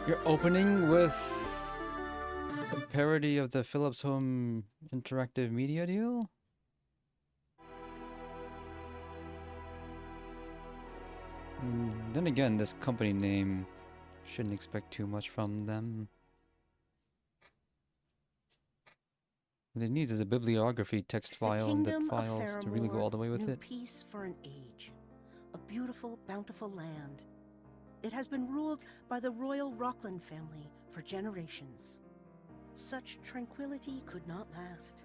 You're opening with a parody of the Philips Home interactive media deal? Then again, this company name, shouldn't expect too much from them. What it needs is a bibliography text file and the files to really go all the way with it. Peace for an age, a beautiful, bountiful land. It has been ruled by the royal Rockland family for generations. Such tranquility could not last.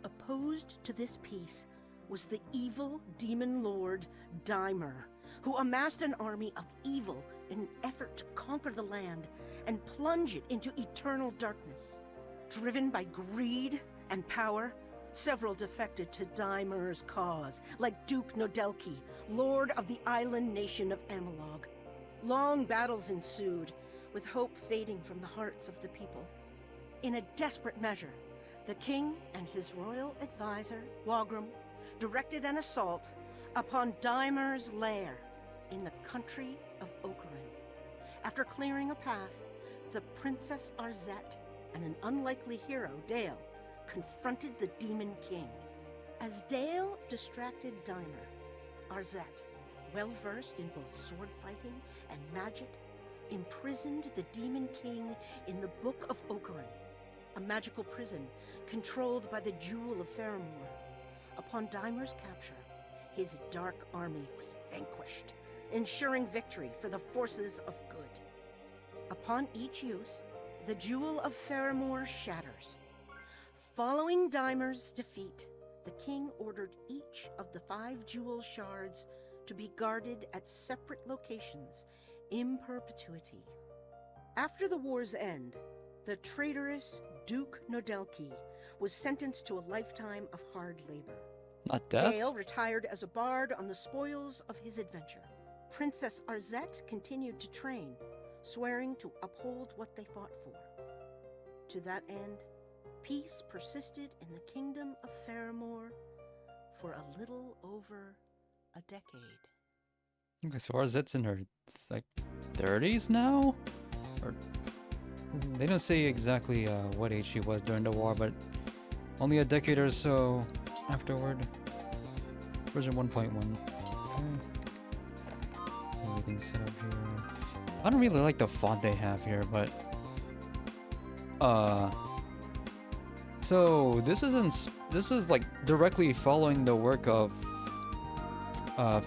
Opposed to this peace was the evil demon lord Dimer, who amassed an army of evil in an effort to conquer the land and plunge it into eternal darkness. Driven by greed and power, several defected to Dimer's cause, like Duke Nodelki, lord of the island nation of Amalog. Long battles ensued, with hope fading from the hearts of the people. In a desperate measure, the king and his royal advisor, Wagram, directed an assault upon Dimer's lair in the country of Ocarin. After clearing a path, the Princess Arzette and an unlikely hero, Dale, confronted the Demon King. As Dale distracted Dimer, Arzette, well-versed in both sword fighting and magic, imprisoned the Demon King in the Book of Ocarin, a magical prison controlled by the Jewel of Faramore. Upon Dimer's capture, his dark army was vanquished, ensuring victory for the forces of good. Upon each use, the Jewel of Faramore shatters. Following Dimer's defeat, the king ordered each of the 5 jewel shards to be guarded at separate locations in perpetuity. After the war's end, the traitorous Duke Nodelki was sentenced to a lifetime of hard labor. Not death? Dale retired as a bard on the spoils of his adventure. Princess Arzette continued to train, swearing to uphold what they fought for. To that end, peace persisted in the kingdom of Faramore for a little over a decade. Okay, so Arzette's in her, like, 30s now? Or, they don't say exactly what age she was during the war, but only a decade or so afterward. Version 1.1. Okay. Everything's set up here. I don't really like the font they have here, but so this is like directly following the work of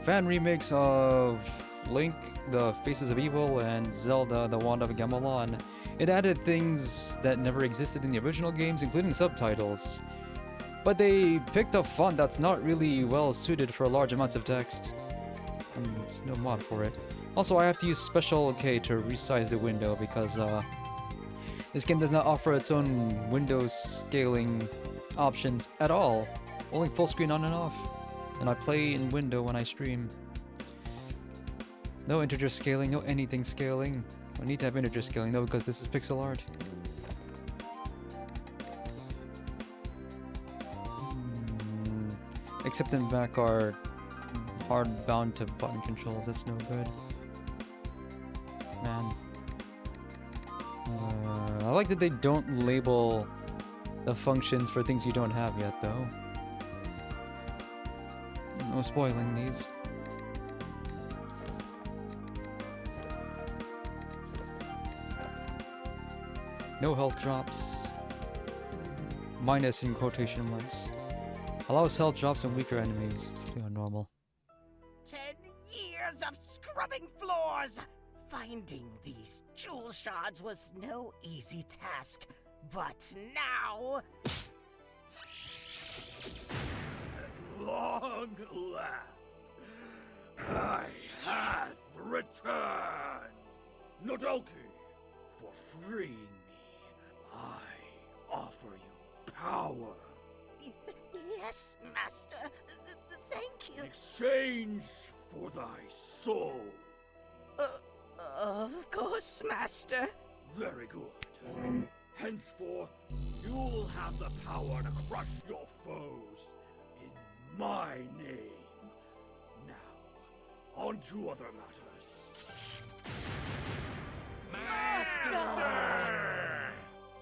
fan remakes of Link, the Faces of Evil, and Zelda, the Wand of Gamelon. It added things that never existed in the original games, including subtitles. But they picked a font that's not really well suited for large amounts of text. There's no mod for it. Also, I have to use Special K to resize the window because this game does not offer its own window scaling options at all. Only full screen on and off. And I play in window when I stream. No integer scaling, no anything scaling. I need to have integer scaling though because this is pixel art. Except in back are hard bound to button controls, that's no good. Man. I like that they don't label the functions for things you don't have yet though. No spoiling these. No health drops. Minus in quotation marks. Allows health drops on weaker enemies. They are normal. 10 years of scrubbing floors! Finding these jewel shards was no easy task, but now... Long last, I have returned. Nodelki, for freeing me, I offer you power. Yes, Master. Thank you. In exchange for thy soul. Of course, Master. Very good. Henceforth, you'll have the power to crush your foes in my name. Now, on to other matters. Master!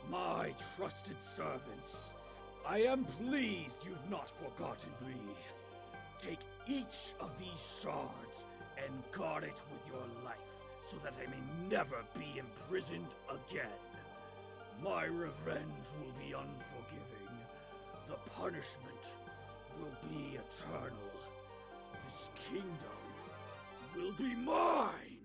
My trusted servants, I am pleased you've not forgotten me. Take each of these shards and guard it with your life, so that I may never be imprisoned again. My revenge will be unforgiving. The punishment will be eternal. This kingdom will be mine!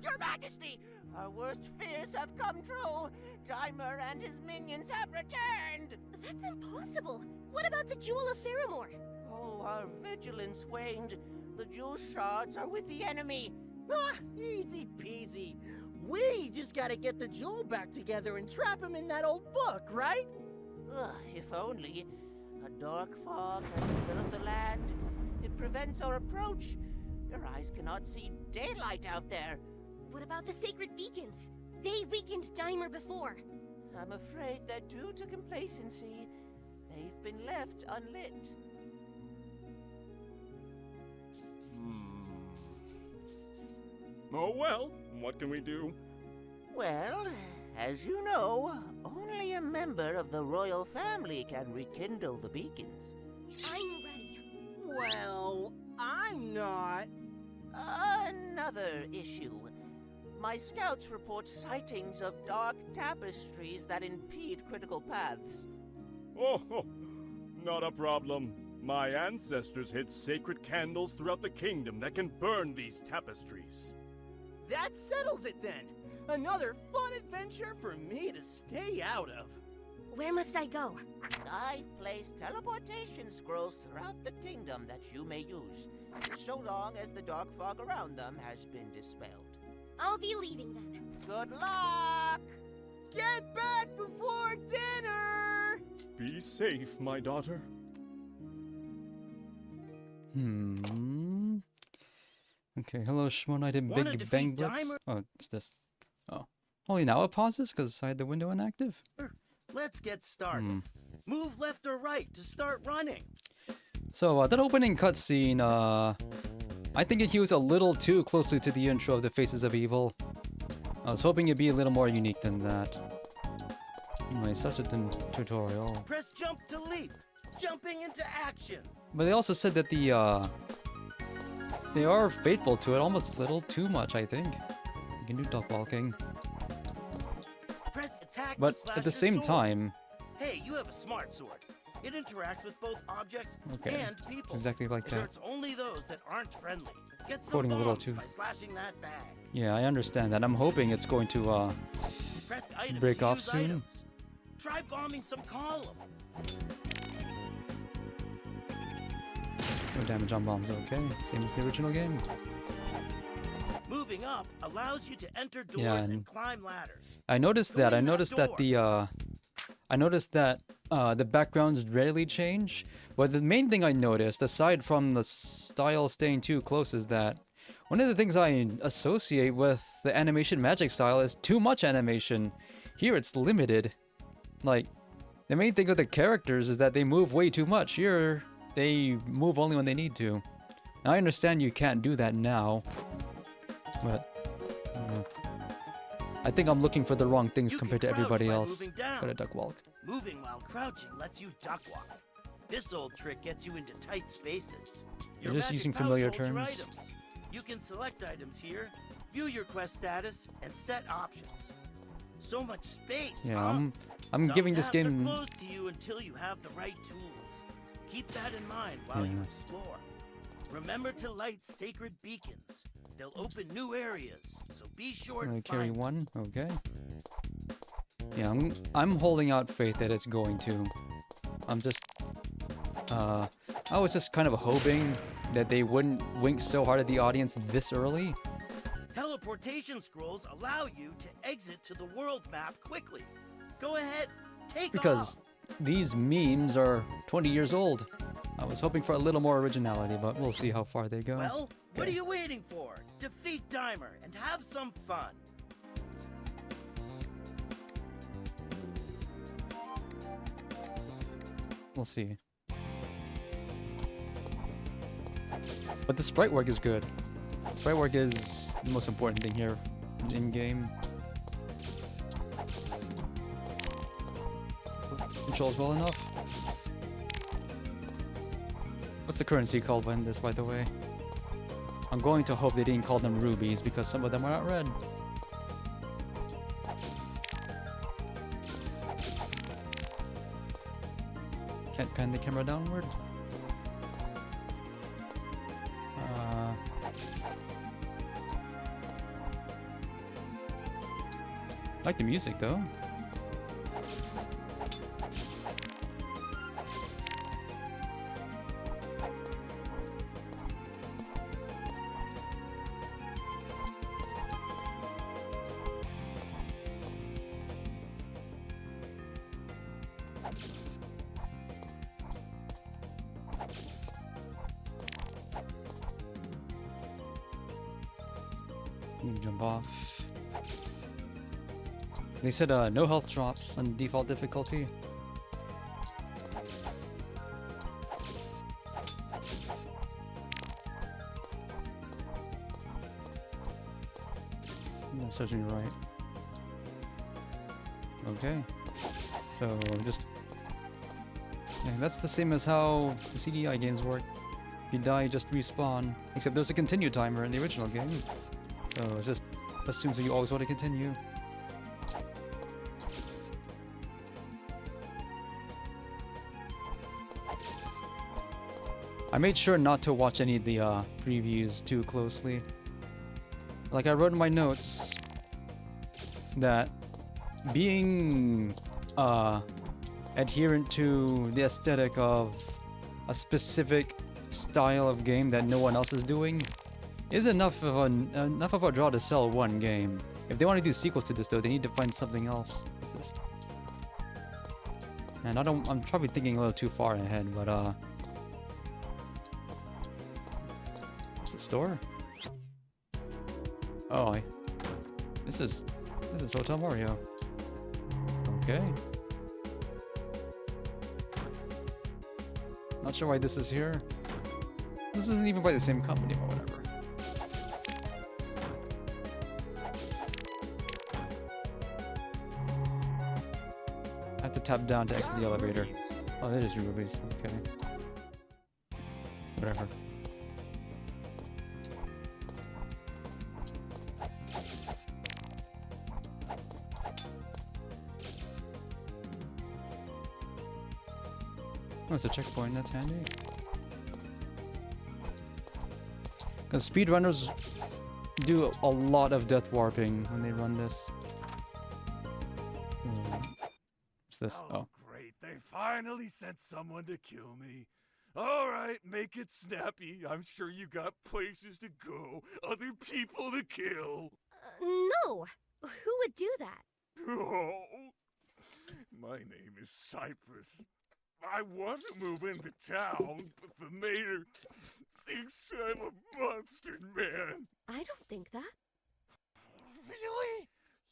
Your Majesty, our worst fears have come true. Dimer and his minions have returned. That's impossible. What about the Jewel of Faramore? Oh, our vigilance waned. The jewel shards are with the enemy. Ah, easy peasy. We just gotta get the jewel back together and trap him in that old book, right? If only. A dark fog has enveloped the land. It prevents our approach. Your eyes cannot see daylight out there. What about the sacred beacons? They weakened Dimer before. I'm afraid that due to complacency, they've been left unlit. Oh well, what can we do? Well, as you know, only a member of the royal family can rekindle the beacons. I'm ready. Well, I'm not. Another issue. My scouts report sightings of dark tapestries that impede critical paths. Oh, not a problem. My ancestors hid sacred candles throughout the kingdom that can burn these tapestries. That settles it then. Another fun adventure for me to stay out of. Where must I go? I've placed teleportation scrolls throughout the kingdom that you may use, so long as the dark fog around them has been dispelled. I'll be leaving then. Good luck! Get back before dinner! Be safe, my daughter. Okay, hello, Shmo Knight and Wanna Big defeat Bang Blitz. Dimer? Oh, it's this. Oh. Only now it pauses because I had the window inactive? Let's get started. Move left or right to start running. So, that opening cutscene, I think it hews a little too closely to the intro of the Faces of Evil. I was hoping it'd be a little more unique than that. Anyway, such a tutorial. Press jump to leap. Jumping into action. But they also said that they are faithful to it almost a little too much, I think. You can do duck walking. Press attack But to slash at the your same sword. time, Hey, you have a smart sword. It interacts with both objects okay, and people. it's exactly like It that. hurts only those that aren't friendly. Get some Quoting a little bombs too- by slashing that bag. Yeah, I understand that. I'm hoping it's going to Press items break to off use soon. items. Try bombing some column. no damage on bombs. Okay, same as the original game. Moving up allows you to enter doors Yeah, and and climb ladders. I noticed that. I Going that noticed that the backgrounds rarely change. But the main thing I noticed, aside from the style staying too close, is that one of the things I associate with the animation magic style is too much animation. Here it's limited. Like, the main thing with the characters is that they move way too much. Here, they move only when they need to. Now, I understand you can't do that now. But, I think I'm looking for the wrong things You can compared to crouch everybody by else. moving down. Gotta duck walk. Moving while crouching lets you duck walk. This old trick gets you into tight spaces. You're Your just magic using pouch familiar holds your terms. items. You can select items here, view your quest status, and set options. So much space, Yeah, huh? I'm Some giving this paths are game. closed to you until you have the right tools. Keep that in mind while you Yeah. explore. Remember to light sacred beacons. They'll open new areas, so be sure to Carry find one. Okay. Yeah, I'm holding out faith that it's going to. I'm just. I was just kind of hoping that they wouldn't wink so hard at the audience this early. Teleportation scrolls allow you to exit to the world map quickly. Go ahead, take Because off. these memes are 20 years old. I was hoping for a little more originality, but we'll see how far they go. Well, what are Okay. you waiting for? Defeat Dimer and have some fun. We'll see. But the sprite work is good. Sprite work is the most important thing here in game. Controls well enough. What's the currency called in this, by the way? I'm going to hope they didn't call them rubies because some of them are not red. Can't pan the camera downward. I like the music though. You jump off. They said no health drops on default difficulty. That serves me right. Okay. So just... yeah, that's the same as how the CDI games work. If you die, you just respawn. Except there's a continue timer in the original game. So it just assumes that you always want to continue. I made sure not to watch any of the previews too closely. Like I wrote in my notes that being adherent to the aesthetic of a specific style of game that no one else is doing is enough of a draw to sell one game. If they want to do sequels to this though, they need to find something else. What's this? And I'm probably thinking a little too far ahead, but what's the store? Oh, this is Hotel Mario. Okay. Not sure why this is here. This isn't even by the same company, but whatever. I have to tap down to exit the elevator. Oh, that is rubies. Okay. Whatever. Oh, it's a checkpoint. That's handy. Because speedrunners do a lot of death warping when they run this. What's this? Oh. Great. They finally sent someone to kill me. All right, make it snappy. I'm sure you got places to go, other people to kill. No. Who would do that? Oh, my name is Cypress. I want to move into town, but the mayor thinks I'm a monster man. I don't think that. Really?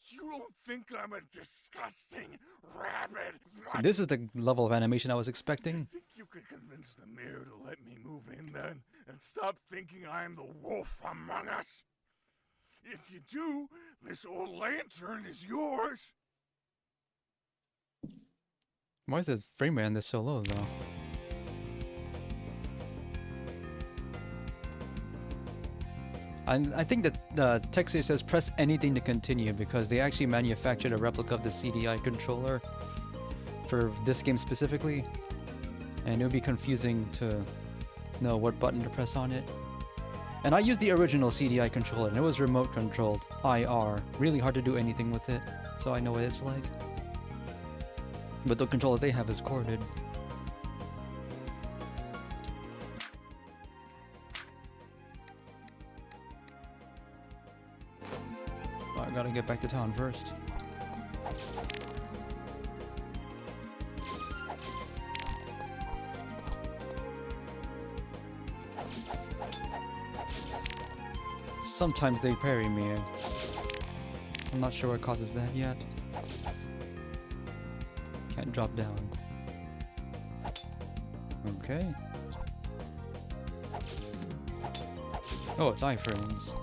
You don't think I'm a disgusting rabbit? So this is the level of animation I was expecting. Think you could convince the mayor to let me move in then, and stop thinking I'm the wolf among us? If you do, this old lantern is yours. Why is the frame rate on this so low, though? I think that the text here says press anything to continue because they actually manufactured a replica of the CDI controller for this game specifically, and it would be confusing to know what button to press on it. And I used the original CDI controller, and it was remote controlled, IR. Really hard to do anything with it, so I know what it's like. But the controller they have is corded. Oh, I gotta get back to town first. Sometimes they parry me. I'm not sure what causes that yet. Can't drop down. Okay. Oh, it's iframes.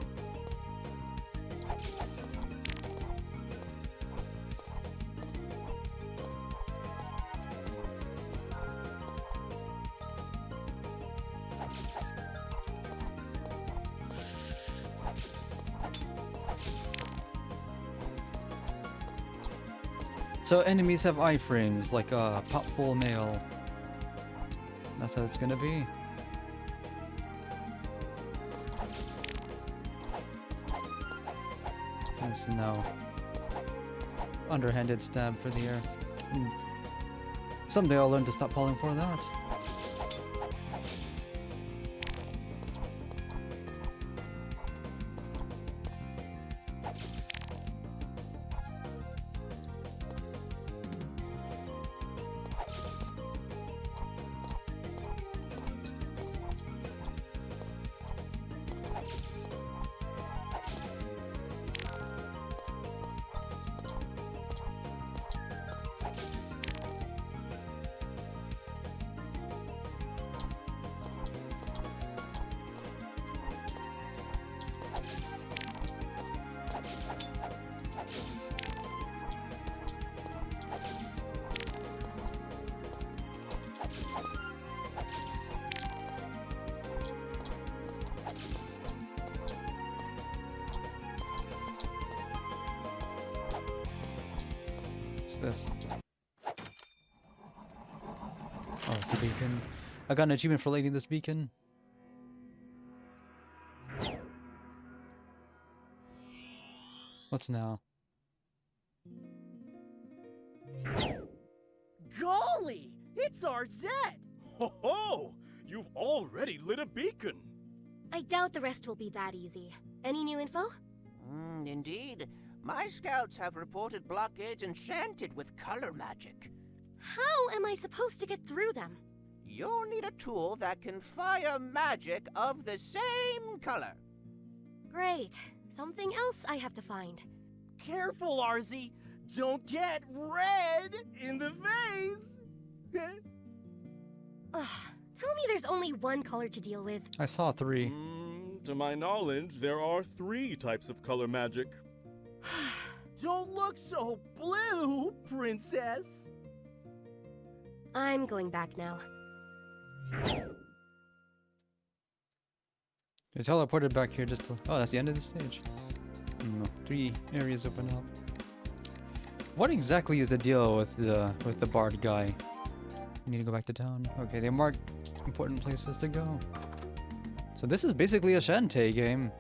So enemies have iframes, like a pop-full nail. That's how it's gonna be. So now, underhanded stab for the air. Someday I'll learn to stop falling for that. What's this? Oh, it's the beacon. I got an achievement for lighting this beacon. What's now? Golly! It's Arzette! Ho ho! You've already lit a beacon! I doubt the rest will be that easy. Any new info? Indeed. My scouts have reported blockades enchanted with color magic. How am I supposed to get through them? You'll need a tool that can fire magic of the same color. Great. Something else I have to find. Careful, Arzy! Don't get red in the face! Ugh. Tell me there's only one color to deal with. I saw 3. To my knowledge, there are 3 types of color magic. Don't look so blue, princess! I'm going back now. I teleported back here just to... Oh, that's the end of the stage. 3 areas open up. What exactly is the deal with the bard guy? You need to go back to town. Okay, they marked important places to go. So this is basically a Shantae game.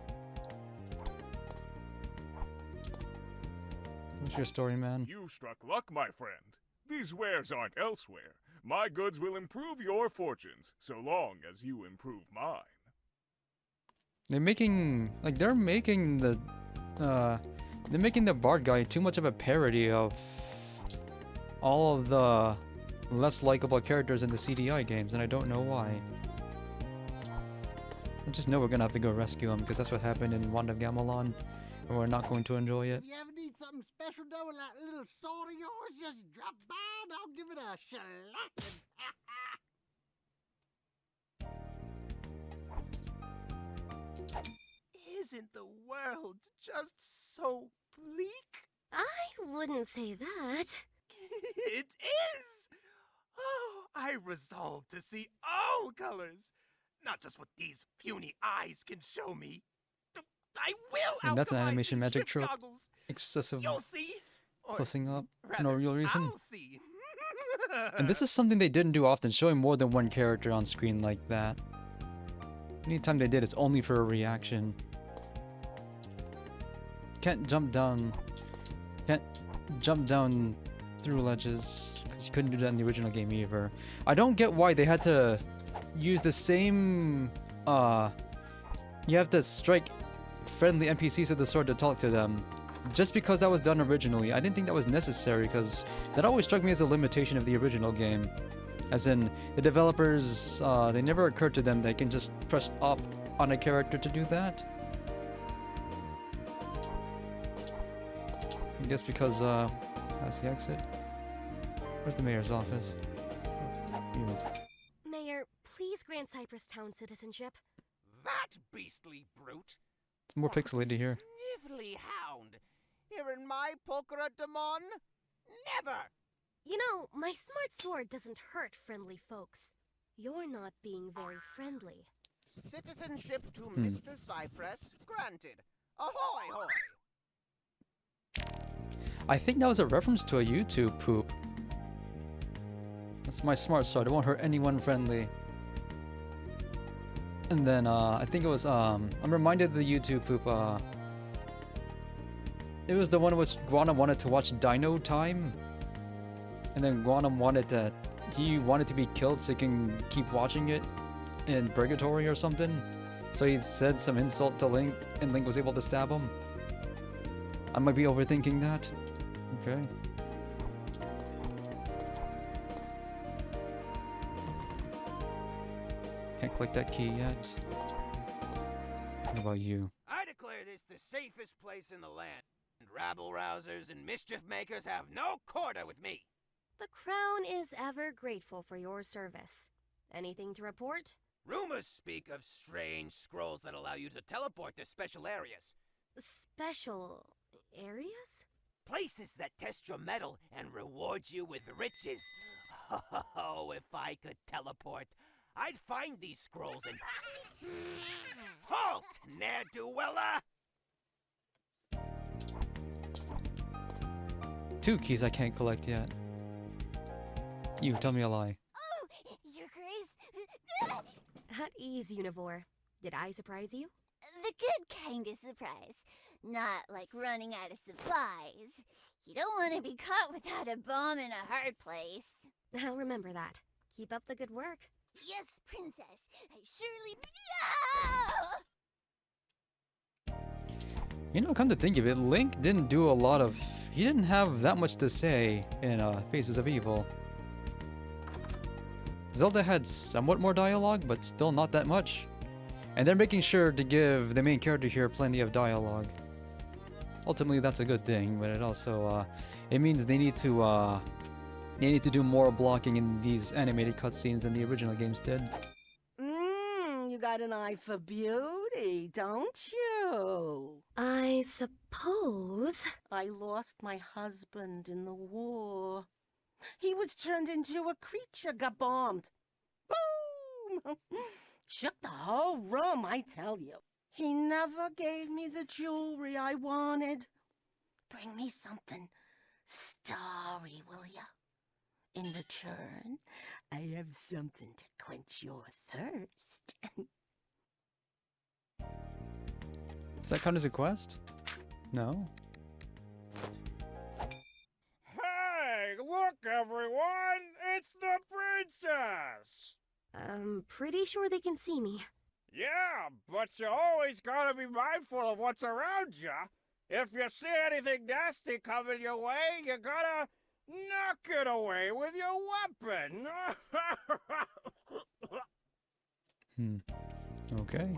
What's your story, man? You struck luck, my friend. These wares aren't elsewhere. My goods will improve your fortunes, so long as you improve mine. They're making the bard guy too much of a parody of all of the less likable characters in the CDI games, and I don't know why. I just know we're gonna have to go rescue him, because that's what happened in Wand of Gamelon, and we're not going to enjoy it. If you ever need something special done with that little sword of yours, just drop by and I'll give it a shellacking. Isn't the world just so bleak? I wouldn't say that. It is! Oh, I resolve to see all colors, not just what these puny eyes can show me. I will And that's an alchemize animation these magic shift trope. goggles. Excessive You'll see. Or fussing up for rather, no real reason. I'll see. And this is something they didn't do often, showing more than one character on screen like that. Anytime they did, it's only for a reaction. Can't jump down through ledges, because you couldn't do that in the original game either. I don't get why they had to use the same, you have to strike friendly NPCs with the sword to talk to them. Just because that was done originally. I didn't think that was necessary, because that always struck me as a limitation of the original game. As in, the developers, they never occurred to them they can just press up on a character to do that. I guess because, that's the exit. Where's the mayor's office? You. Mayor, citizenship. That beastly brute! It's more pixelated here. Snivelly hound! Here in my Pulchra Demon? Never! You know, my smart sword doesn't hurt friendly folks. You're not being very friendly. Citizenship to Mr. Cypress granted. Ahoy hoy! I think that was a reference to a YouTube poop. That's my smart sword. It won't hurt anyone friendly. And then I think it was I'm reminded of the YouTube poop. It was the one which Guanam wanted to watch Dino Time, and then Guanam wanted to be killed so he can keep watching it in purgatory or something. So he said some insult to Link, and Link was able to stab him. I might be overthinking that. Okay. Can't click that key yet. What about you? I declare this the safest place in the land. And rabble-rousers and mischief-makers have no quarter with me. The Crown is ever grateful for your service. Anything to report? Rumors speak of strange scrolls that allow you to teleport to special areas. Special areas? Places that test your mettle and reward you with riches. Oh, if I could teleport, I'd find these scrolls and... Halt, ne'er-do-weller! 2 keys I can't collect yet. You, tell me a lie. Oh, Your Grace. At ease, Univore. Did I surprise you? The good kind of surprise. Not like running out of supplies. You don't want to be caught without a bomb in a hard place. I'll remember that. Keep up the good work. Yes, Princess. I surely... You know, come to think of it, Link didn't do a lot of... He didn't have that much to say in Faces of Evil. Zelda had somewhat more dialogue, but still not that much. And they're making sure to give the main character here plenty of dialogue. Ultimately, that's a good thing, but it also it means they need to do more blocking in these animated cutscenes than the original games did. You got an eye for beauty, don't you? I suppose. I lost my husband in the war. He was turned into a creature, got bombed. Boom! Shook the whole room, I tell you. He never gave me the jewelry I wanted. Bring me something starry, will ya? In return, I have something to quench your thirst. Does that count as a quest? No? Hey, look everyone! It's the princess! Pretty sure they can see me. Yeah, but you always gotta be mindful of what's around you. If you see anything nasty coming your way, you gotta knock it away with your weapon. Okay.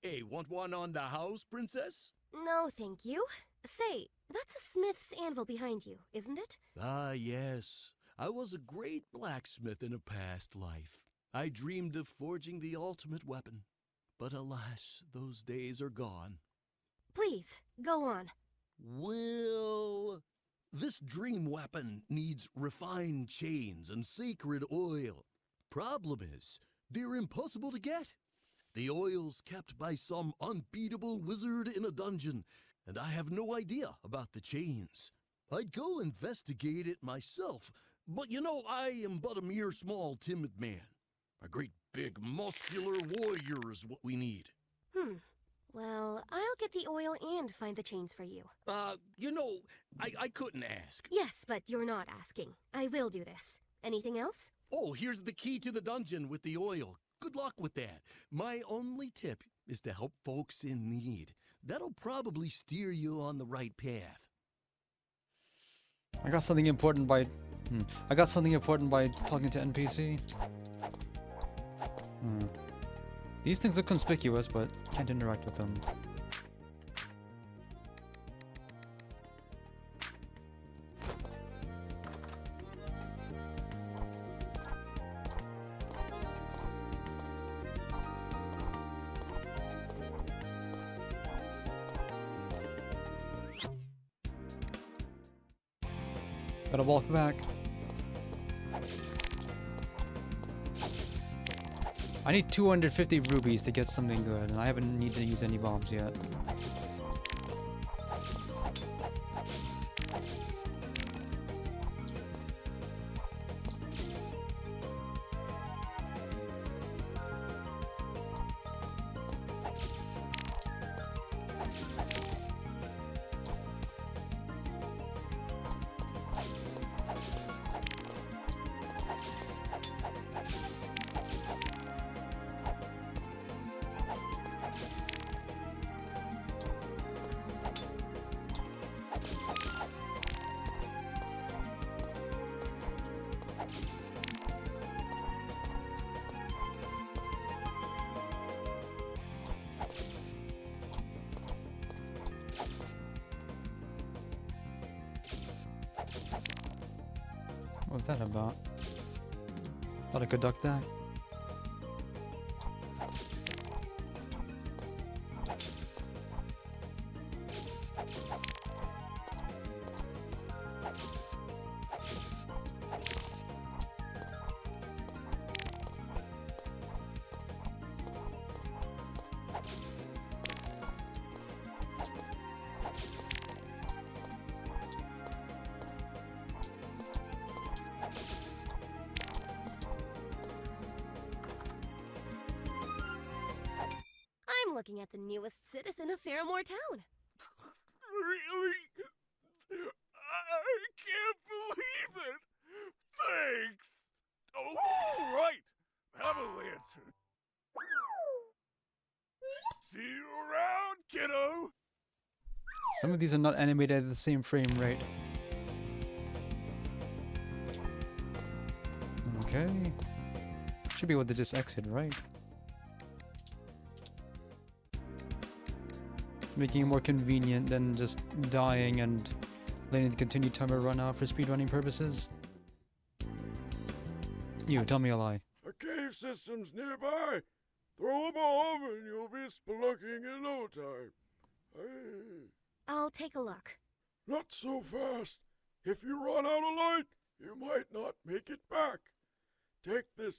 Hey, want one on the house, princess? No, thank you. Say, that's a smith's anvil behind you, isn't it? Ah, yes. I was a great blacksmith in a past life. I dreamed of forging the ultimate weapon. But alas, those days are gone. Please, go on. Well, this dream weapon needs refined chains and sacred oil. Problem is, they're impossible to get. The oil's kept by some unbeatable wizard in a dungeon, and I have no idea about the chains. I'd go investigate it myself, but you know, I am but a mere small timid man. A great big muscular warrior is what we need. Well, I'll get the oil and find the chains for you. You know, I couldn't ask. Yes, but you're not asking. I will do this. Anything else? Oh, here's the key to the dungeon with the oil. Good luck with that. My only tip is to help folks in need. That'll probably steer you on the right path. I got something important by talking to NPC. These things look conspicuous, but can't interact with them. Gotta walk back. I need 250 rubies to get something good, and I haven't needed to use any bombs yet. What was that about? Thought I could duck that. I'm looking at the newest citizen of Faramore Town. Really? I can't believe it! Thanks! Oh, right! Have a lantern. See you around, kiddo! Some of these are not animated at the same frame rate. Okay. Should be able to just exit, right? Making it more convenient than just dying and letting the continued timer run out for speedrunning purposes. You, tell me a lie. A cave system's nearby. Throw a bomb and you'll be spelunking in no time. Hey. I'll take a look. Not so fast. If you run out of light, you might not make it back. Take this.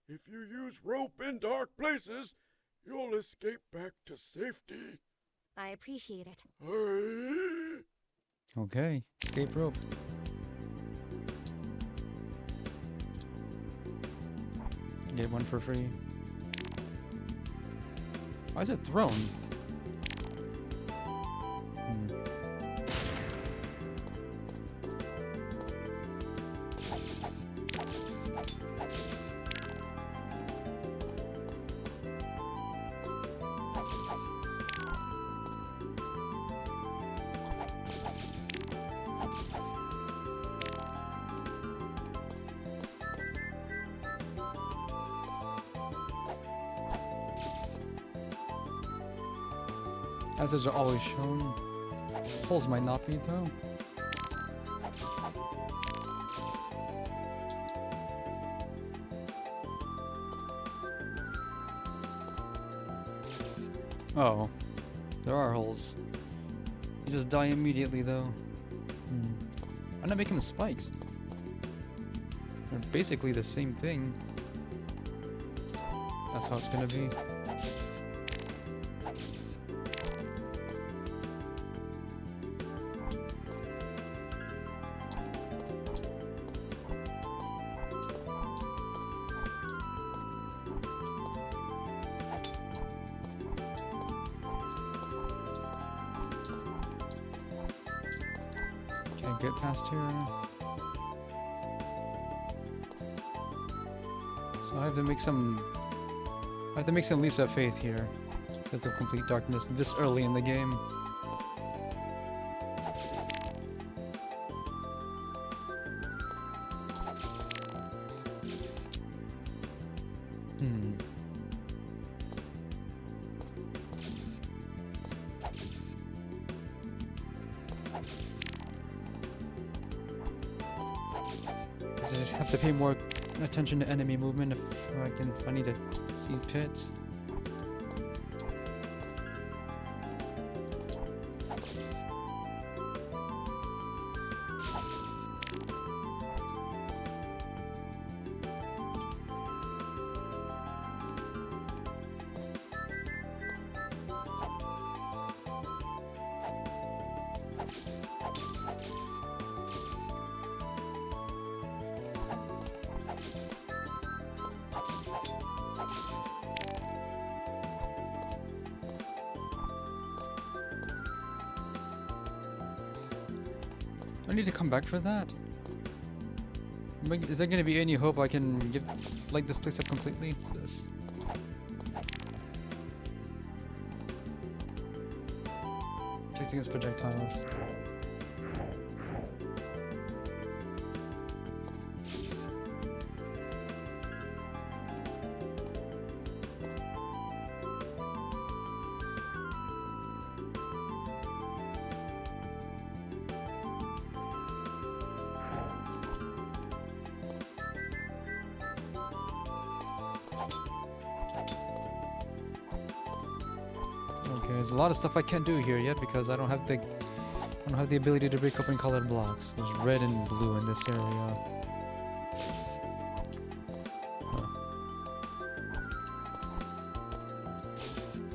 If you use rope in dark places, you'll escape back to safety. I appreciate it. Hey. Okay, escape rope. Get one for free. Why is it thrown? Hazards are always shown. Holes might not be though. Oh, there are holes. You just die immediately though. Why not make them spikes? They're basically the same thing. That's how it's gonna be. Can't get past here. So I have to make some leaps of faith here because of complete darkness this early in the game. I just have to pay more attention to enemy movement if I need to see pits. I need to come back for that? Is there gonna be any hope I can get light this place up completely? What's this? Protects against projectiles. Okay, there's a lot of stuff I can't do here yet because I don't have the ability to break open colored blocks. There's red and blue in this area. Huh.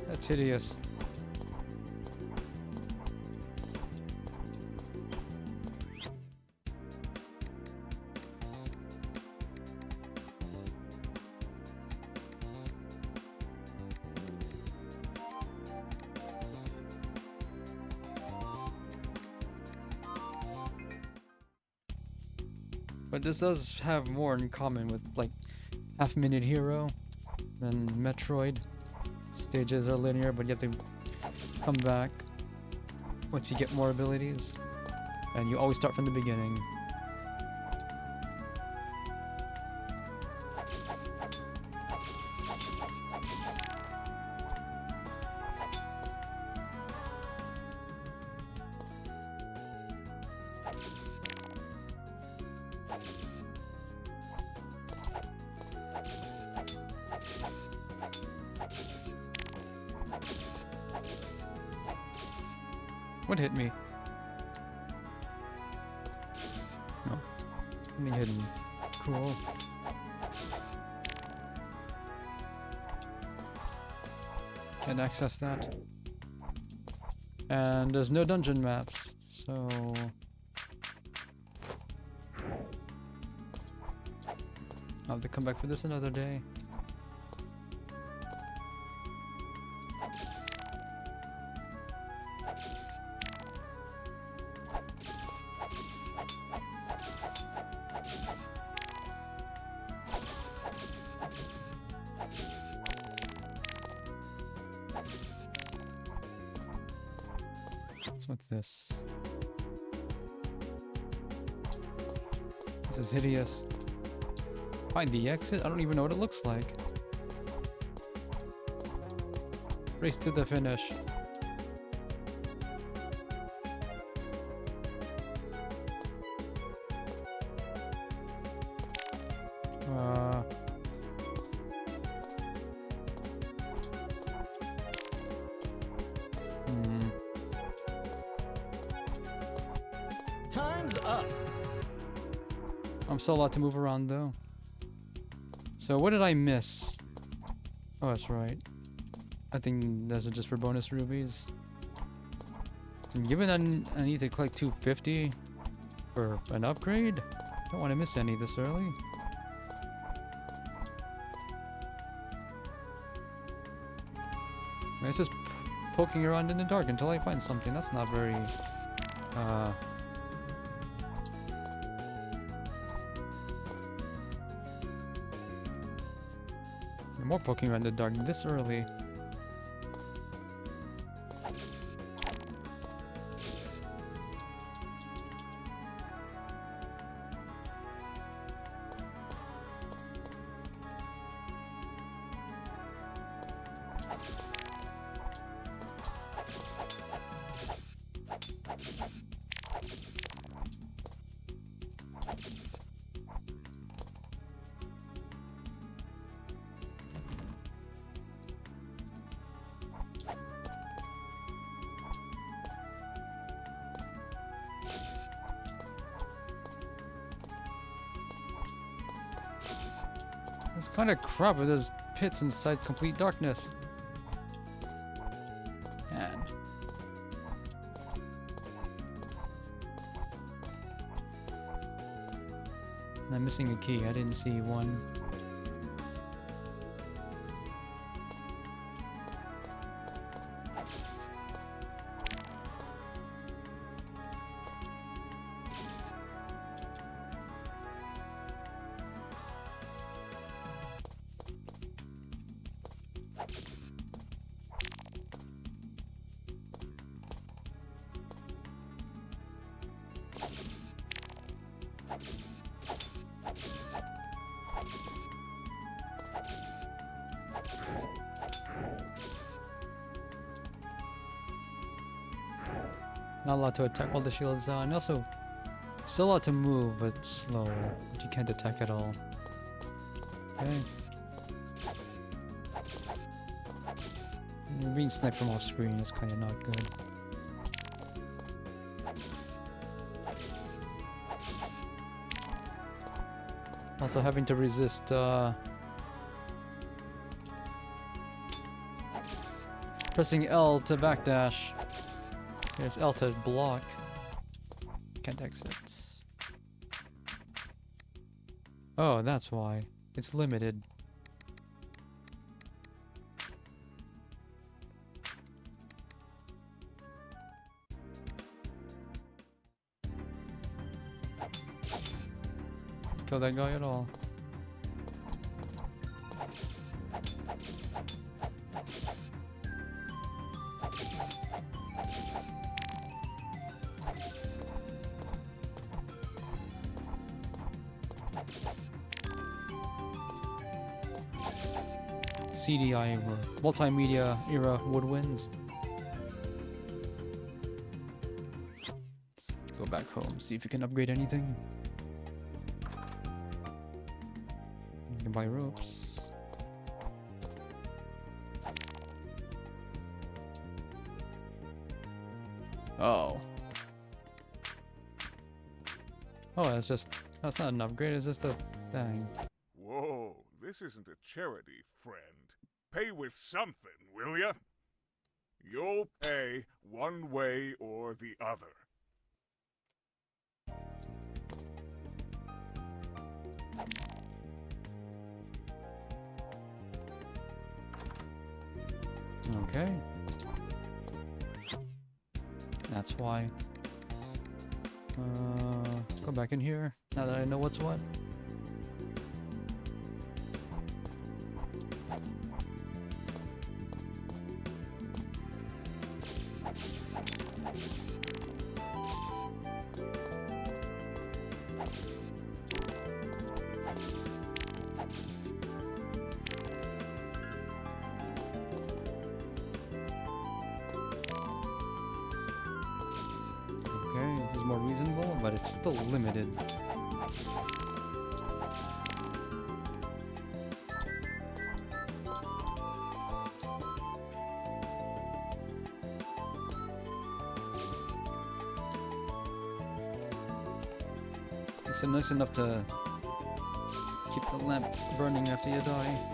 That's hideous. But this does have more in common with like Half-Minute Hero than Metroid. Stages are linear, but you have to come back once you get more abilities. And you always start from the beginning. What hit me? No. Something hidden. Cool. Can't access that. And there's no dungeon maps, so... I'll have to come back for this another day. So what's this? This is hideous. Find the exit? I don't even know what it looks like. Race to the finish. Time's up. I'm still allowed to move around though. So what did I miss? Oh, that's right. I think those are just for bonus rubies. And given I need to collect 250 for an upgrade, don't want to miss any this early. It's just poking around in the dark until I find something. That's not very more poking around in the dark this early. It's kind of crap with those pits inside complete darkness. And I'm missing a key. I didn't see one. Not allowed to attack while the shield's on. Also, still allowed to move, but slow. But you can't attack at all. Okay. You're being sniped from off screen is kind of not good. Also having to resist pressing L to backdash. There's L to block. Can't exit. Oh, that's why. It's limited. Kill that guy at all. CDI or multimedia era woodwinds. Let's go back home, see if you can upgrade anything. You can buy ropes. Oh. Oh, that's not an upgrade, it's just a thing. Whoa, this isn't a charity, friend. Pay with something, will ya? You'll pay one way or the other. Okay. That's why. Go back in here, now that I know what's what. Okay, this is more reasonable, but it's still limited. It's nice enough to keep the lamp burning after you die.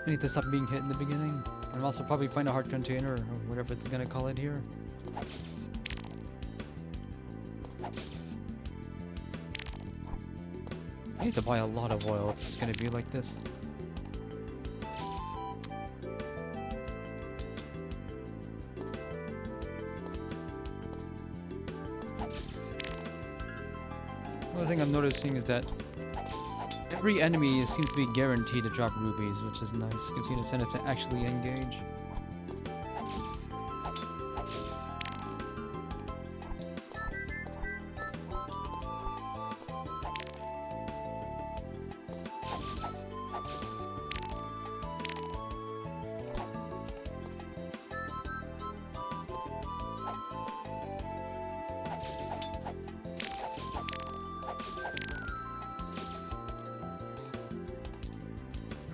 I need to stop being hit in the beginning. And also probably find a hard container or whatever they're gonna call it here. I need to buy a lot of oil if it's gonna be like this. Another thing I'm noticing is that every enemy seems to be guaranteed to drop rubies, which is nice. Gives you an incentive to actually engage.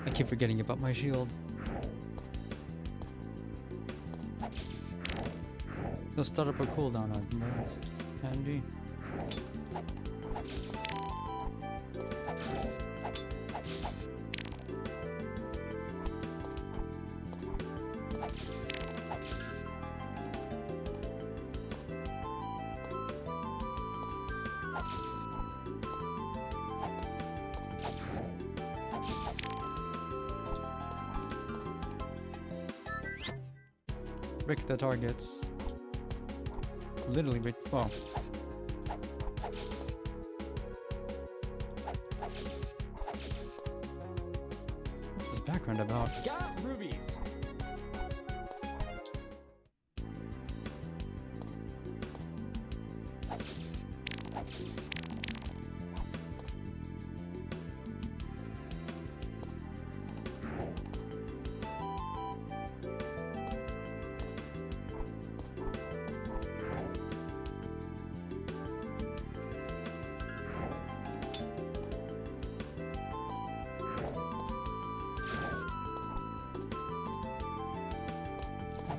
I keep forgetting about my shield. No start up a cooldown on, that's handy. Brick the targets. Literally brick. Well. What's this background about? Got rubies.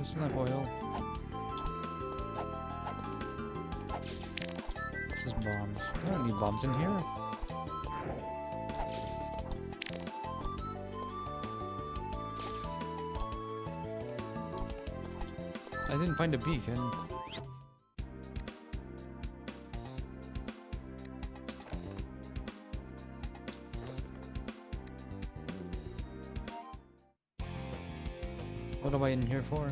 Slab oil. This is bombs. I don't need bombs in here. I didn't find a beacon. What am I in here for?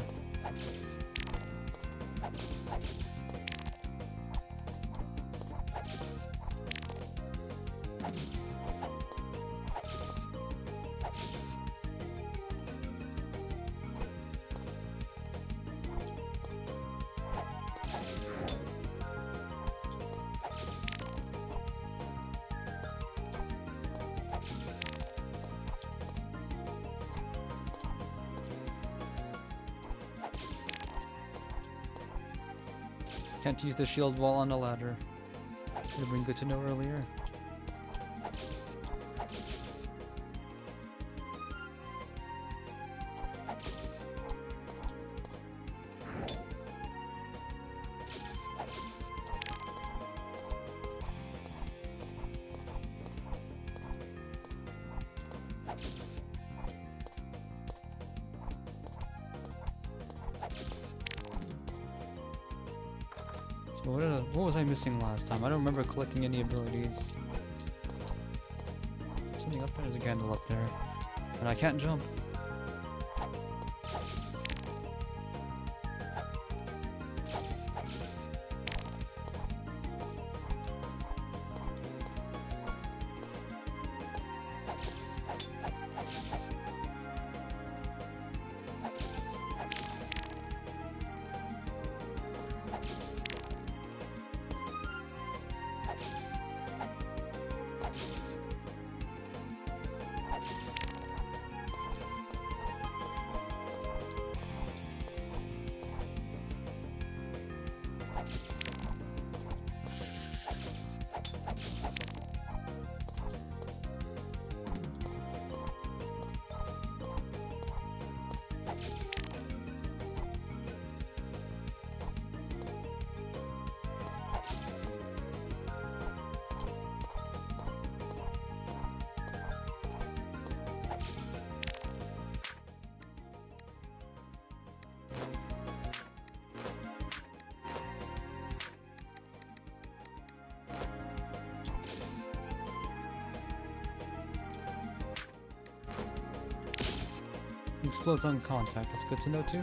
Can't use the shield while on a ladder. Would have been good to know earlier. So what was I missing last time? I don't remember collecting any abilities. Something up there? There's a candle up there. And I can't jump. Explodes on contact, that's good to know too.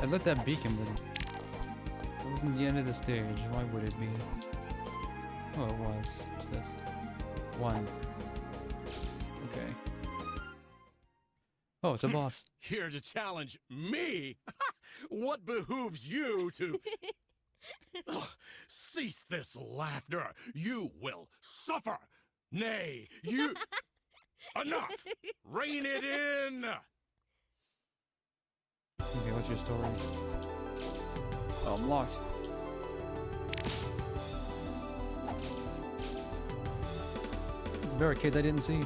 I lit that beacon, but it wasn't the end of the stage. Why would it be? Oh, it was. What's this? 1. Okay. Oh, it's a boss. Here to challenge me? What behooves you to... Ugh, cease this laughter. You will suffer. Nay, you... Enough! Rein it in! Okay, what's your story? Oh, I'm locked. Barricades I didn't see.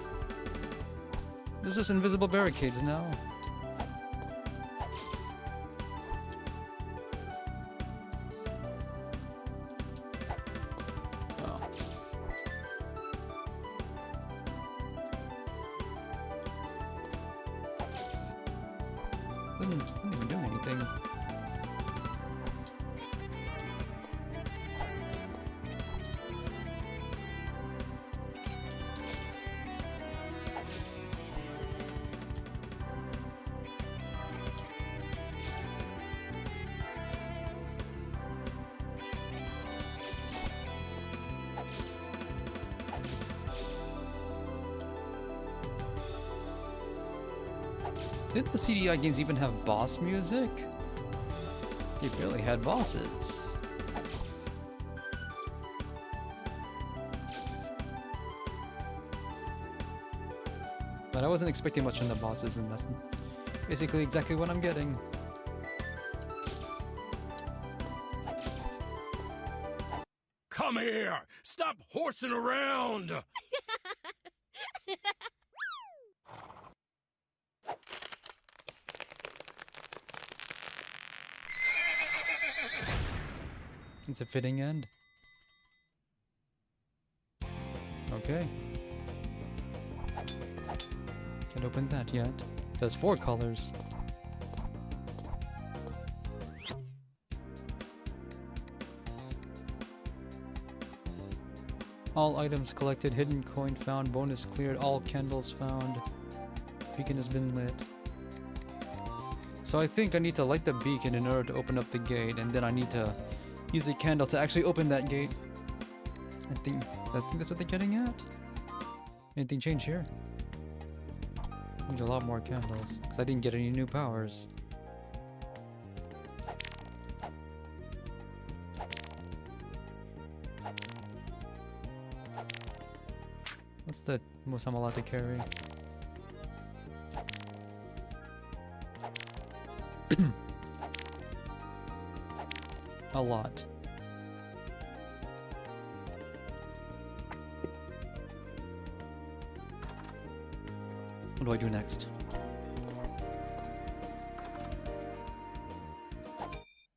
There's just invisible barricades now. Oh. Doesn't even do anything. Didn't the CDI games even have boss music? They barely had bosses. But I wasn't expecting much from the bosses, and that's basically exactly what I'm getting. Come here! Stop horsing around! It's a fitting end. Okay. Can't open that yet. There's 4 colors. All items collected, hidden coin found, bonus cleared, all candles found. Beacon has been lit. So I think I need to light the beacon in order to open up the gate, and then I need to use a candle to actually open that gate. I think that's what they're getting at. Anything change here? Need a lot more candles, because I didn't get any new powers. What's the most I'm allowed to carry? A lot. What do I do next?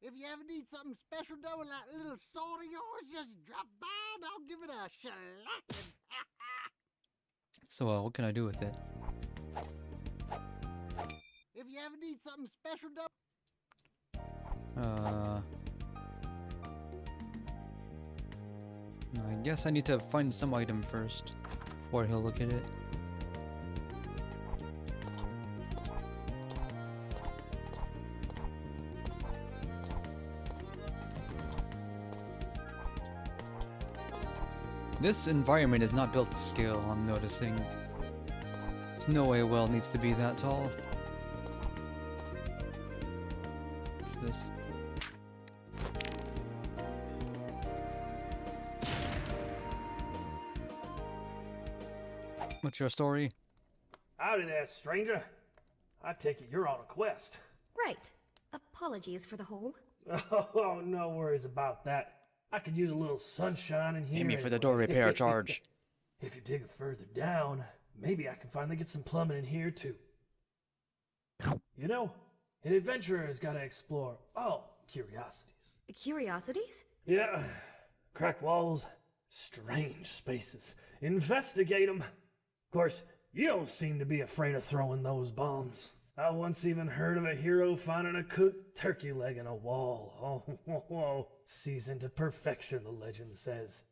If you ever need something special done with that little sword of yours, just drop by and I'll give it a shellacking. So, what can I do with it? If you ever need something special done... I guess I need to find some item first before he'll look at it. This environment is not built to scale, I'm noticing. There's no way a well needs to be that tall. What's this? What's your story? Howdy there, stranger. I take it you're on a quest. Right. Apologies for the hole. Oh, no worries about that. I could use a little sunshine in here. Aim me for the door repair charge. If you dig further down, maybe I can finally get some plumbing in here too. You know, an adventurer's gotta explore all curiosities. Curiosities? Yeah, cracked walls, strange spaces. Investigate them. Of course, you don't seem to be afraid of throwing those bombs. I once even heard of a hero finding a cooked turkey leg in a wall. Oh, seasoned to perfection, the legend says.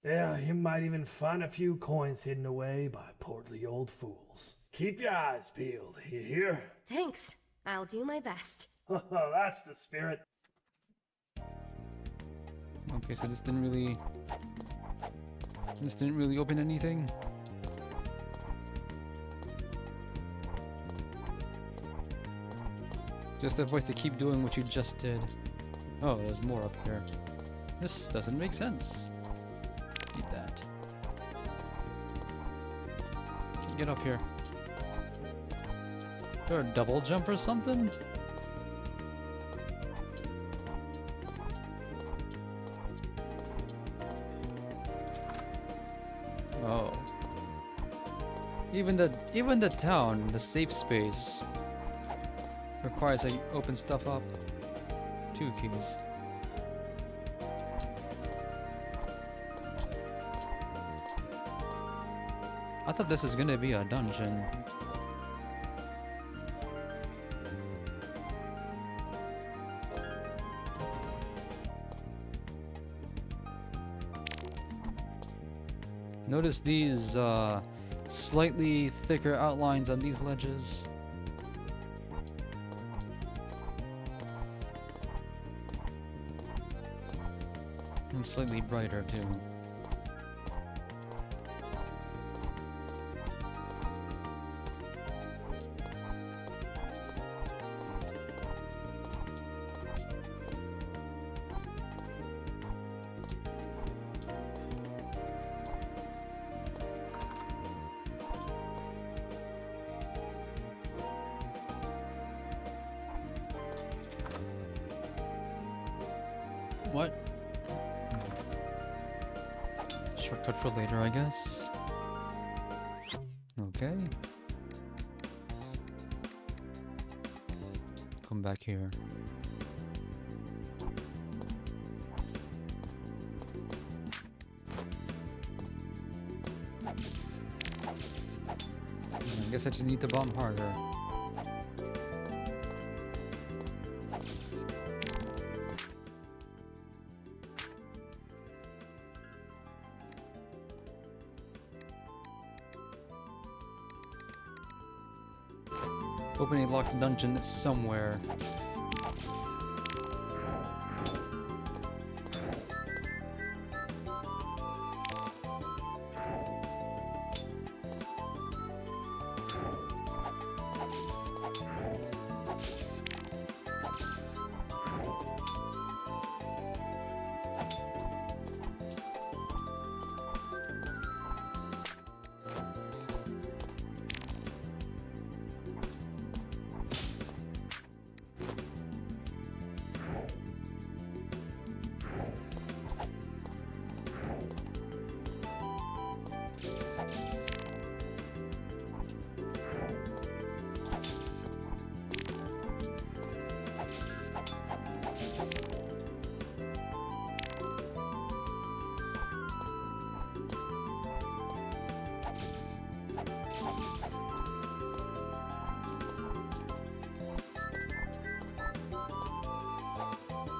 Yeah, you might even find a few coins hidden away by portly old fools. Keep your eyes peeled, you hear? Thanks. I'll do my best. That's the spirit. Okay, so this didn't really open anything. Just a voice to keep doing what you just did. Oh, there's more up here. This doesn't make sense. Eat that. Get up here. Is there a double jump or something? Oh. Even the town, the safe space, requires that you open stuff up. 2 keys. I thought this is gonna be a dungeon. Notice these slightly thicker outlines on these ledges. And slightly brighter too. What? Shortcut for later, I guess. Okay. Come back here. I guess I just need to bomb harder. Open a locked dungeon somewhere.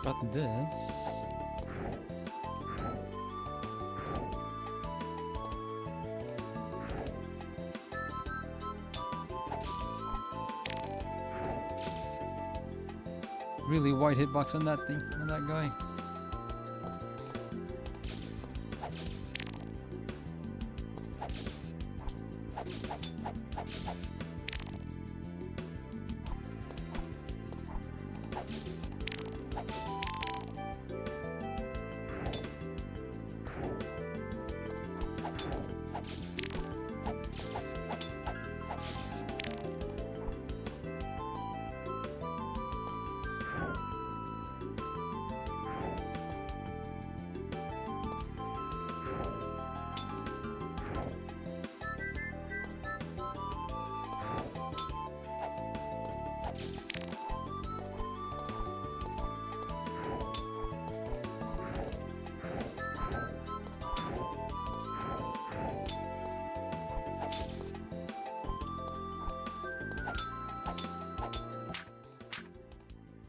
Got this. Really wide hitbox on that thing, on that guy.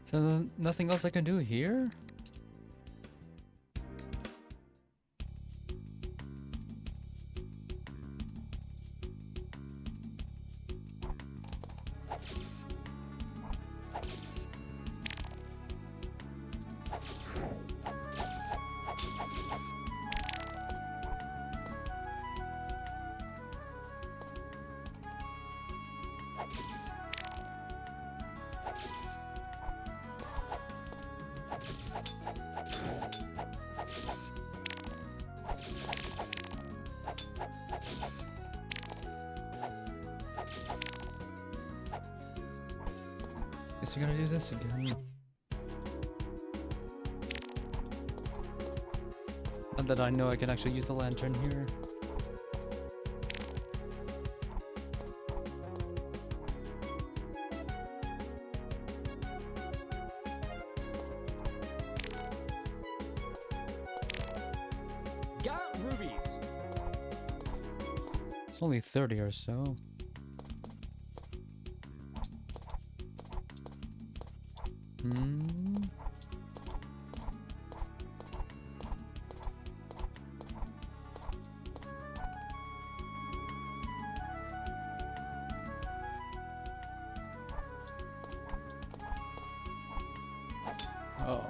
So nothing else I can do here? Guess we gotta do this again. Not that I know I can actually use the lantern here. Got rubies. It's only 30 or so. Oh.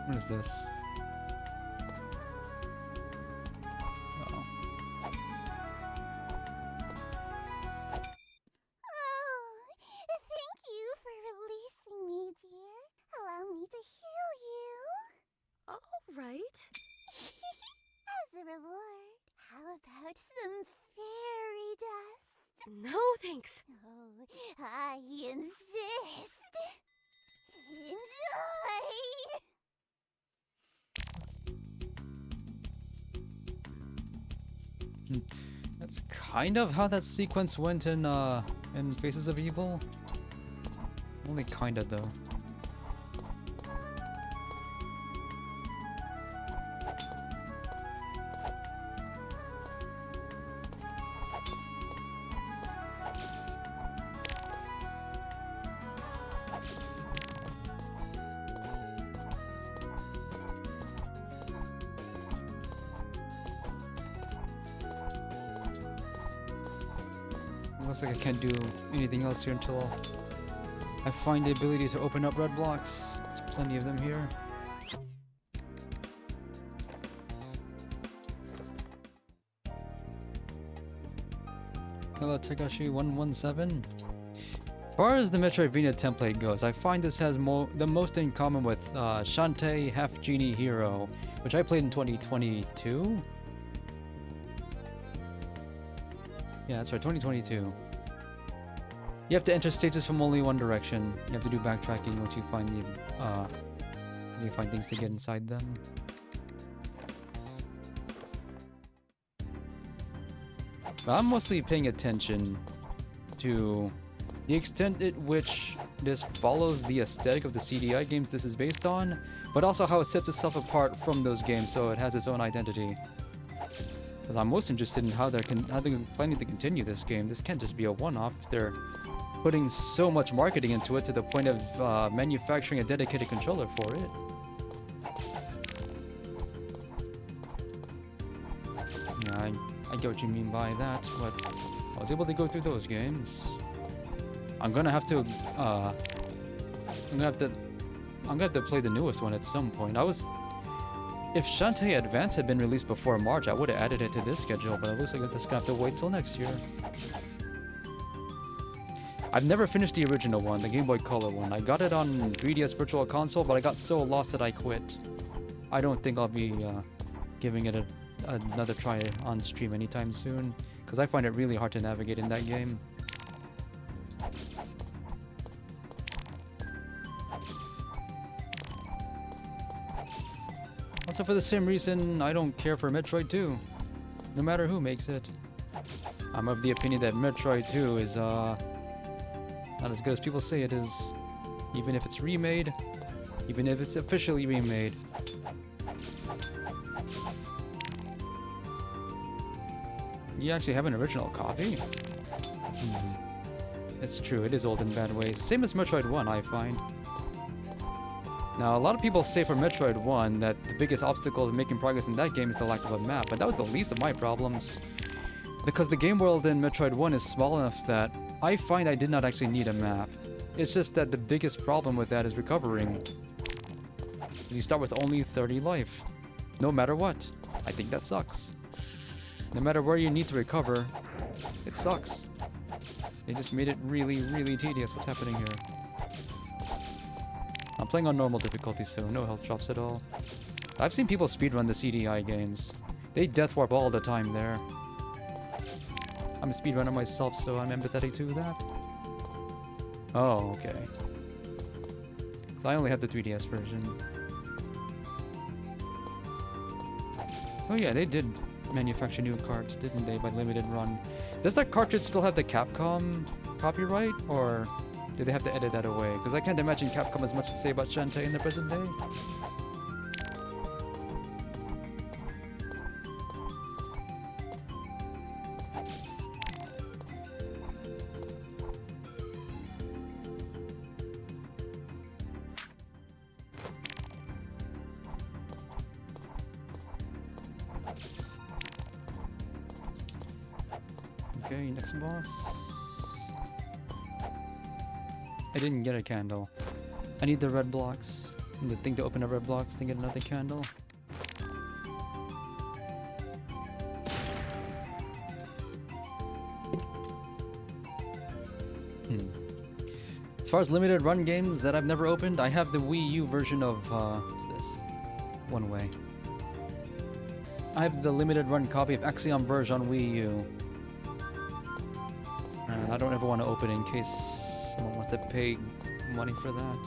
What is this? Uh-oh. Oh, thank you for releasing me, dear. Allow me to heal you. All right. As a reward, how about some fairy dust? No, thanks. Oh, I insist. Enjoy! That's kind of how that sequence went in Faces of Evil. Only kinda though. Looks like I can't do anything else here until I find the ability to open up red blocks. There's plenty of them here. Hello, Takashi117. As far as the Metroidvania template goes, I find this has the most in common with Shantae Half Genie Hero, which I played in 2022. Yeah, that's right, 2022. You have to enter stages from only one direction. You have to do backtracking once you find things to get inside them. But I'm mostly paying attention to the extent at which this follows the aesthetic of the CDI games this is based on, but also how it sets itself apart from those games so it has its own identity. Because I'm most interested in how they're planning to continue this game. This can't just be a one-off. They're putting so much marketing into it to the point of manufacturing a dedicated controller for it. Yeah, I get what you mean by that, but I was able to go through those games. I'm gonna have to play the newest one at some point. If Shantae Advance had been released before March, I would have added it to this schedule, but it looks like I'm just gonna have to wait till next year. I've never finished the original one, the Game Boy Color one. I got it on 3DS Virtual Console, but I got so lost that I quit. I don't think I'll be giving it another try on stream anytime soon, because I find it really hard to navigate in that game. Also, for the same reason, I don't care for Metroid 2, no matter who makes it. I'm of the opinion that Metroid 2 is not as good as people say it is, even if it's remade, even if it's officially remade. You actually have an original copy? It's true, it is old in bad ways. Same as Metroid 1, I find. Now, a lot of people say for Metroid 1 that the biggest obstacle to making progress in that game is the lack of a map, but that was the least of my problems. Because the game world in Metroid 1 is small enough that I find I did not actually need a map. It's just that the biggest problem with that is recovering. You start with only 30 life, no matter what. I think that sucks. No matter where you need to recover, it sucks. They just made it really, really tedious. What's happening here? I'm playing on normal difficulty, so no health drops at all. I've seen people speedrun the CDI games. They death warp all the time there. I'm a speedrunner myself, so I'm empathetic to that. Oh, okay. So I only have the 3DS version. Oh yeah, they did manufacture new carts, didn't they, by limited run. Does that cartridge still have the Capcom copyright, or do they have to edit that away? Because I can't imagine Capcom has much to say about Shantae in the present day. Okay, next boss. I didn't get a candle. I need the red blocks. And the thing to open the red blocks to get another candle. As far as limited run games that I've never opened, I have the Wii U version of, what's this? One Way. I have the limited run copy of Axiom Verge on Wii U. And I don't ever want to open it in case someone wants to pay money for that.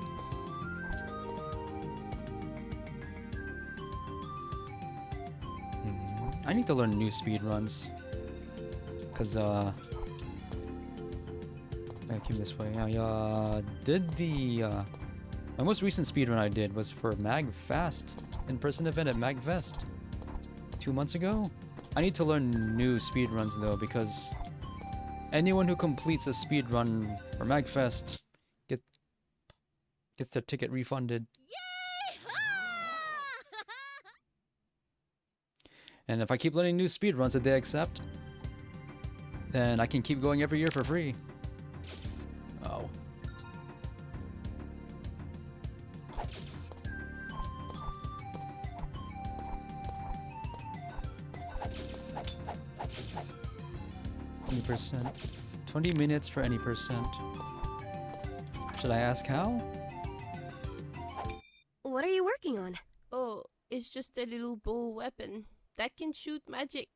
I need to learn new speed runs. Cause I came this way. I did the my most recent speedrun I did was for MagFast in-person event at MagFest 2 months ago. I need to learn new speedruns though, because anyone who completes a speedrun for MagFest gets their ticket refunded. And if I keep learning new speedruns that they accept, then I can keep going every year for free. Oh. %. 20 minutes for any percent. Should I ask how? What are you working on? Oh, it's just a little bow weapon that can shoot magic.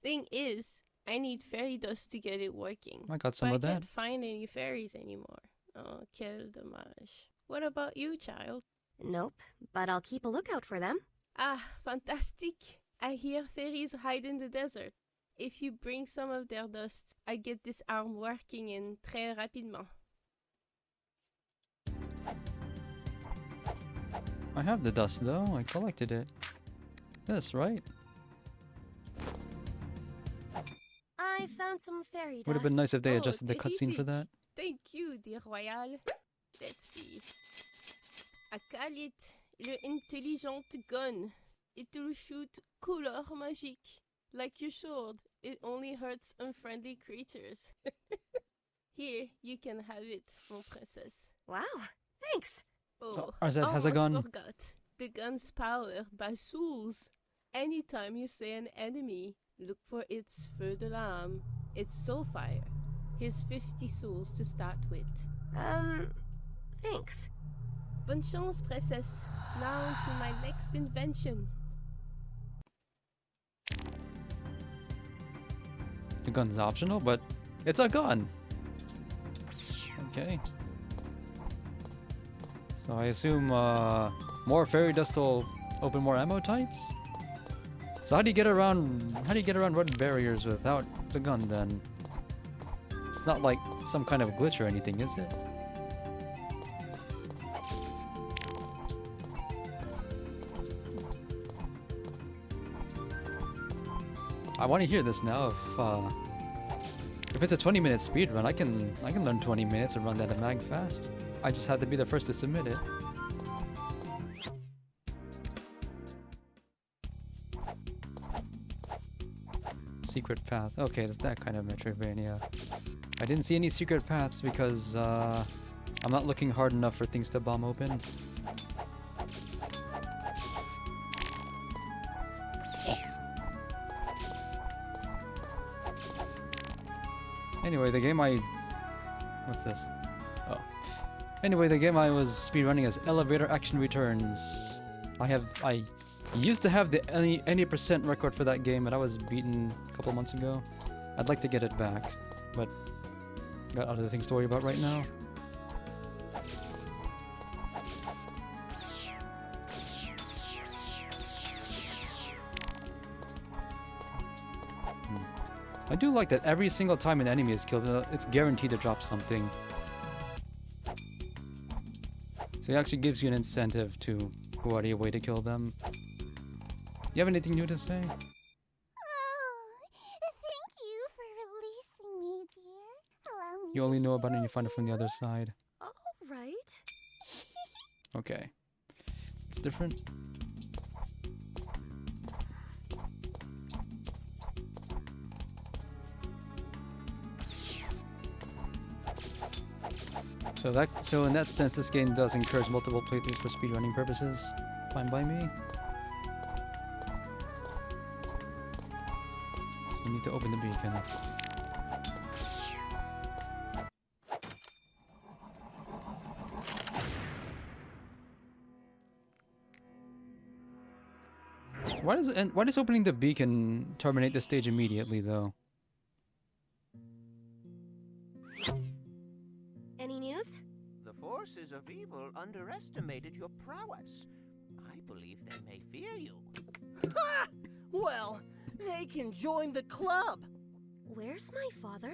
Thing is, I need fairy dust to get it working. I got some but of that. I can't find any fairies anymore. Oh, quel dommage. What about you, child? Nope, but I'll keep a lookout for them. Ah, fantastic. I hear fairies hide in the desert. If you bring some of their dust, I get this arm working in très rapidement. I have the dust though, I collected it. This, right? I found some fairy dust. Would have been nice if they Oh, adjusted the cutscene for that. Thank you, dear Royal. Let's see. I call it le intelligent gun. It'll shoot couleur magique. Like your sword, it only hurts unfriendly creatures. Here, you can have it, mon princess. Wow, thanks. Oh, So, Arzette has a gun. Forgot. The gun's powered by souls. Anytime you slay an enemy, look for its feu de lame. It's soul fire. Here's 50 souls to start with. Thanks. Bonne chance, princess. Now to my next invention. The gun's optional, but it's a gun. Okay. So I assume more fairy dust will open more ammo types? So how do you get around road barriers without the gun then? It's not like some kind of glitch or anything, is it? I want to hear this now. If it's a 20-minute speed run, I can learn 20 minutes and run that at mag fast. I just had to be the first to submit it. Secret path. Okay, it's that kind of Metroidvania. I didn't see any secret paths because I'm not looking hard enough for things to bomb open. Anyway, the game what's this? Oh. Anyway, the game I was speedrunning is Elevator Action Returns. I used to have the any percent record for that game, and I was beaten a couple months ago. I'd like to get it back, but got other things to worry about right now. I do like that every single time an enemy is killed, it's guaranteed to drop something. So it actually gives you an incentive to go out of your way to kill them. You have anything new to say? Oh, thank you for releasing me, dear. Allow me You only know about it and you find it from the other side. All right. Okay. It's different. So in that sense, this game does encourage multiple playthroughs for speedrunning purposes. Fine by me. So you need to open the beacon. So why does opening the beacon terminate the stage immediately, though? Any news? The forces of evil underestimated your prowess. I believe they may fear you. Ha! Well, they can join the club. Where's my father?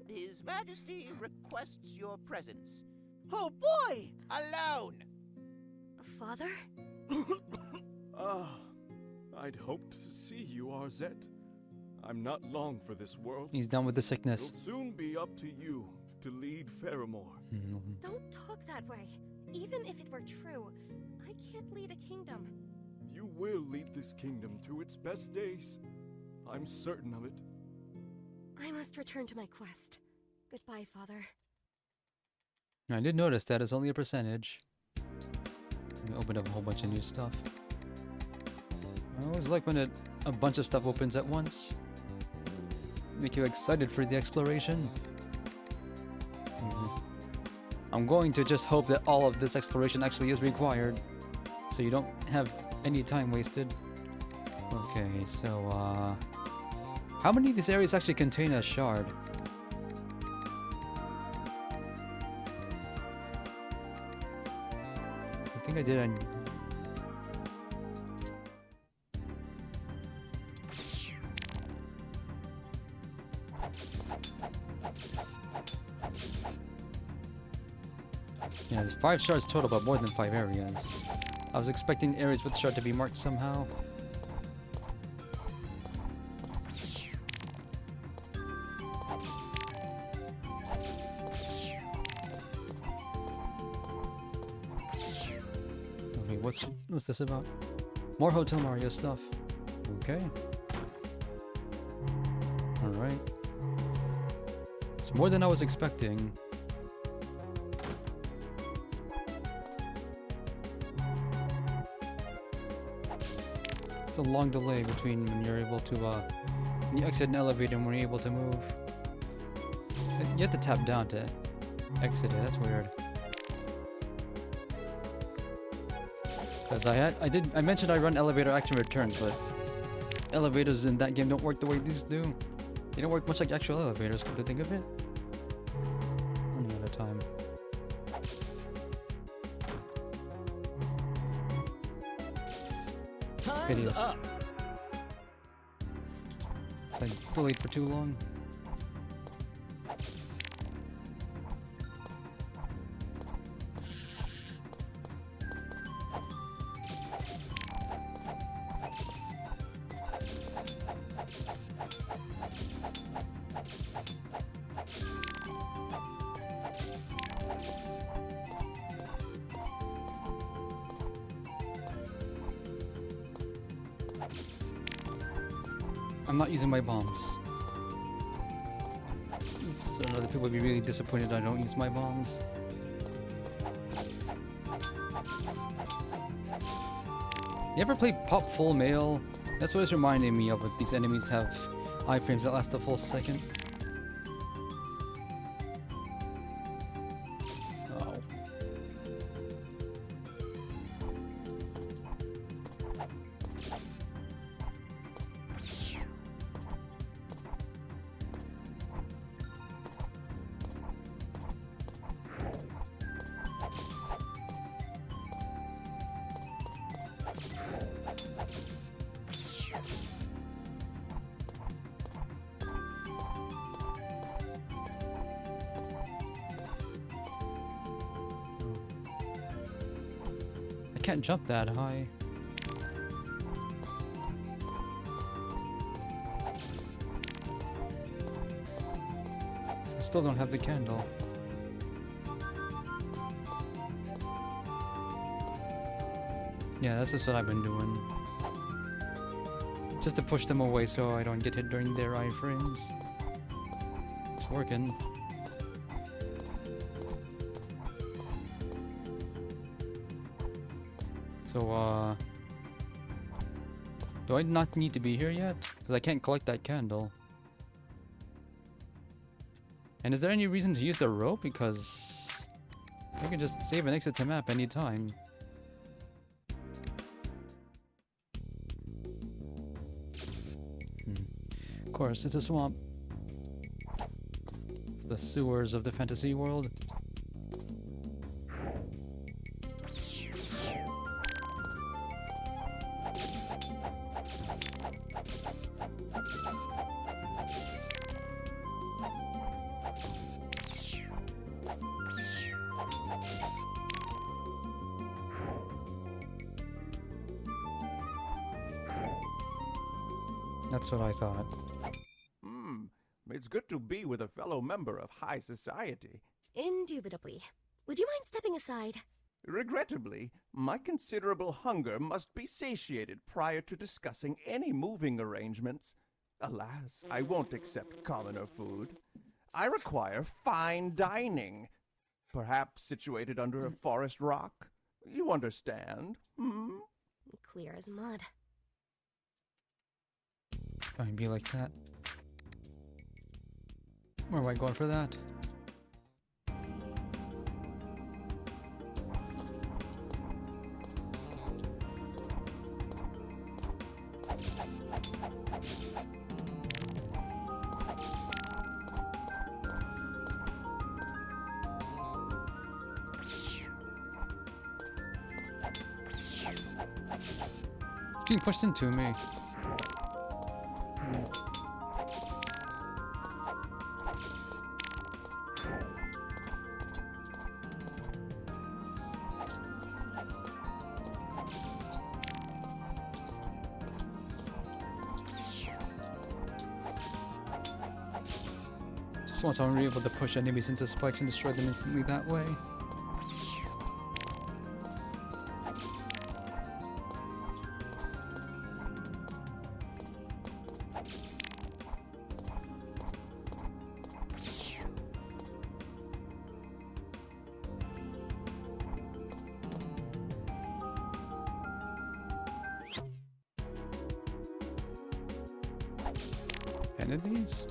His Majesty requests your presence. Oh boy! Alone! Father? I'd hoped to see you, Arzette. I'm not long for this world. He's done with the sickness. It'll soon be up to you to lead Faramore. Don't talk that way. Even if it were true, I can't lead a kingdom. You will lead this kingdom to its best days. I'm certain of it. I must return to my quest. Goodbye, Father. I did notice that it's only a percentage. Let me open up a whole bunch of new stuff. I always like when a bunch of stuff opens at once. Make you excited for the exploration. I'm going to just hope that all of this exploration actually is required, so you don't have any time wasted. Okay, so how many of these areas actually contain a shard? I think I did. Yeah, there's 5 shards total, but more than 5 areas. I was expecting areas with shard to be marked somehow. Okay, what's this about? More Hotel Mario stuff. Okay. Alright. It's more than I was expecting. It's a long delay between when you're able to, when you exit an elevator and when you're able to move. You have to tap down to exit it, that's weird. Because I mentioned I run elevator action returns, but elevators in that game don't work the way these do. They don't work much like actual elevators, come to think of it. Running out of time. Time's up. It's like delayed for too long. I'm not using my bombs. So other people will be really disappointed I don't use my bombs. You ever play Pop Full Mail? That's what it's reminding me of, but these enemies have iframes that last a full second. Oh. I can't jump that high. I still don't have the candle. Yeah, that's just what I've been doing. Just to push them away so I don't get hit during their iframes. It's working. So, do I not need to be here yet? Because I can't collect that candle. And is there any reason to use the rope? Because I can just save and exit to map anytime. Of course, it's a swamp. It's the sewers of the fantasy world. That's what I thought. It's good to be with a fellow member of high society. Indubitably. Would you mind stepping aside? Regrettably, my considerable hunger must be satiated prior to discussing any moving arrangements. Alas, I won't accept commoner food. I require fine dining. Perhaps situated under a forest rock? You understand, hmm? Clear as mud. Try and be like that. Where am I going for that? It's being pushed into me. Just once I'm able to push enemies into spikes and destroy them instantly that way. Enemies?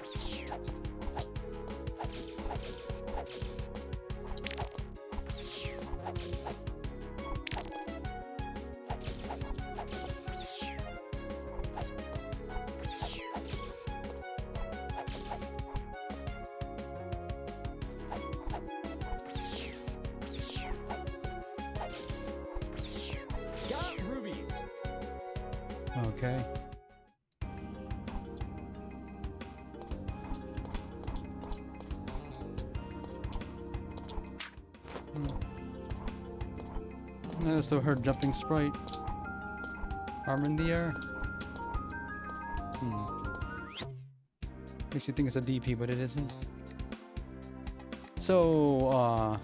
Got rubies. Okay. I also heard jumping sprite. Arm in the air. Makes you think it's a DP, but it isn't. So,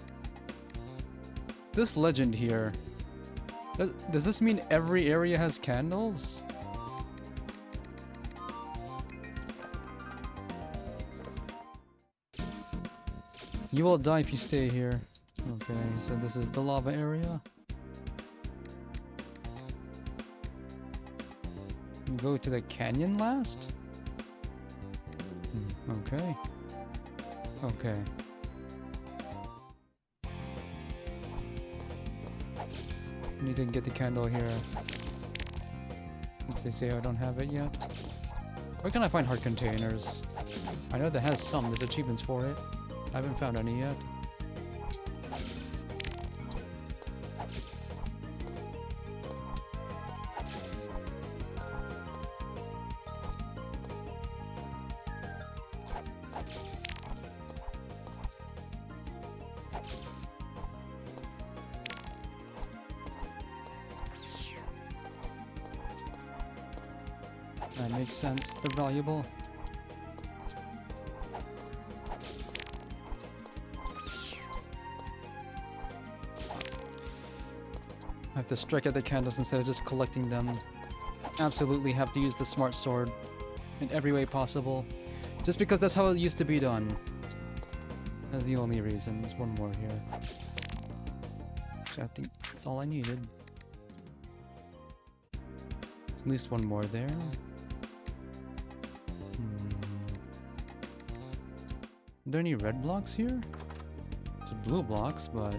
this legend here. Does this mean every area has candles? You will die if you stay here. Okay, so this is the lava area. You go to the canyon last? Okay. Okay. Need to get the candle here. Since they say I don't have it yet. Where can I find heart containers? I know that has some. There's achievements for it. I haven't found any yet. That makes sense. They're valuable. I have to strike at the candles instead of just collecting them. Absolutely have to use the smart sword in every way possible. Just because that's how it used to be done. That's the only reason. There's one more here. Which I think that's all I needed. There's at least one more there. Are there any red blocks here? There's blue blocks, but...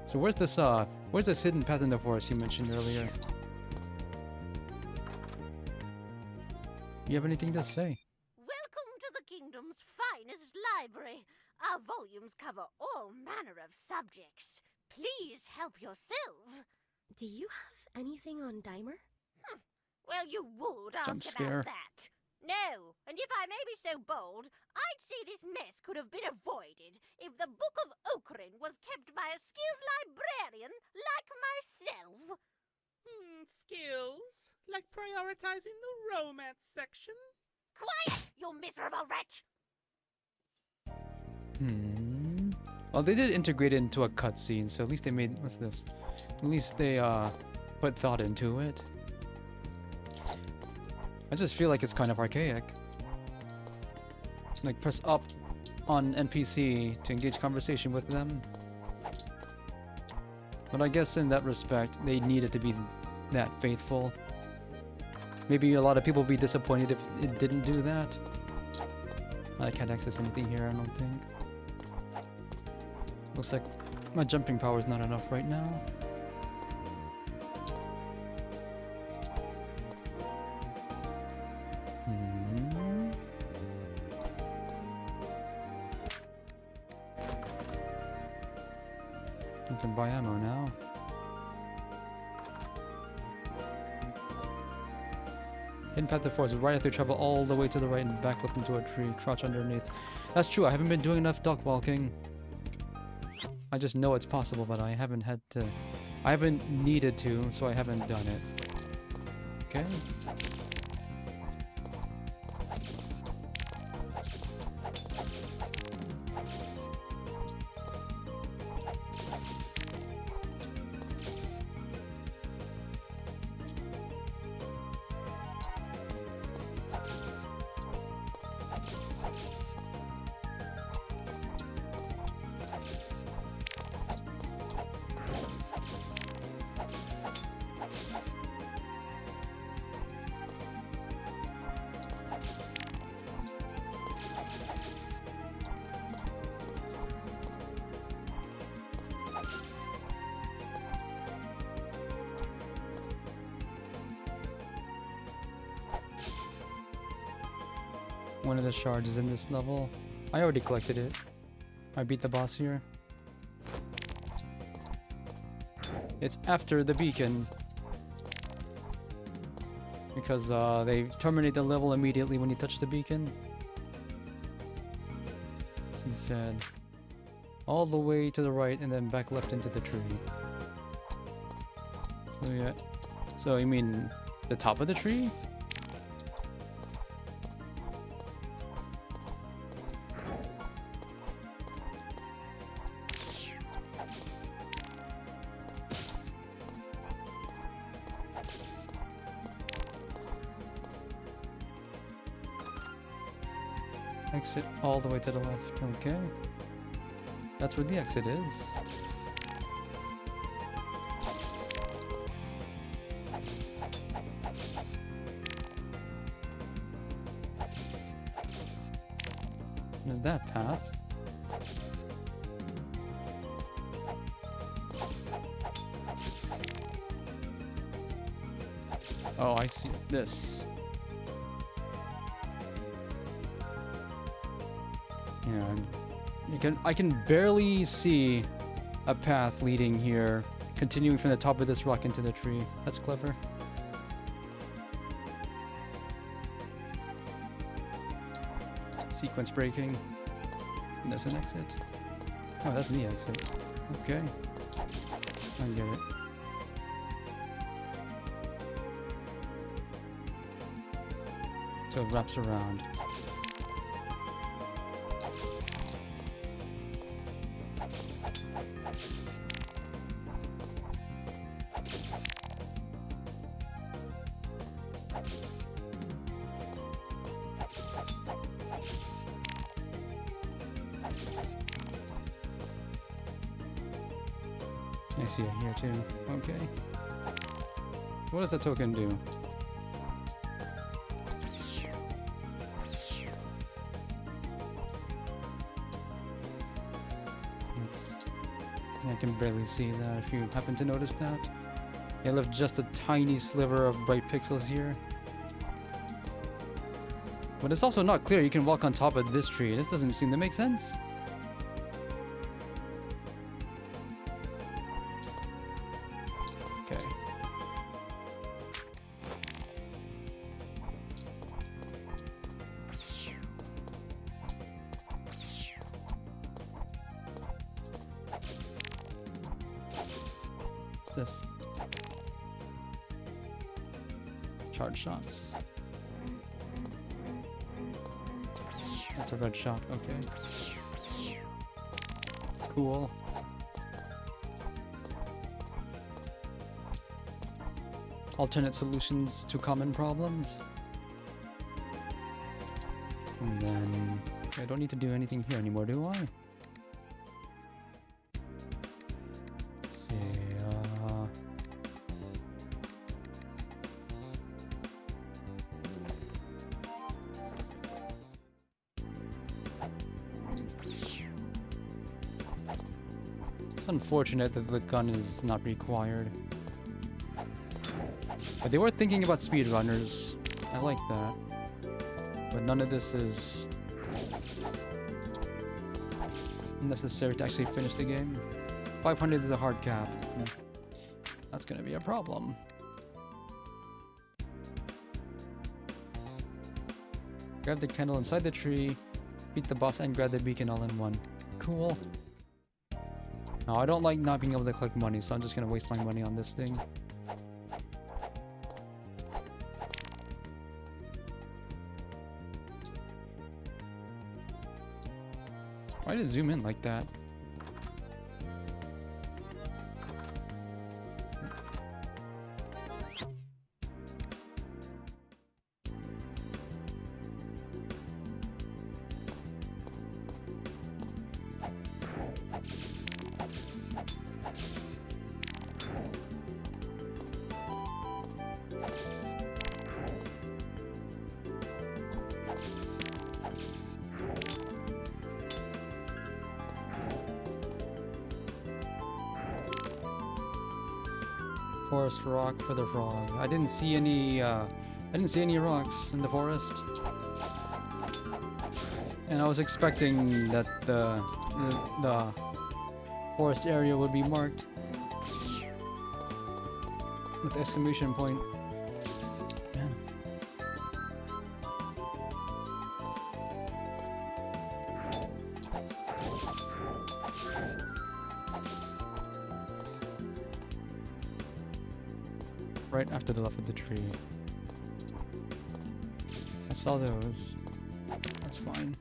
So where's this hidden path in the forest you mentioned earlier? You have anything to say? Welcome to the kingdom's finest library. Our volumes cover all manner of subjects. Please help yourself. Do you have anything on Dimer? Well, you would ask Jump scare. about that. No, and if I may be so bold, I'd say this mess could have been avoided if the Book of Okrin was kept by a skilled librarian like myself. Skills? Like prioritizing the romance section? Quiet, you miserable wretch! Well, they did integrate it into a cutscene, so at least they made... What's this? At least they, put thought into it. I just feel like it's kind of archaic. Like, press up on NPC to engage conversation with them. But I guess in that respect, they needed to be that faithful. Maybe a lot of people would be disappointed if it didn't do that. I can't access anything here, I don't think. Looks like my jumping power is not enough right now. I can buy ammo now. Hidden path to the forest, right after travel all the way to the right and backflip into a tree, crouch underneath. That's true, I haven't been doing enough duck walking. I just know it's possible, but I haven't had to... I haven't needed to, so I haven't done it. Okay. One of the shards is in this level. I already collected it. I beat the boss here. It's after the beacon. Because they terminate the level immediately when you touch the beacon. So he said all the way to the right and then back left into the tree. So yeah. So you mean the top of the tree? Exit all the way to the left. Okay. That's where the exit is. There's that path. Oh, I see. This. Yeah, I can barely see a path leading here, continuing from the top of this rock into the tree. That's clever. Sequence breaking. And there's an exit. Oh, that's the exit. Okay. I get it. So it wraps around. I see it here too. Okay. What does that token do? I can barely see that if you happen to notice that. It left just a tiny sliver of bright pixels here. But it's also not clear you can walk on top of this tree. This doesn't seem to make sense. Okay. What's this? Charge shots. That's a red shot, okay. Cool. Alternate solutions to common problems. And then I don't need to do anything here anymore, do I? Let's see, it's unfortunate that the gun is not required. But they were thinking about speedrunners. I like that. But none of this is necessary to actually finish the game. 500 is a hard cap. That's gonna be a problem. Grab the candle inside the tree, beat the boss, and grab the beacon all in one. Cool. Now, I don't like not being able to collect money, so I'm just gonna waste my money on this thing. Why did it zoom in like that? Forest rock for the frog. I didn't see any rocks in the forest. And I was expecting that the forest area would be marked with the exclamation point. Man. Right after the left of the tree. I saw those. That's fine.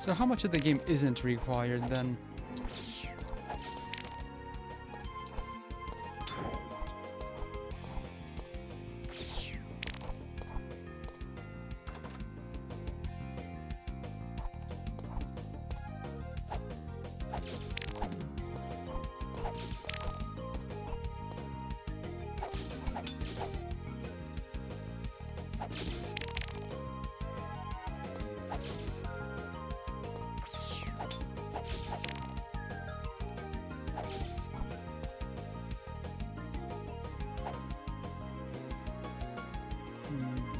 So how much of the game isn't required then?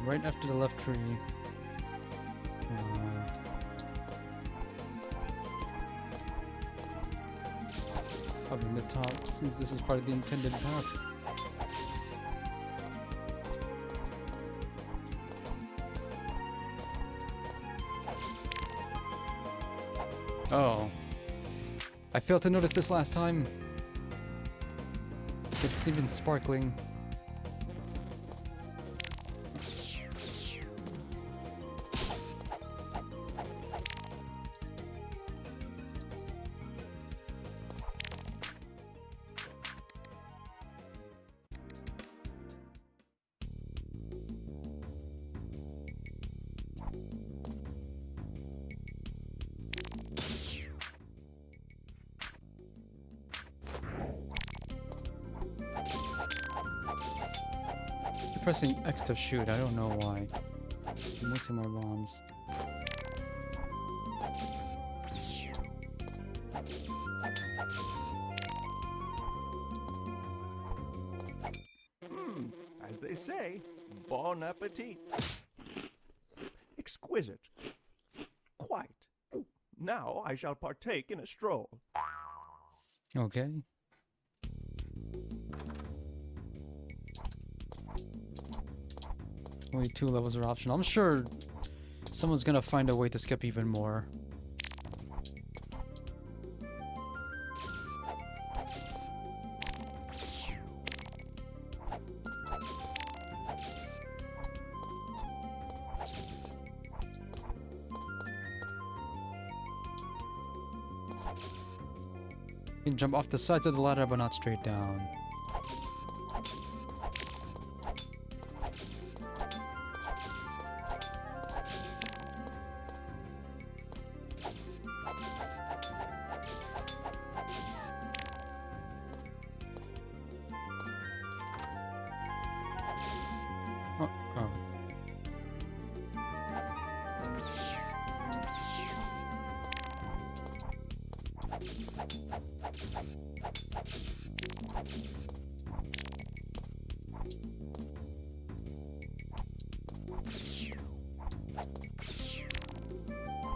Right after the left tree. Probably in the top, since this is part of the intended path. Oh. I failed to notice this last time. It's even sparkling. Pressing X to shoot, I don't know why. I'm missing more bombs. As they say, bon appetit. Exquisite. Quite. Now I shall partake in a stroll. Okay. Only 2 levels are optional. I'm sure someone's gonna find a way to skip even more. You can jump off the sides of the ladder, but not straight down.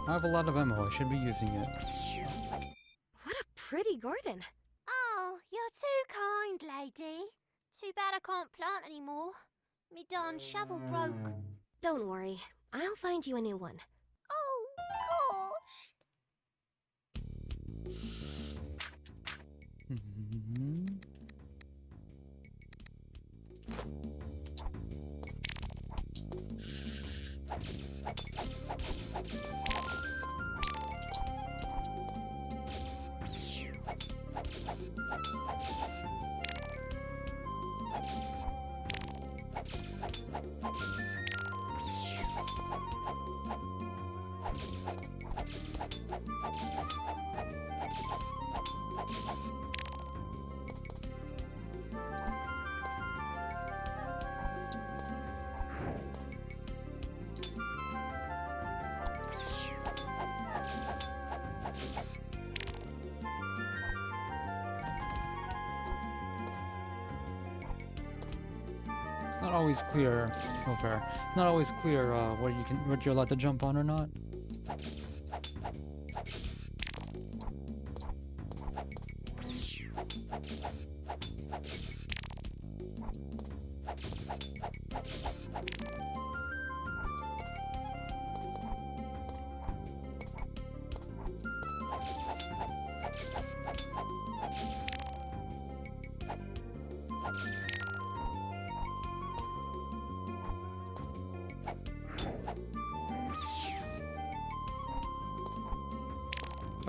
I have a lot of ammo, I should be using it. What a pretty garden. Oh, you're too kind, lady. Too bad I can't plant anymore. Me darn shovel broke. Don't worry, I'll find you a new one. Oh, gosh. It's not always clear. Oh, fair. Not always clear what you're allowed to jump on or not.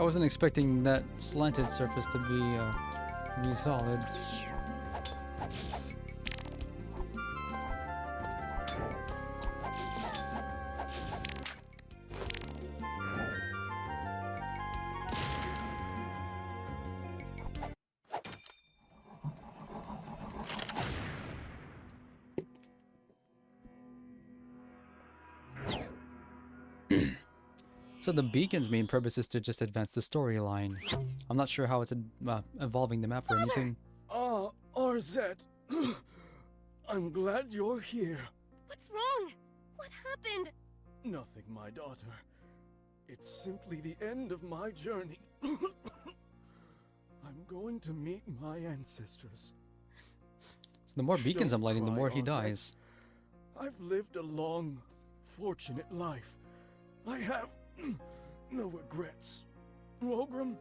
I wasn't expecting that slanted surface to be solid. So the beacon's main purpose is to just advance the storyline. I'm not sure how it's evolving the map or anything. Arzette. I'm glad you're here. What's wrong? What happened? Nothing, my daughter. It's simply the end of my journey. I'm going to meet my ancestors. So the more beacons Don't I'm lighting, the cry, more he Arzette. dies. I've lived a long, fortunate life. I have no regrets. Rogram,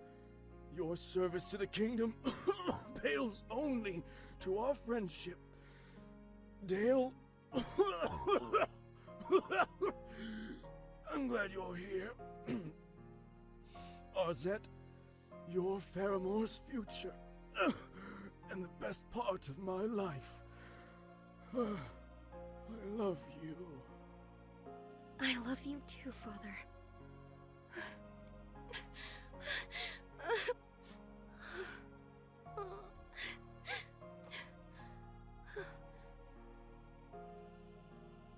your service to the kingdom pales only to our friendship. Dale, I'm glad you're here. Arzette, you're Faramore's future, and the best part of my life. I love you. I love you too, Father.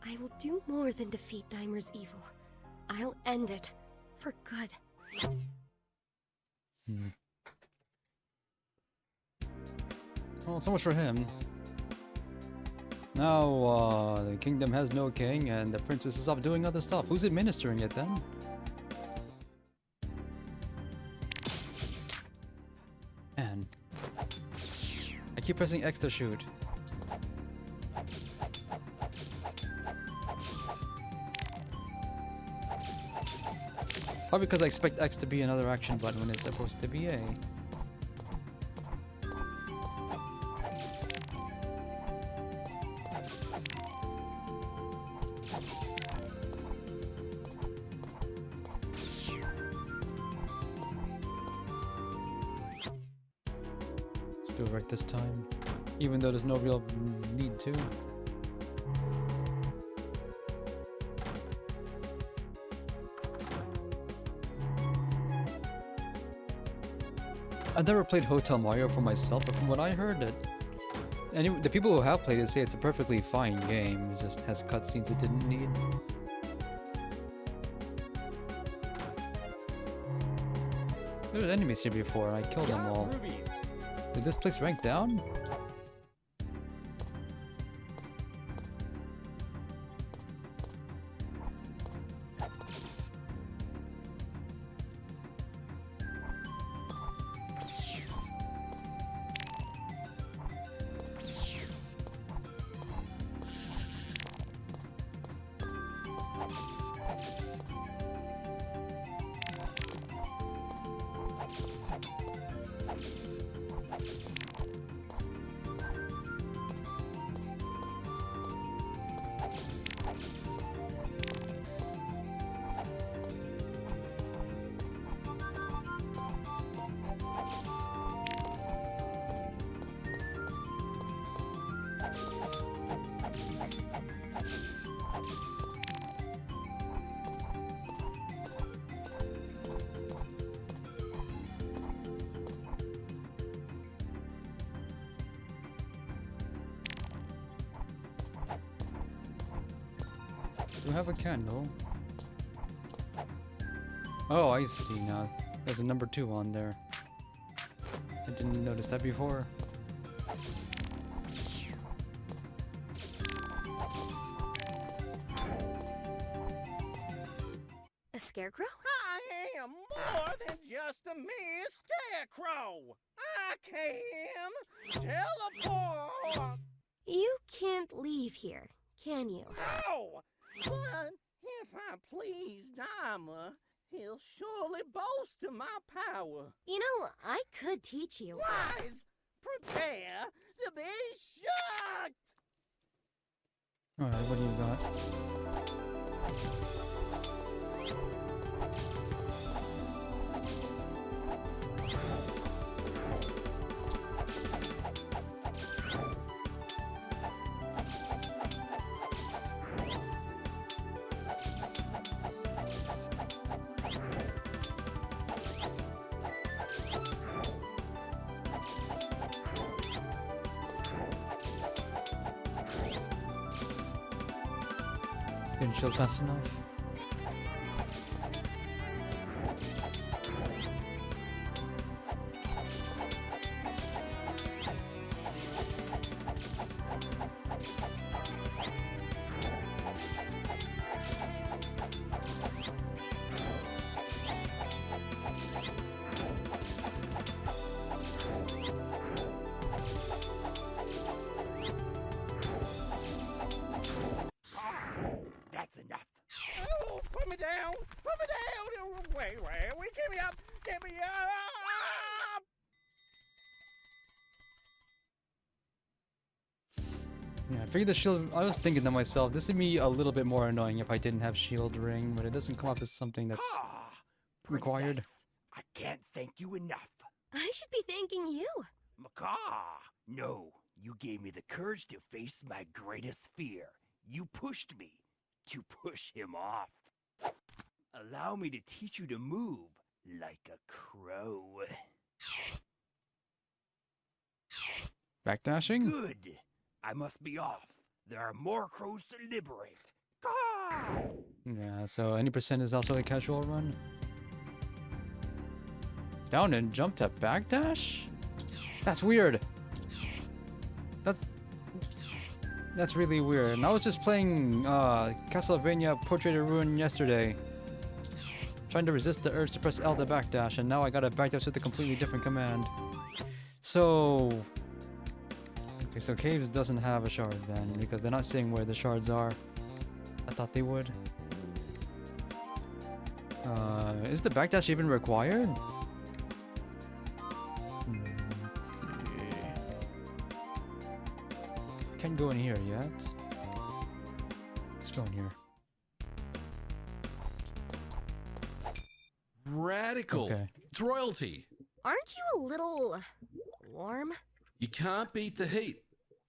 I will do more than defeat Daimer's evil. I'll end it for good. Well, so much for him. Now, the kingdom has no king, and the princess is off doing other stuff. Who's administering it then? Man. I keep pressing X to shoot. Probably because I expect X to be another action button when it's supposed to be A. Let's do it right this time, even though there's no real need to. I've never played Hotel Mario for myself, but from what I heard, the people who have played it say it's a perfectly fine game. It just has cutscenes it didn't need. There were enemies here before, and I killed them all. Did this place rank down? Do we have a candle? Oh, I see now. There's a number 2 on there. I didn't notice that before. A scarecrow? I am more than just a mere scarecrow. I can teleport. You can't leave here, can you? No, but if I please Dama, he'll surely boast of my power. You know, I could teach you. Wise, prepare to be shocked. Alright, what do you got? Didn't shield fast enough. That's enough. Oh, put me down! Put me down! Wait, get me up! Get me up! Yeah, I figured the shield. I was thinking to myself, this would be a little bit more annoying if I didn't have shield ring, but it doesn't come up as something that's required. Princess, I can't thank you enough. I should be thanking you. Macaw! No, you gave me the courage to face my greatest fear. You pushed me to push him off. Allow me to teach you to move like a crow. Backdashing? Good. I must be off. There are more crows to liberate. Yeah, so any percent is also a casual run. Down and jump to backdash? That's weird. That's really weird. And I was just playing Castlevania Portrait of Ruin yesterday, trying to resist the urge to press L to backdash, and now I gotta backdash with a completely different command. So, okay, so Caves doesn't have a shard then, because they're not saying where the shards are. I thought they would. Is the backdash even required? Let's see. Can't go in here yet. Let's go in here. Radical. Okay. It's royalty. Aren't you a little warm? You can't beat the heat.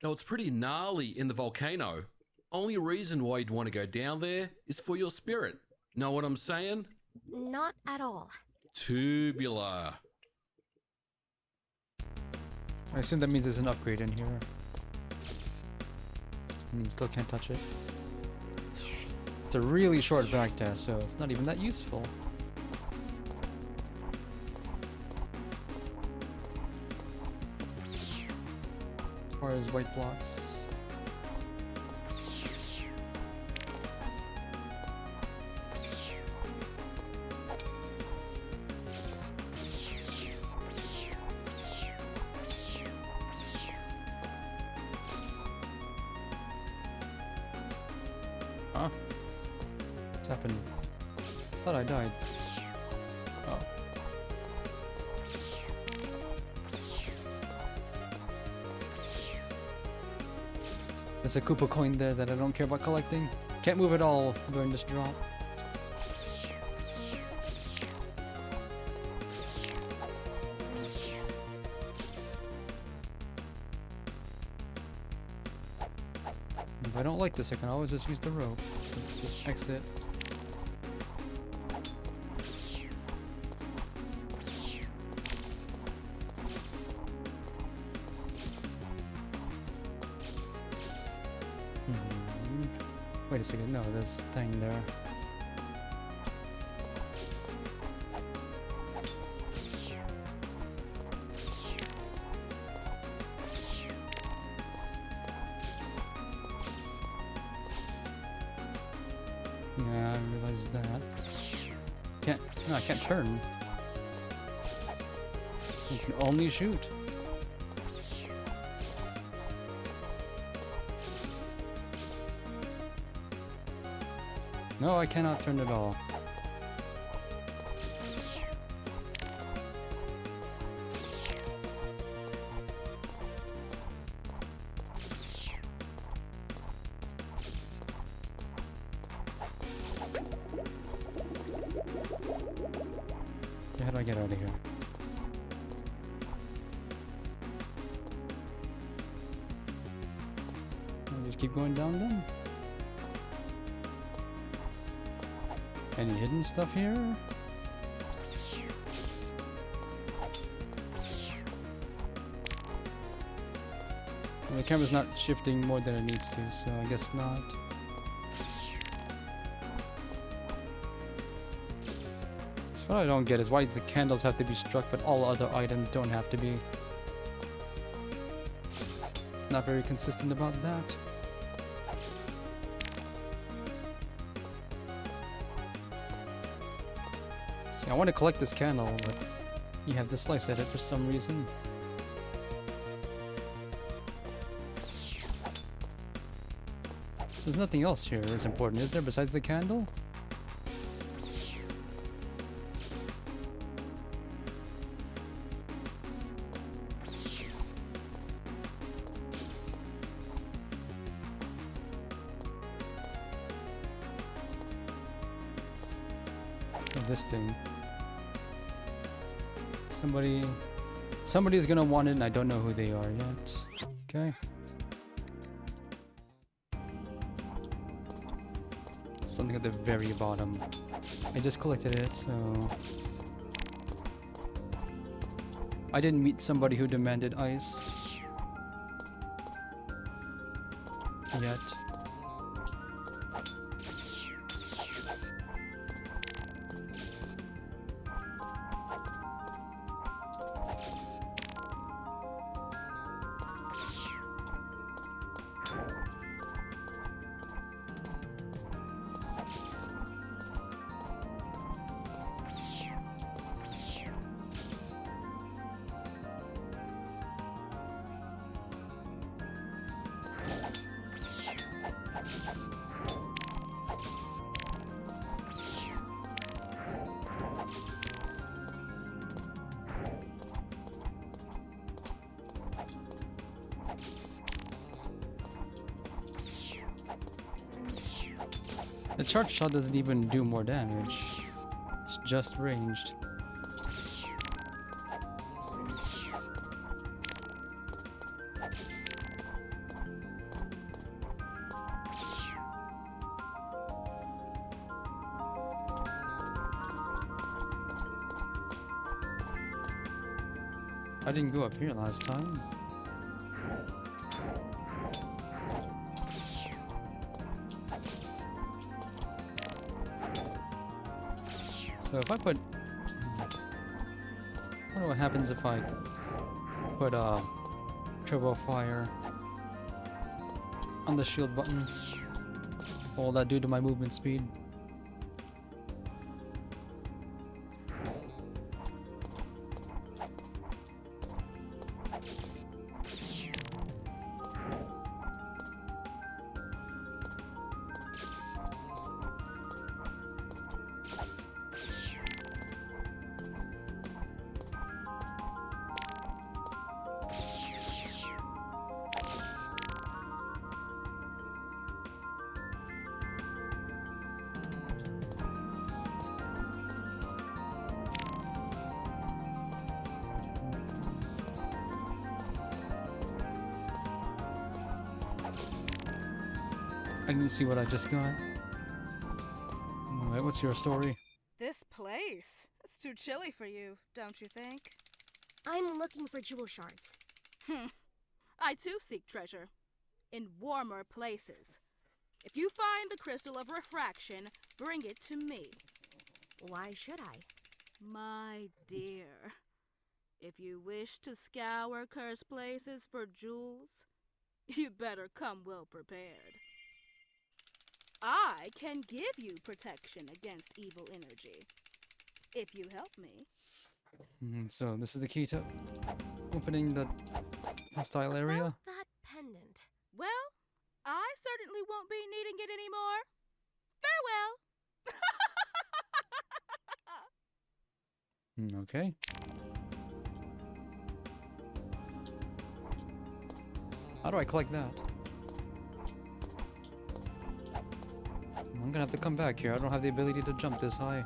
No, it's pretty gnarly in the volcano. Only reason why you'd want to go down there is for your spirit. Know what I'm saying? Not at all. Tubular. I assume that means there's an upgrade in here. And you still can't touch it. It's a really short backdash, so it's not even that useful. As far as white blocks. Huh? What's happening? Thought I died. Oh. There's a Koopa coin there that I don't care about collecting. Can't move at all during this drop. If I don't like this, I can always just use the rope. Just exit. Wait a second, no, there's a thing there. Yeah, I realized that. No, I can't turn. You can only shoot. No, I cannot turn at all. How do I get out of here? Just keep going down then. Any hidden stuff here? Well, the camera's not shifting more than it needs to, so I guess not. So what I don't get is why the candles have to be struck, but all other items don't have to be. Not very consistent about that. Yeah, I want to collect this candle, but you have to slice at it for some reason. There's nothing else here that's important, is there, besides the candle? This thing. Somebody's gonna want it and I don't know who they are yet. Okay. Something at the very bottom. I just collected it, so I didn't meet somebody who demanded ice yet. The charge shot doesn't even do more damage. It's just ranged. I didn't go up here last time. So if I put... I don't know what happens if I put turbo fire on the shield button. What will that do to my movement speed? I didn't see what I just got. Alright, what's your story? This place? It's too chilly for you, don't you think? I'm looking for jewel shards. I too seek treasure. In warmer places. If you find the crystal of refraction, bring it to me. Why should I? My dear, if you wish to scour cursed places for jewels, you better come well prepared. I can give you protection against evil energy, if you help me. So this is the key to opening the hostile area? About that pendant. Well, I certainly won't be needing it anymore. Farewell! Okay. How do I collect that? I'm gonna have to come back here. I don't have the ability to jump this high.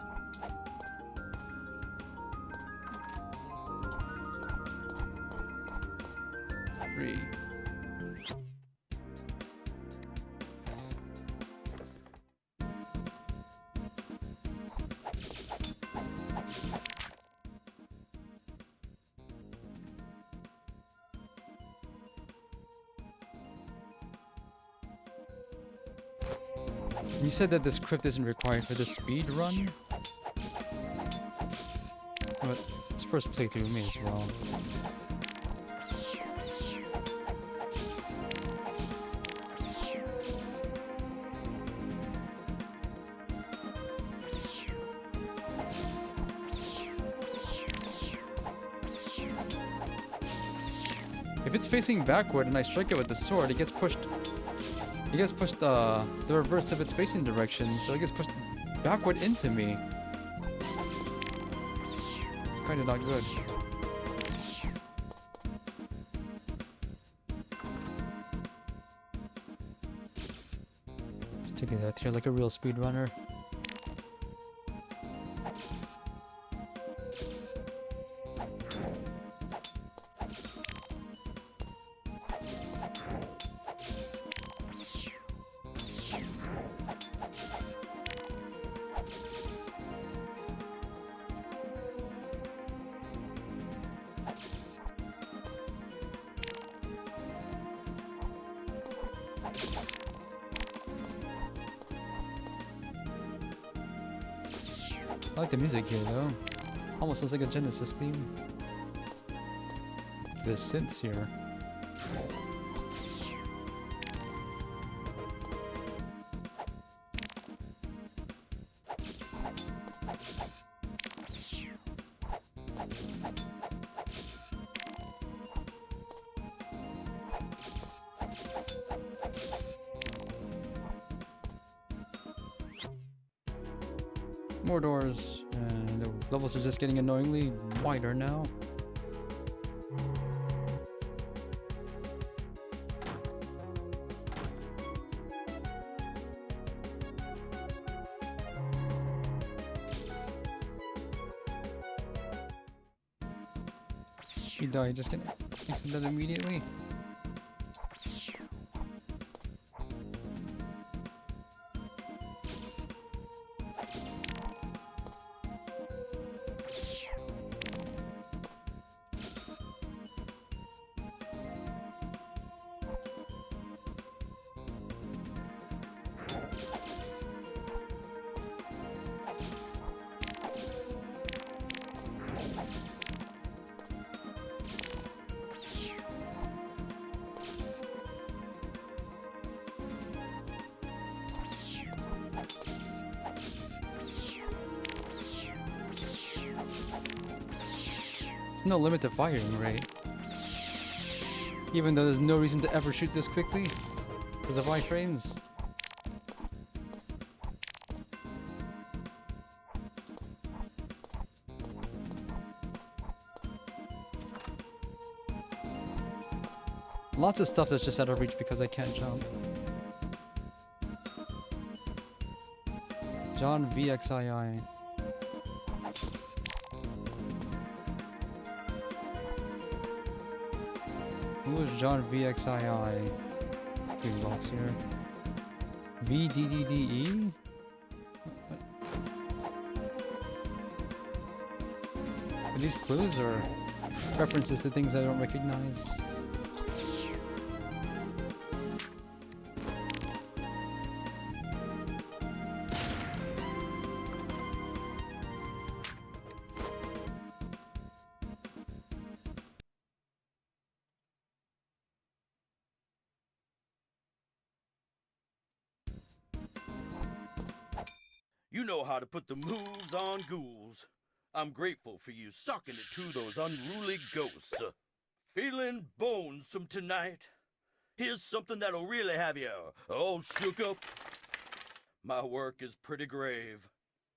You said that this crypt isn't required for the speed run? But it's first playthrough, may as well. If it's facing backward and I strike it with the sword, it gets pushed. It gets pushed the reverse of its facing direction, so it gets pushed backward into me. It's kind of not good. Just taking that here like a real speedrunner. I like the music here though. Almost sounds like a Genesis theme. The synths here. More doors, and the levels are just getting annoyingly wider now. You die, just gonna exit that immediately. There's no limit to firing rate. Even though there's no reason to ever shoot this quickly because of iframes. Lots of stuff that's just out of reach because I can't jump. John VXII. Who is John VXII? Big box here. VDDDE? What? Are these clues or references to things I don't recognize? You know how to put the moves on ghouls. I'm grateful for you sucking it to those unruly ghosts. Feeling bonesome tonight? Here's something that'll really have you all shook up. My work is pretty grave,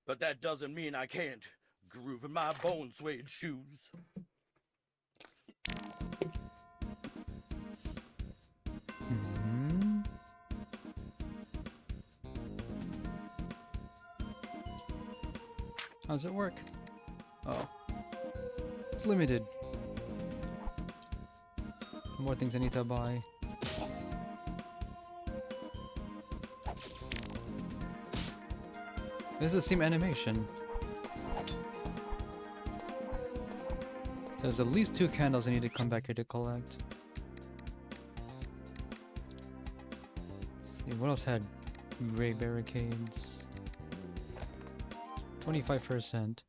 but that doesn't mean I can't groove in my bone-suede shoes. How does it work? Oh. It's limited. More things I need to buy. This is the same animation. So there's at least 2 candles I need to come back here to collect. Let's see, what else had Gray barricades. 25%.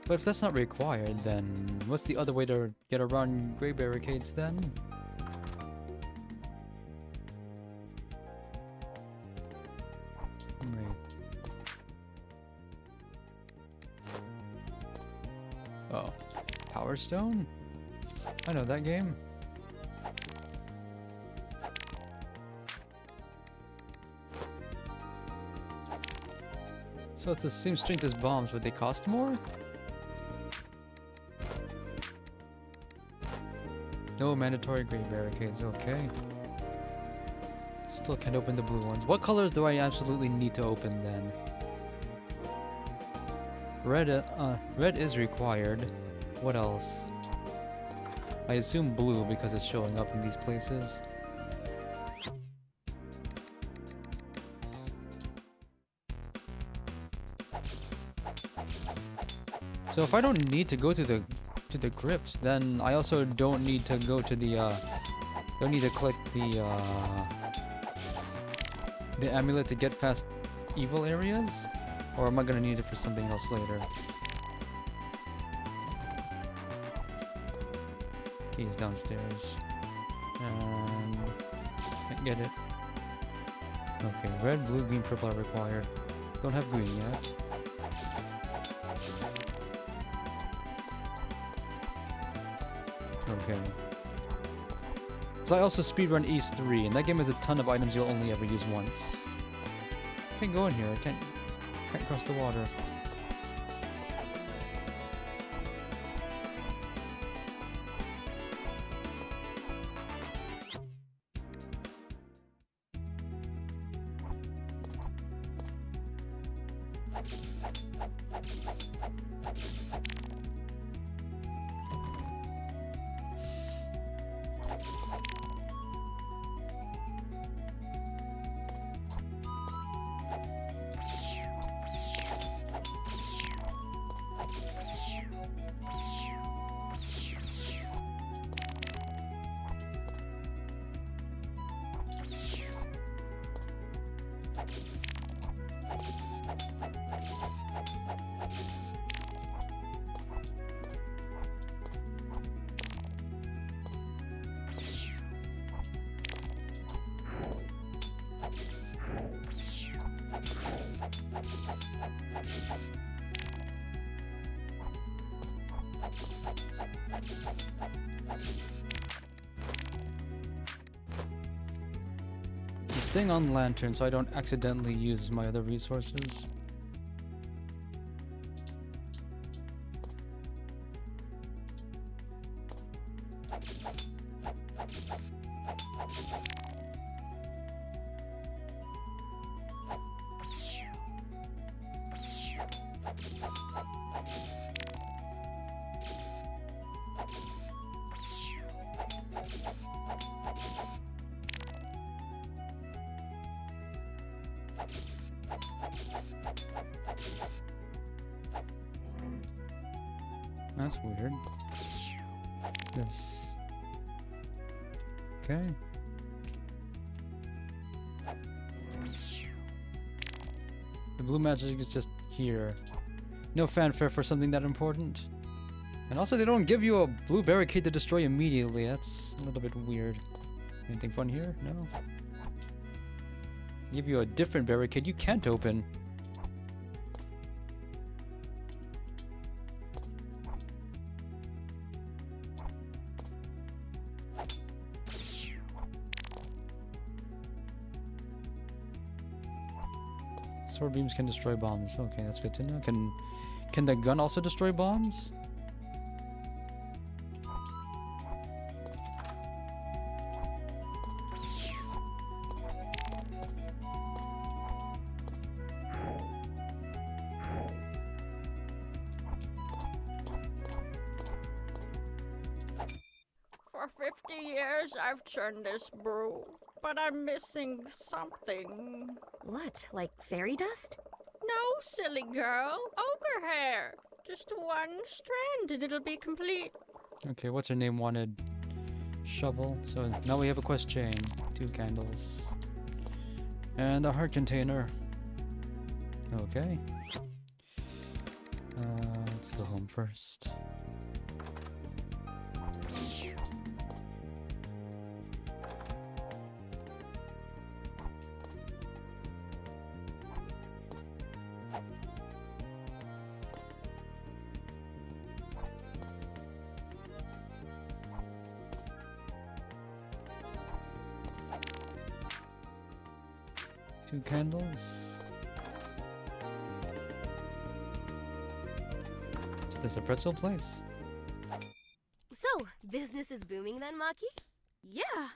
But if that's not required, then what's the other way to get around gray barricades then? Right. Oh. Power Stone? I know that game. So it's the same strength as bombs, but they cost more? No mandatory gray barricades, okay. Still can't open the blue ones. What colors do I absolutely need to open then? Red is required. What else? I assume blue because it's showing up in these places. So if I don't need to go to the crypt, then I also don't need to go to the don't need to click the amulet to get past evil areas, or am I gonna need it for something else later? Keys downstairs, and can't get it. Okay, red, blue, green, purple are required. Don't have green yet. Okay. So I also speedrun East 3, and that game has a ton of items you'll only ever use once. Can't go in here, I can't cross the water. I'm staying on lantern so I don't accidentally use my other resources. That's weird. This. Okay. The blue magic is just here. No fanfare for something that important. And also they don't give you a blue barricade to destroy immediately. That's a little bit weird. Anything fun here? No. Give you a different barricade you can't open. Sword beams can destroy bombs. Okay, that's good to know. Can the gun also destroy bombs? For 50 years I've churned this brew, but I'm missing something. What, like fairy dust? No, silly girl. Ogre hair. Just one strand and it'll be complete. Okay, what's her name wanted? Shovel. So now we have a quest chain. 2 candles. And a heart container. Okay. Let's go home first. Two candles. Is this a pretzel place? So, business is booming then, Maki? Yeah,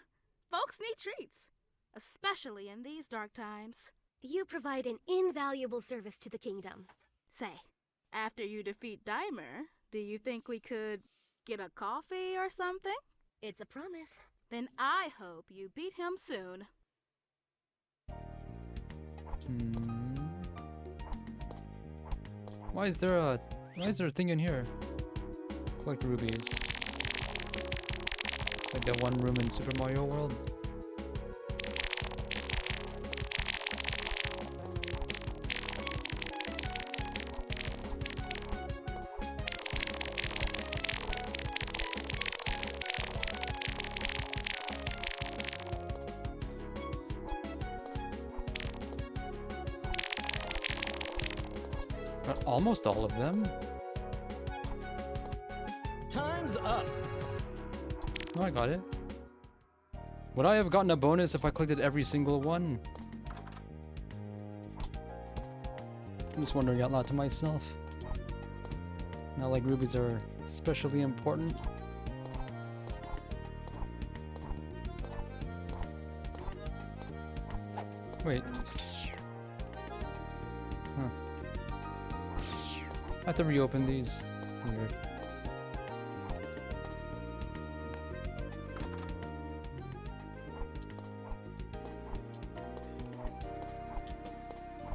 folks need treats, especially in these dark times. You provide an invaluable service to the kingdom. Say, after you defeat Dimer, do you think we could get a coffee or something? It's a promise. Then I hope you beat him soon. Why is there a thing in here? Collect rubies. It's like that one room in Super Mario World. But almost all of them. Time's up. Oh, I got it. Would I have gotten a bonus if I collected every single one? I'm just wondering out loud to myself. Not like rubies are especially important. Wait. Huh. I have to reopen these. Weird.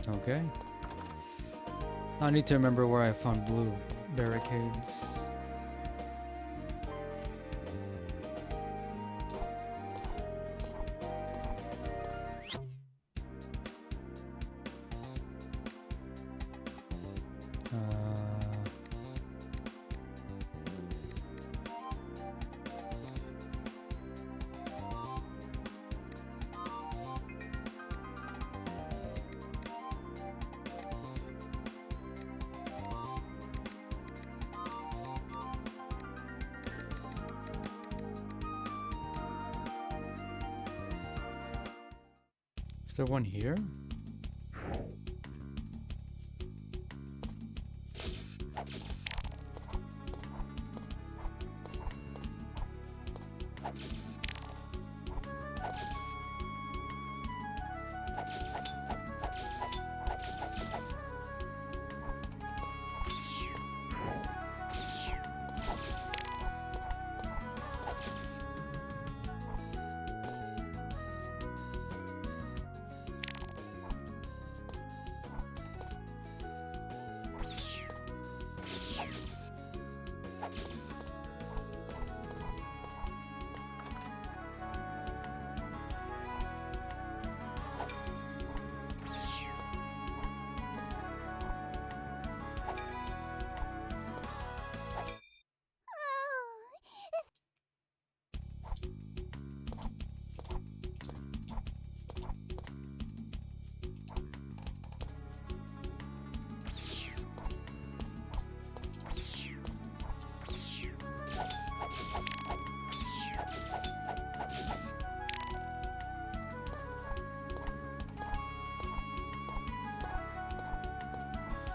Okay. I need to remember where I found blue barricades. Is there one here?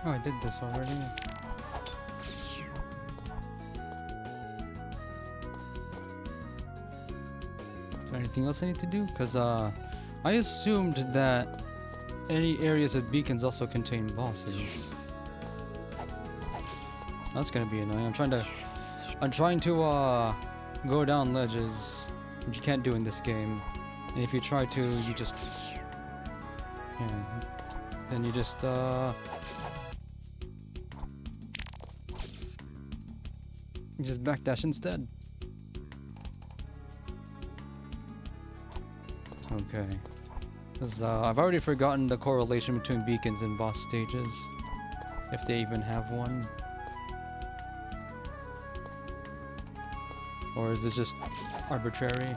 Oh, I did this already. Is there anything else I need to do? Because I assumed that any areas of beacons also contain bosses. That's gonna be annoying. I'm trying to go down ledges, which you can't do in this game. And if you try to, you just then you just Just backdash instead. Okay. Because I've already forgotten the correlation between beacons and boss stages. If they even have one. Or is this just arbitrary?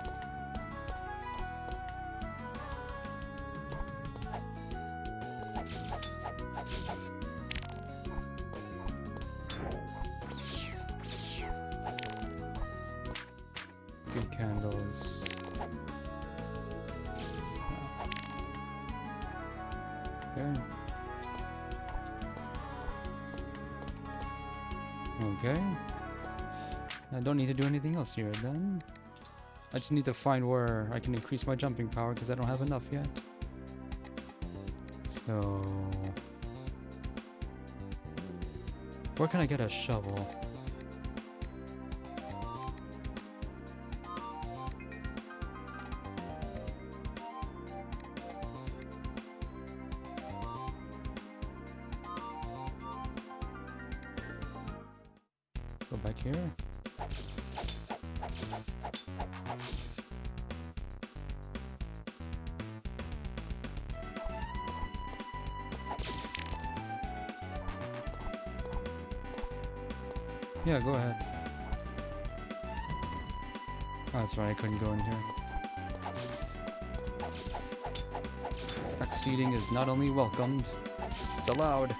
Good candles. Okay. Okay. I don't need to do anything else here then. I just need to find where I can increase my jumping power because I don't have enough yet. So... where can I get a shovel? Go back here. Yeah, go ahead. Oh, that's right, I couldn't go in here. Backseating is not only welcomed, it's allowed.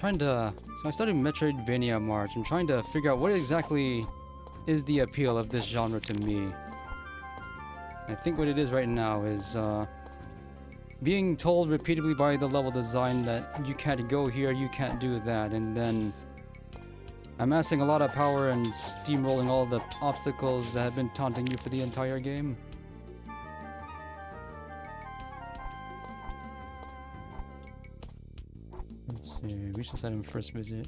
So I started Metroidvania March. I'm trying to figure out what exactly is the appeal of this genre to me. I think what it is right now is being told repeatedly by the level design that you can't go here, you can't do that, and then amassing a lot of power and steamrolling all the obstacles that have been taunting you for the entire game. Let's see, reach this item first visit.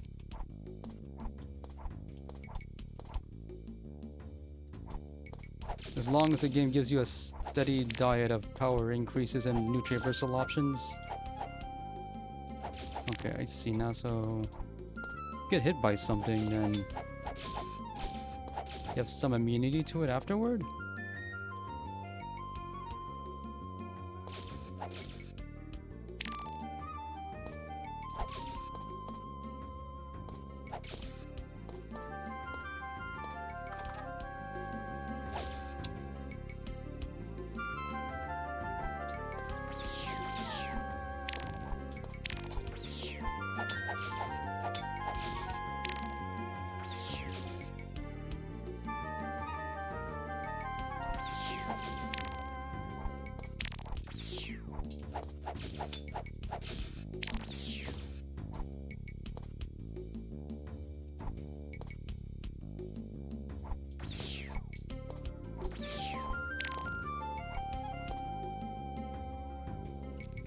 As long as the game gives you a steady diet of power increases and new traversal options. Okay, I see now, so... get hit by something, then... you have some immunity to it afterward?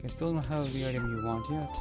I still don't have the item you want yet.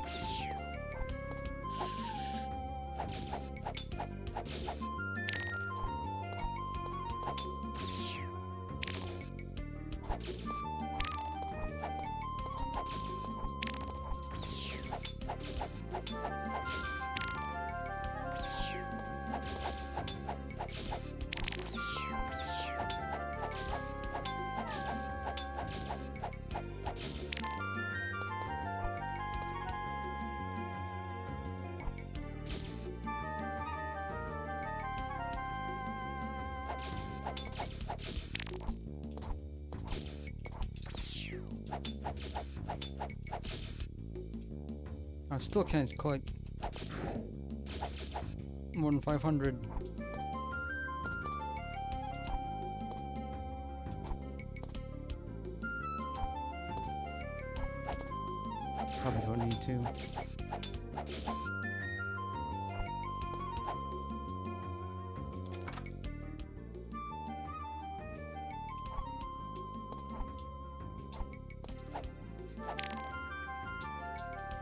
I still can't collect more than 500. Probably don't need to.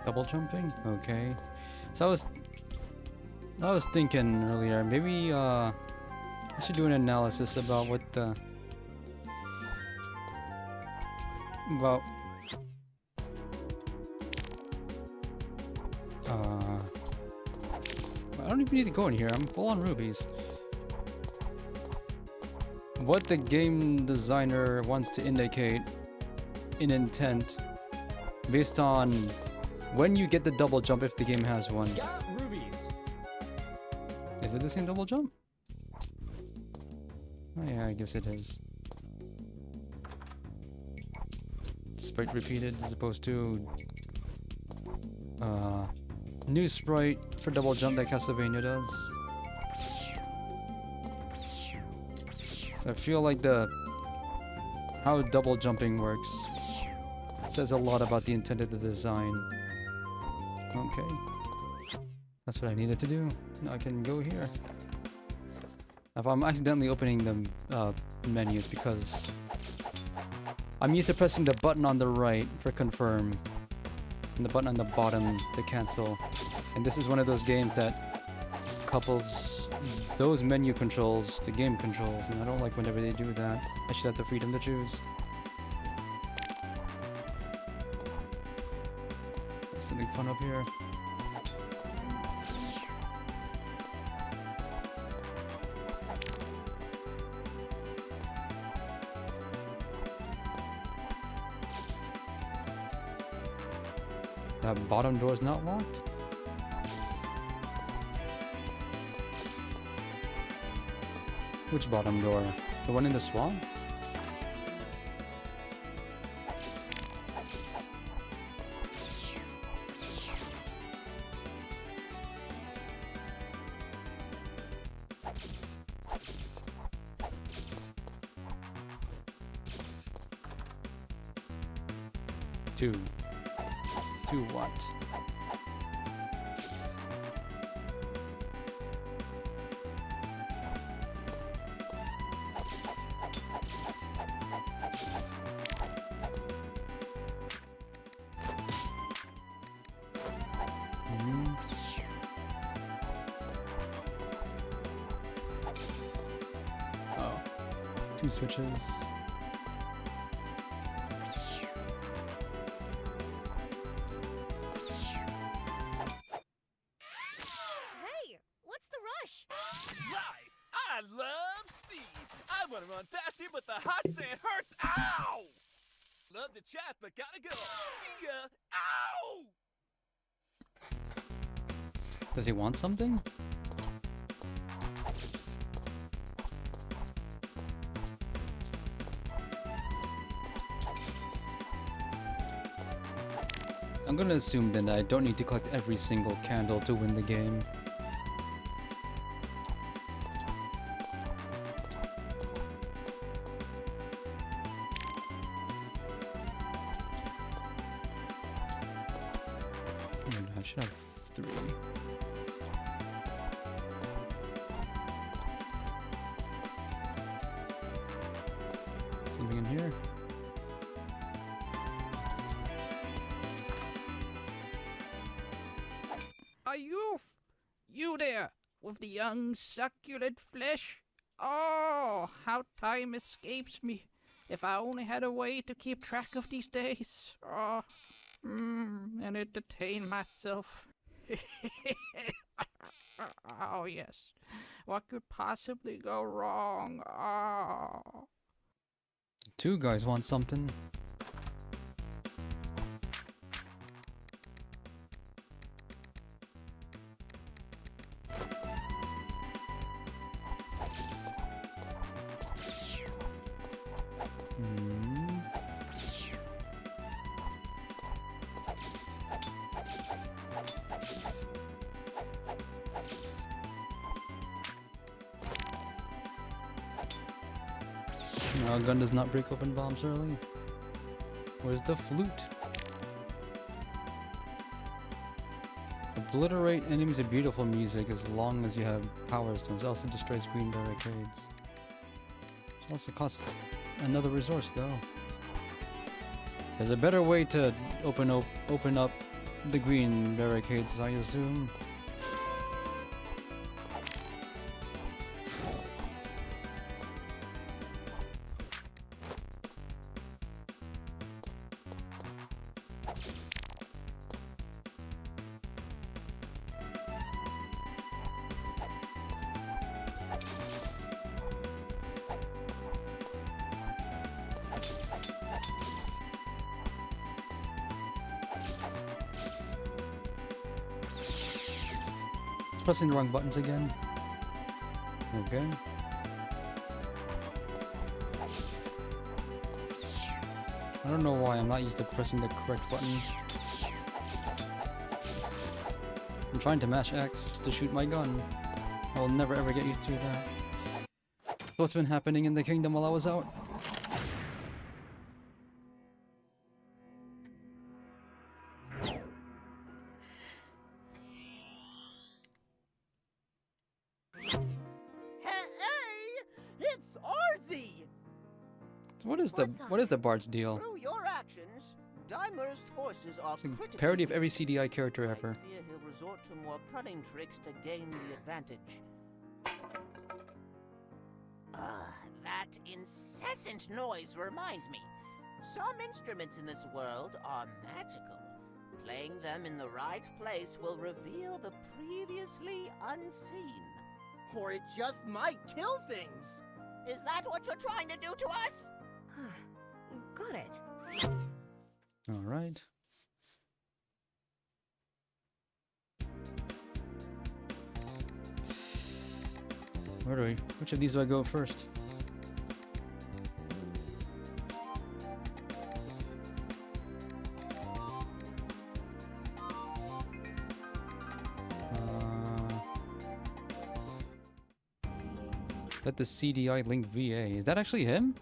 Double jumping? Okay. So I was thinking earlier, maybe I should do an analysis about what the I don't even need to go in here. I'm full on rubies. What the game designer wants to indicate in intent based on when you get the double jump, if the game has one. Got rubies. Is it the same double jump? Oh yeah, I guess it is. Sprite repeated as opposed to new sprite for double jump that Castlevania does. So I feel like how double jumping works says a lot about the intent of the design. Okay. That's what I needed to do. Now I can go here. If I'm accidentally opening the menus because I'm used to pressing the button on the right for confirm and the button on the bottom to cancel. And this is one of those games that couples those menu controls to game controls, and I don't like whenever they do that. I should have the freedom to choose. There's something fun up here. That bottom door is not locked? Which bottom door? The one in the swamp? Two. Two what? Oh, two switches. Hey, what's the rush? Right! I love speed! I want to run faster, but the hot sand hurts! Ow! Love to chat, but gotta go. See ya! Ow! Does he want something? I'm gonna assume then that I don't need to collect every single candle to win the game. I should have 3. Something in here? Are you there, with the young succulent flesh? Oh, how time escapes me. If I only had a way to keep track of these days. Oh, and entertain myself. Oh, yes. What could possibly go wrong? Oh. Two guys want something. No, a gun does not break open bombs early. Where's the flute? Obliterate enemies with beautiful music as long as you have power stones. Also destroys green barricades. It also costs another resource though. There's a better way to open up the green barricades, I assume. Pressing the wrong buttons again. Okay. I don't know why I'm not used to pressing the correct button. I'm trying to mash X to shoot my gun. I will never ever get used to that. What's been happening in the kingdom while I was out? What is the Bard's deal? Through your actions, Daimer's forces are It's a critically parody of every CDI character ever. I fear he'll resort to more cunning tricks to gain the advantage. That incessant noise reminds me. Some instruments in this world are magical. Playing them in the right place will reveal the previously unseen. Or it just might kill things. Is that what you're trying to do to us? Got it. All right. Where do we? Which of these do I go first? Let the CDI link VA. Is that actually him?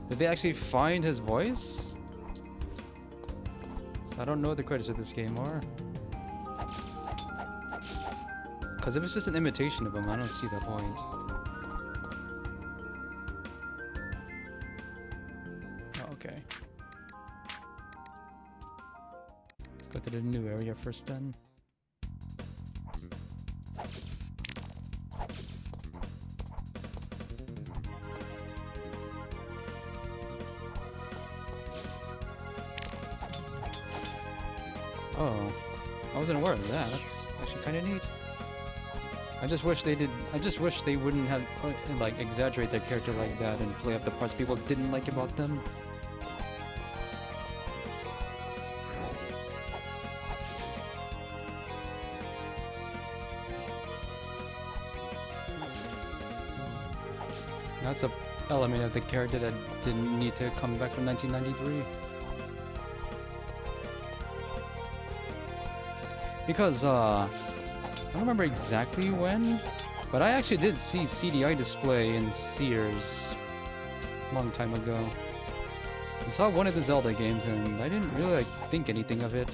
Did they actually find his voice? So I don't know what the credits of this game are. Because if it's just an imitation of him, I don't see the point. Oh, okay. Go to the new area first then. Oh, I wasn't aware of that. That's actually kind of neat. I just wish they wouldn't have like exaggerate their character like that and play up the parts people didn't like about them. That's a element of the character that didn't need to come back from 1993. Because, I don't remember exactly when, but I actually did see CDI display in Sears a long time ago. I saw one of the Zelda games and I didn't really like think anything of it.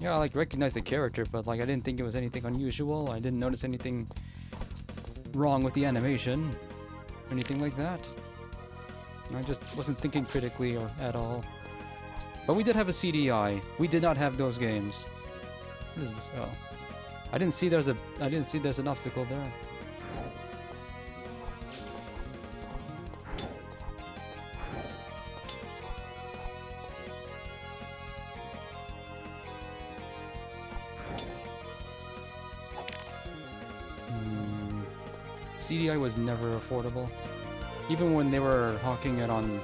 Yeah, I like recognized the character, but like I didn't think it was anything unusual. I didn't notice anything wrong with the animation or anything like that. I just wasn't thinking critically or at all. But we did have a CDI. We did not have those games. What is this? Oh, I didn't see there's an obstacle there. CDI was never affordable, even when they were hawking it on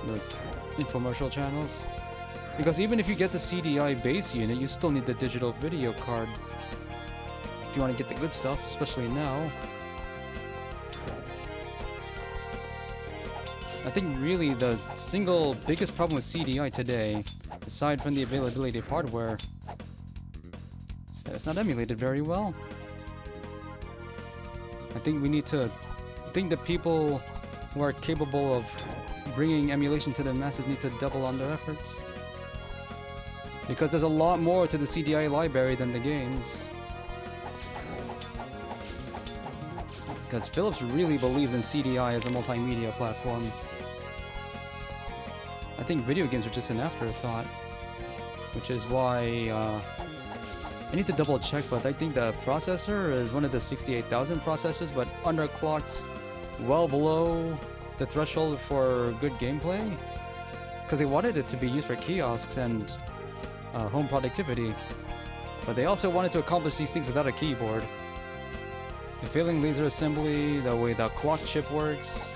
those infomercial channels. Because even if you get the CDI base unit, you still need the digital video card if you want to get the good stuff, especially now. I think really the single biggest problem with CDI today, aside from the availability of hardware, is that it's not emulated very well. I think the people who are capable of bringing emulation to the masses need to double on their efforts. Because there's a lot more to the CDI library than the games. Because Philips really believed in CDI as a multimedia platform. I think video games are just an afterthought. Which is why I need to double check, but I think the processor is one of the 68,000 processors, but underclocked well below the threshold for good gameplay. Because they wanted it to be used for kiosks and home productivity. But they also wanted to accomplish these things without a keyboard. The failing laser assembly, the way the clock chip works.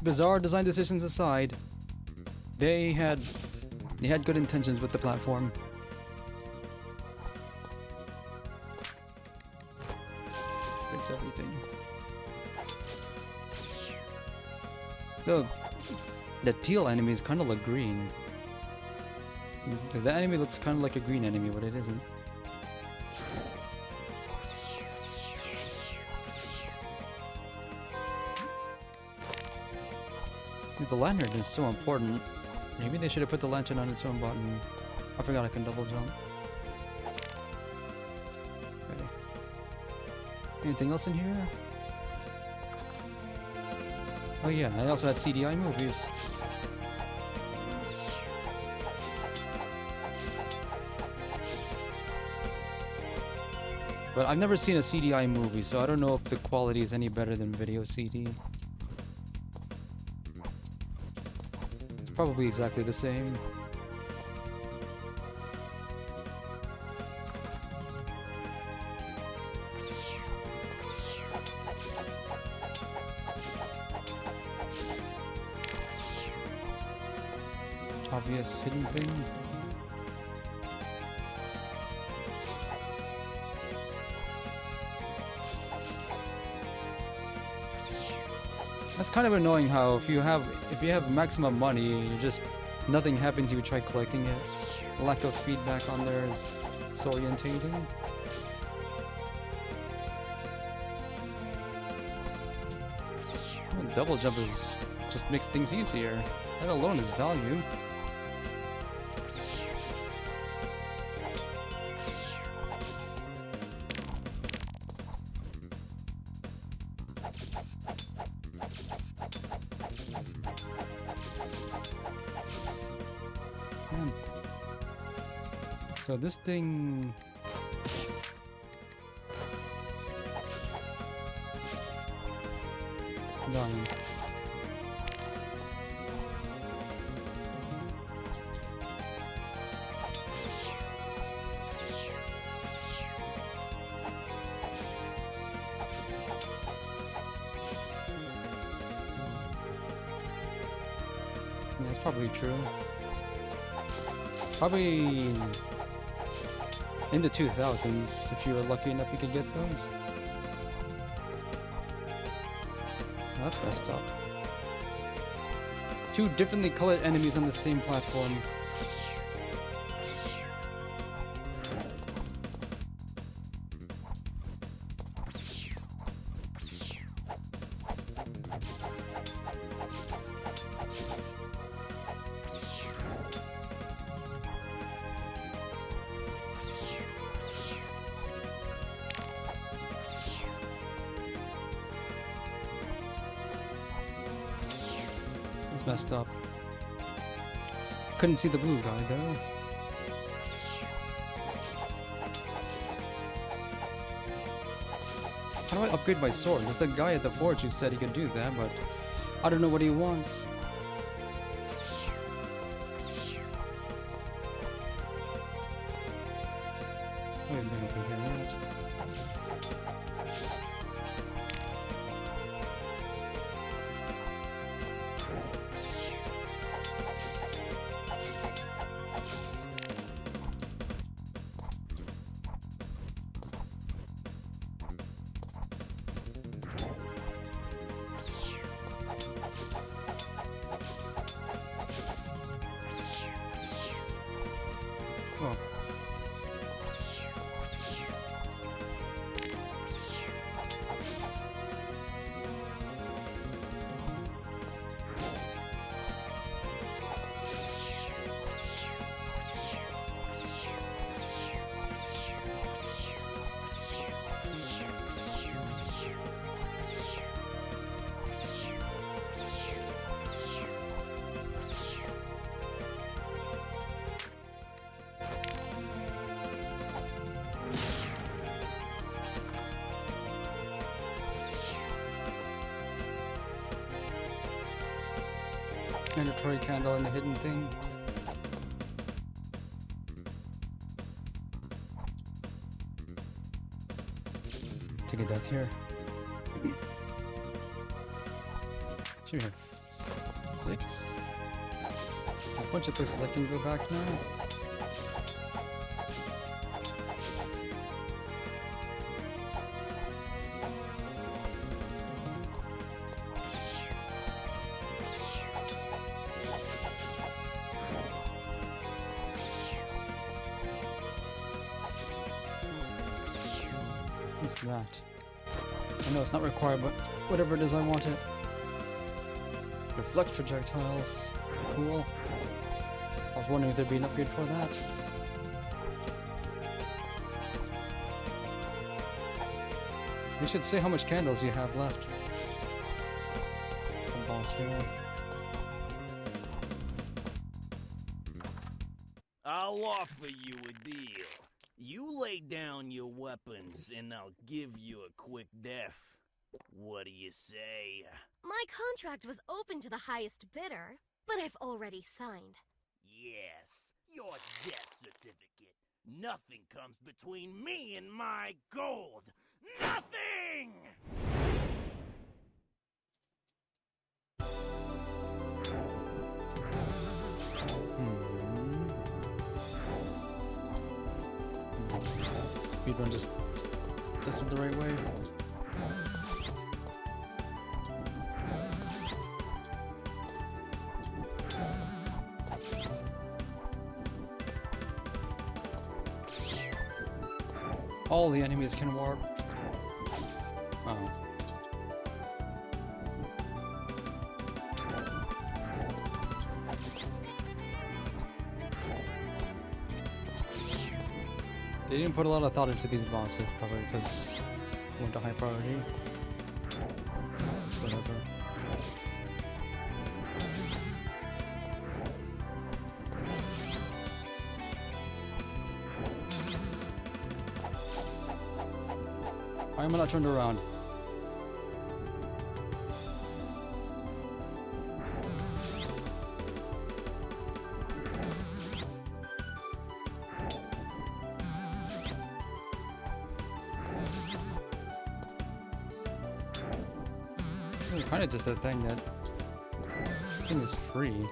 Bizarre design decisions aside, they had good intentions with the platform. Fix everything. The teal enemies kind of look green. Because the enemy looks kind of like a green enemy, but it isn't. Dude, the lantern is so important. Maybe they should have put the lantern on its own button. I forgot I can double jump. Okay. Anything else in here? Oh yeah, I also had CDI movies. But I've never seen a CDI movie, so I don't know if the quality is any better than video CD. It's probably exactly the same. Obvious hidden thing. That's kind of annoying how if you have maximum money, you just nothing happens, you try collecting it. The lack of feedback on there is disorientating. Well, double jump is just makes things easier. That alone is value. Man. So this thing... Done. Yeah, that's probably true. Probably in the 2000s, if you were lucky enough you could get those. That's messed up. Two differently colored enemies on the same platform. It's messed up. Couldn't see the blue guy though. How do I upgrade my sword? There's the guy at the forge who said he could do that, but I don't know what he wants. I haven't been over here yet. Oh. Mandatory candle and the hidden thing. Take a death here. Should we have 6? A bunch of places I can go back now. What's that? I know it's not required, but whatever it is, I want it. Reflect projectiles. Cool. I was wondering if there'd be an upgrade for that. You should say how much candles you have left. The boss here. I'll offer you a deal. You lay down your weapons and I'll give you a quick death. What do you say? My contract was open to the highest bidder, but I've already signed. Yes, your death certificate. Nothing comes between me and my gold. Nothing! Speedrun just does it the right way. All the enemies can warp. Oh. They didn't put a lot of thought into these bosses, probably because they went to high priority. Whatever. Why am I not turned around? Kind of just a thing that this thing is free.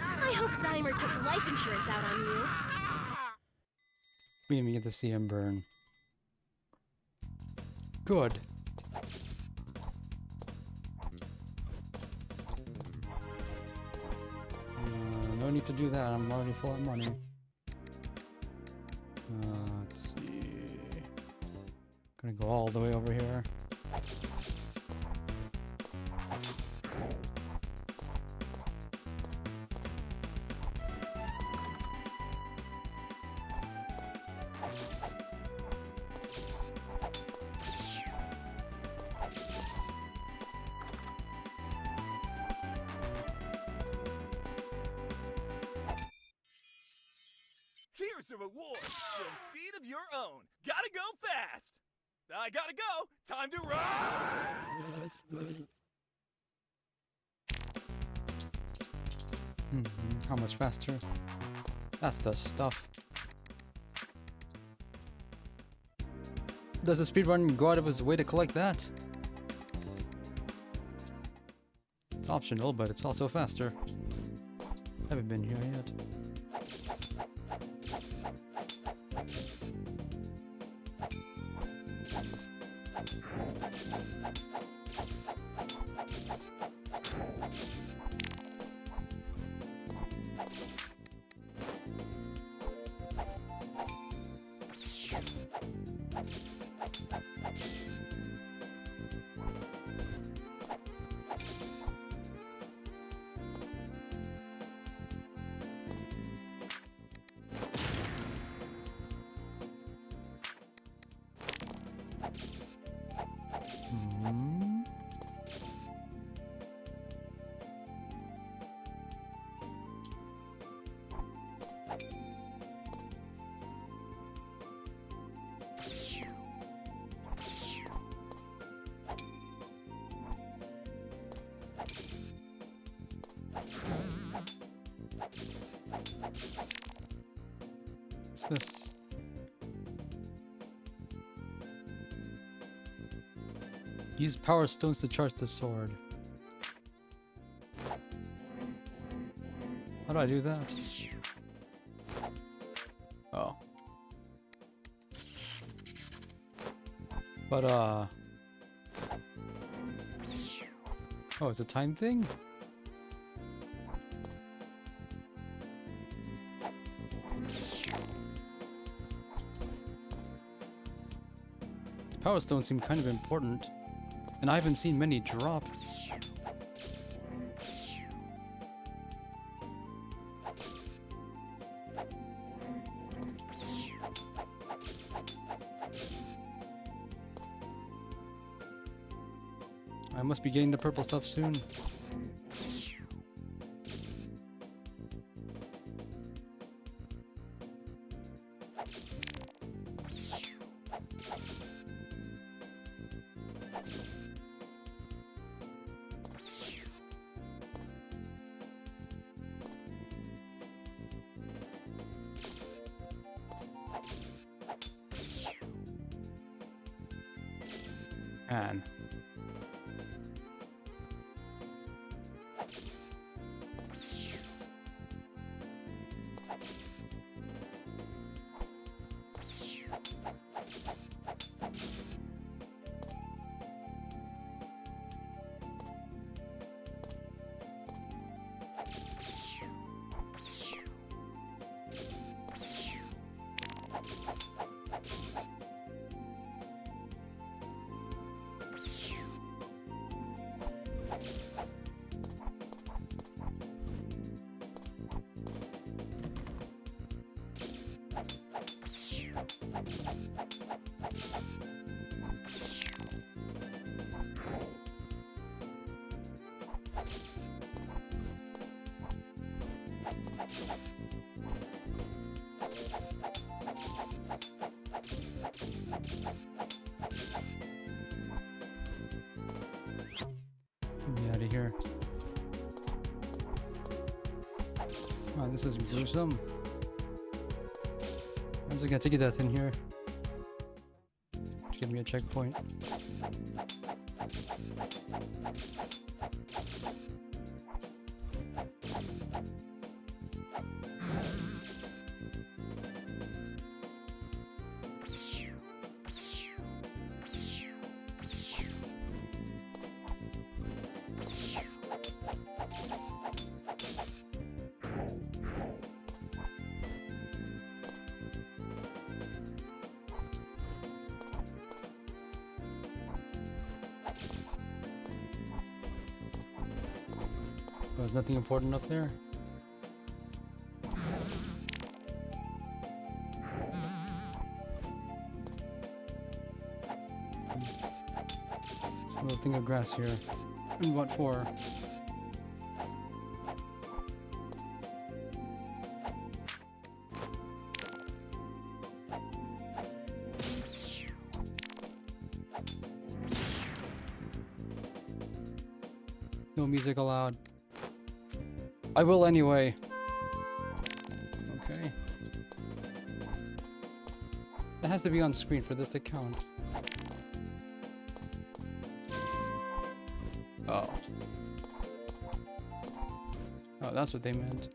I hope Dimer took life insurance out on you. We didn't get to see him burn. Good. No need to do that, I'm already full of money. Let's see. Gonna go all the way over here. Here's a reward for speed of your own. Gotta go fast. I gotta go. Time to run. How much faster? That's the stuff. Does the speedrun go out of his way to collect that? It's optional, but it's also faster. Haven't been here yet. What's this? Use power stones to charge the sword. How do I do that? Oh. But, oh, it's a time thing? Power stones seem kind of important, and I haven't seen many drop. I must be getting the purple stuff soon. Man. Get me out of here. Oh, this is gruesome. I'm just gonna take a death in here. Just give me a checkpoint. There's nothing important up there. A little thing of grass here. And what for? No music allowed. I will anyway. Okay. That has to be on screen for this to count. Oh. Oh, that's what they meant.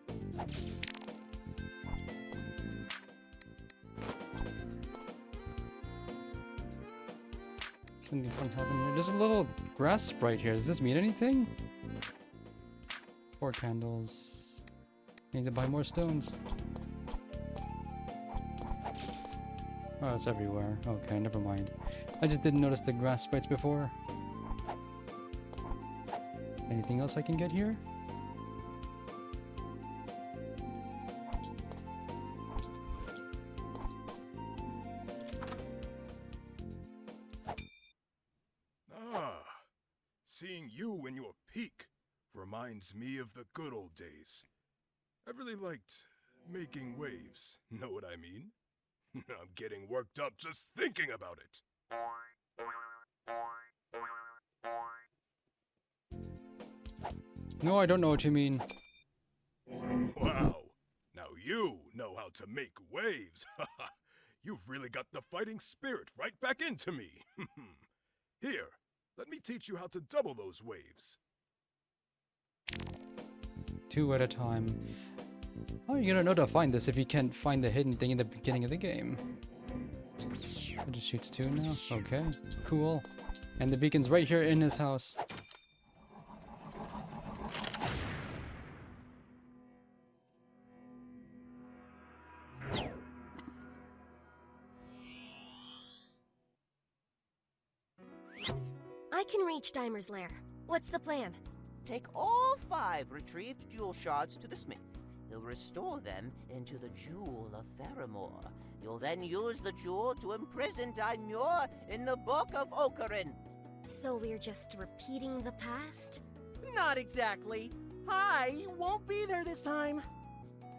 Something fun happening here. There's a little grass sprite here. Does this mean anything? 4 candles. Need to buy more stones. Oh, it's everywhere. Okay, never mind. I just didn't notice the grass sprites before. Anything else I can get here? Ah, seeing you in your peak reminds me of the good old days. I really liked making waves, know what I mean? I'm getting worked up just thinking about it. No, I don't know what you mean. Wow, now you know how to make waves. You've really got the fighting spirit right back into me. Here, let me teach you how to double those waves. 2 at a time. How are you gonna know to find this if you can't find the hidden thing in the beginning of the game? It just shoots 2 now? Okay, cool. And the beacon's right here in his house. I can reach Dimer's lair. What's the plan? Take all 5 retrieved jewel shards to the smith. He'll restore them into the Jewel of Faramore. You'll then use the jewel to imprison Daimur in the Book of Ocarin. So we're just repeating the past? Not exactly. I won't be there this time.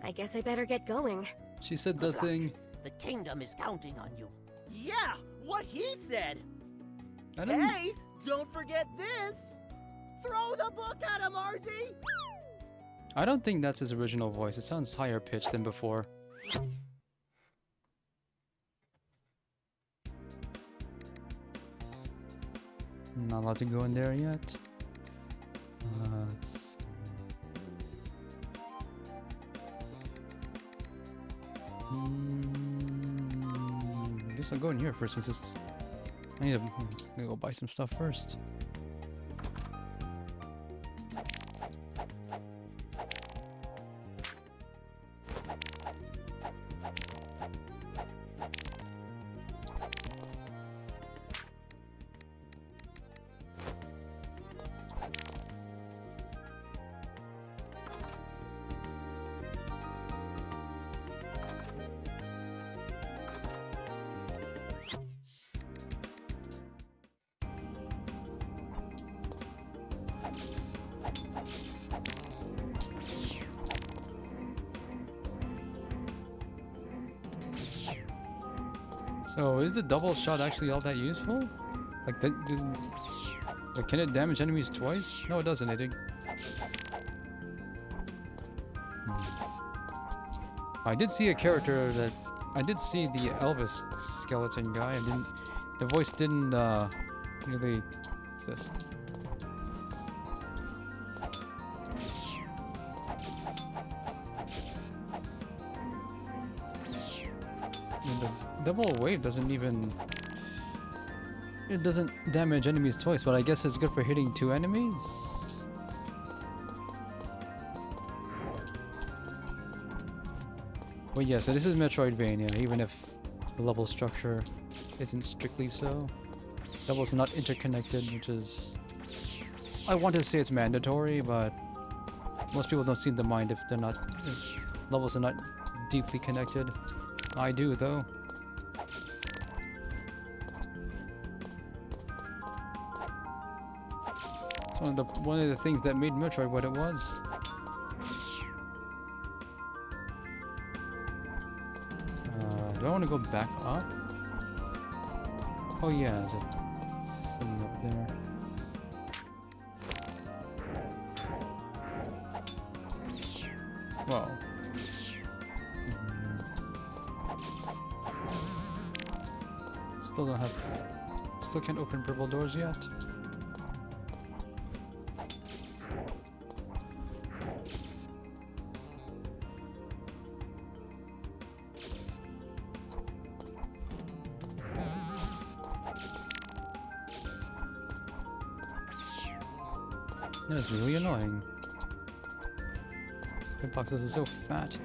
I guess I better get going. She said the thing. The kingdom is counting on you. Yeah, what he said. I don't... Hey, don't forget this. Throw the book at him, Arzette. I don't think that's his original voice. It sounds higher pitched than before. Not allowed to go in there yet. Let's... guess I'll go in here first since it's... I need to go buy some stuff first. So is the double shot actually all that useful? Like that doesn't... Like, can it damage enemies twice? No, it doesn't. I did see a character that... I did see the Elvis skeleton guy. I didn't... The voice didn't really... What's this? The double wave doesn't even... It doesn't damage enemies twice, but I guess it's good for hitting 2 enemies? Well, yeah, so this is Metroidvania, even if the level structure isn't strictly so. Levels are not interconnected, which is... I want to say it's mandatory, but most people don't seem to mind if they're not... If levels are not deeply connected. I do, though. It's one of the things that made Metroid what it was. Do I want to go back up? Oh yeah, there's something up there. Whoa. Still don't have... Still can't open purple doors yet. That's really annoying. Hitboxes are so fat.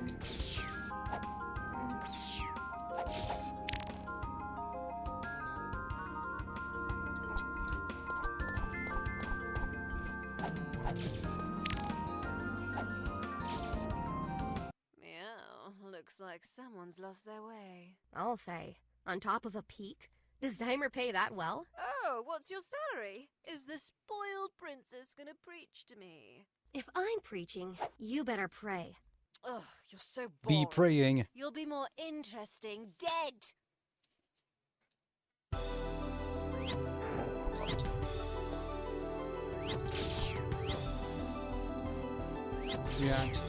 Meow. Looks like someone's lost their way. I'll say. On top of a peak? Does Dimer pay that well? Oh, what's your salary? Is the spoiled princess gonna preach to me? If I'm preaching, you better pray. Ugh, you're so bored. Be praying. You'll be more interesting dead. React.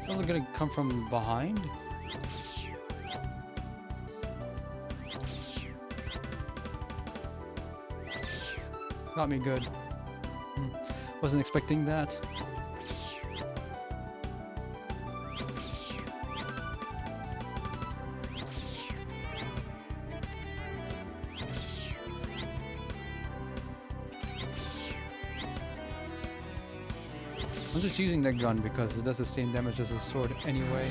Someone's gonna come from behind? Got me good. Wasn't expecting that. I'm just using that gun because it does the same damage as a sword anyway.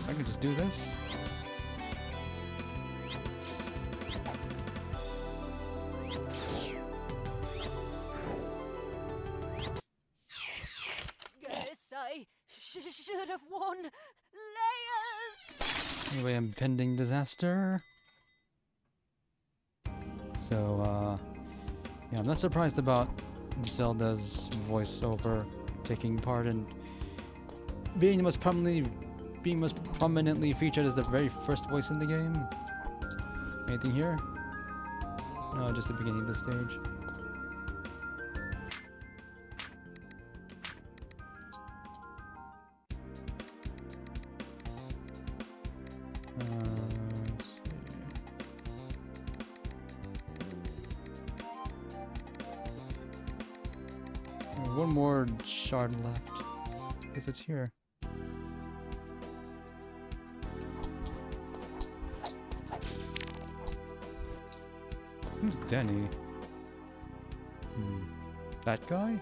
I can just do this. Guess I should have won. Layers! Anyway, impending disaster. So, yeah, I'm not surprised about Zelda's voiceover taking part and being most prominently featured as the very first voice in the game. Anything here? No, just the beginning of the stage. One more shard left. Guess it's here. Who's Denny? That guy?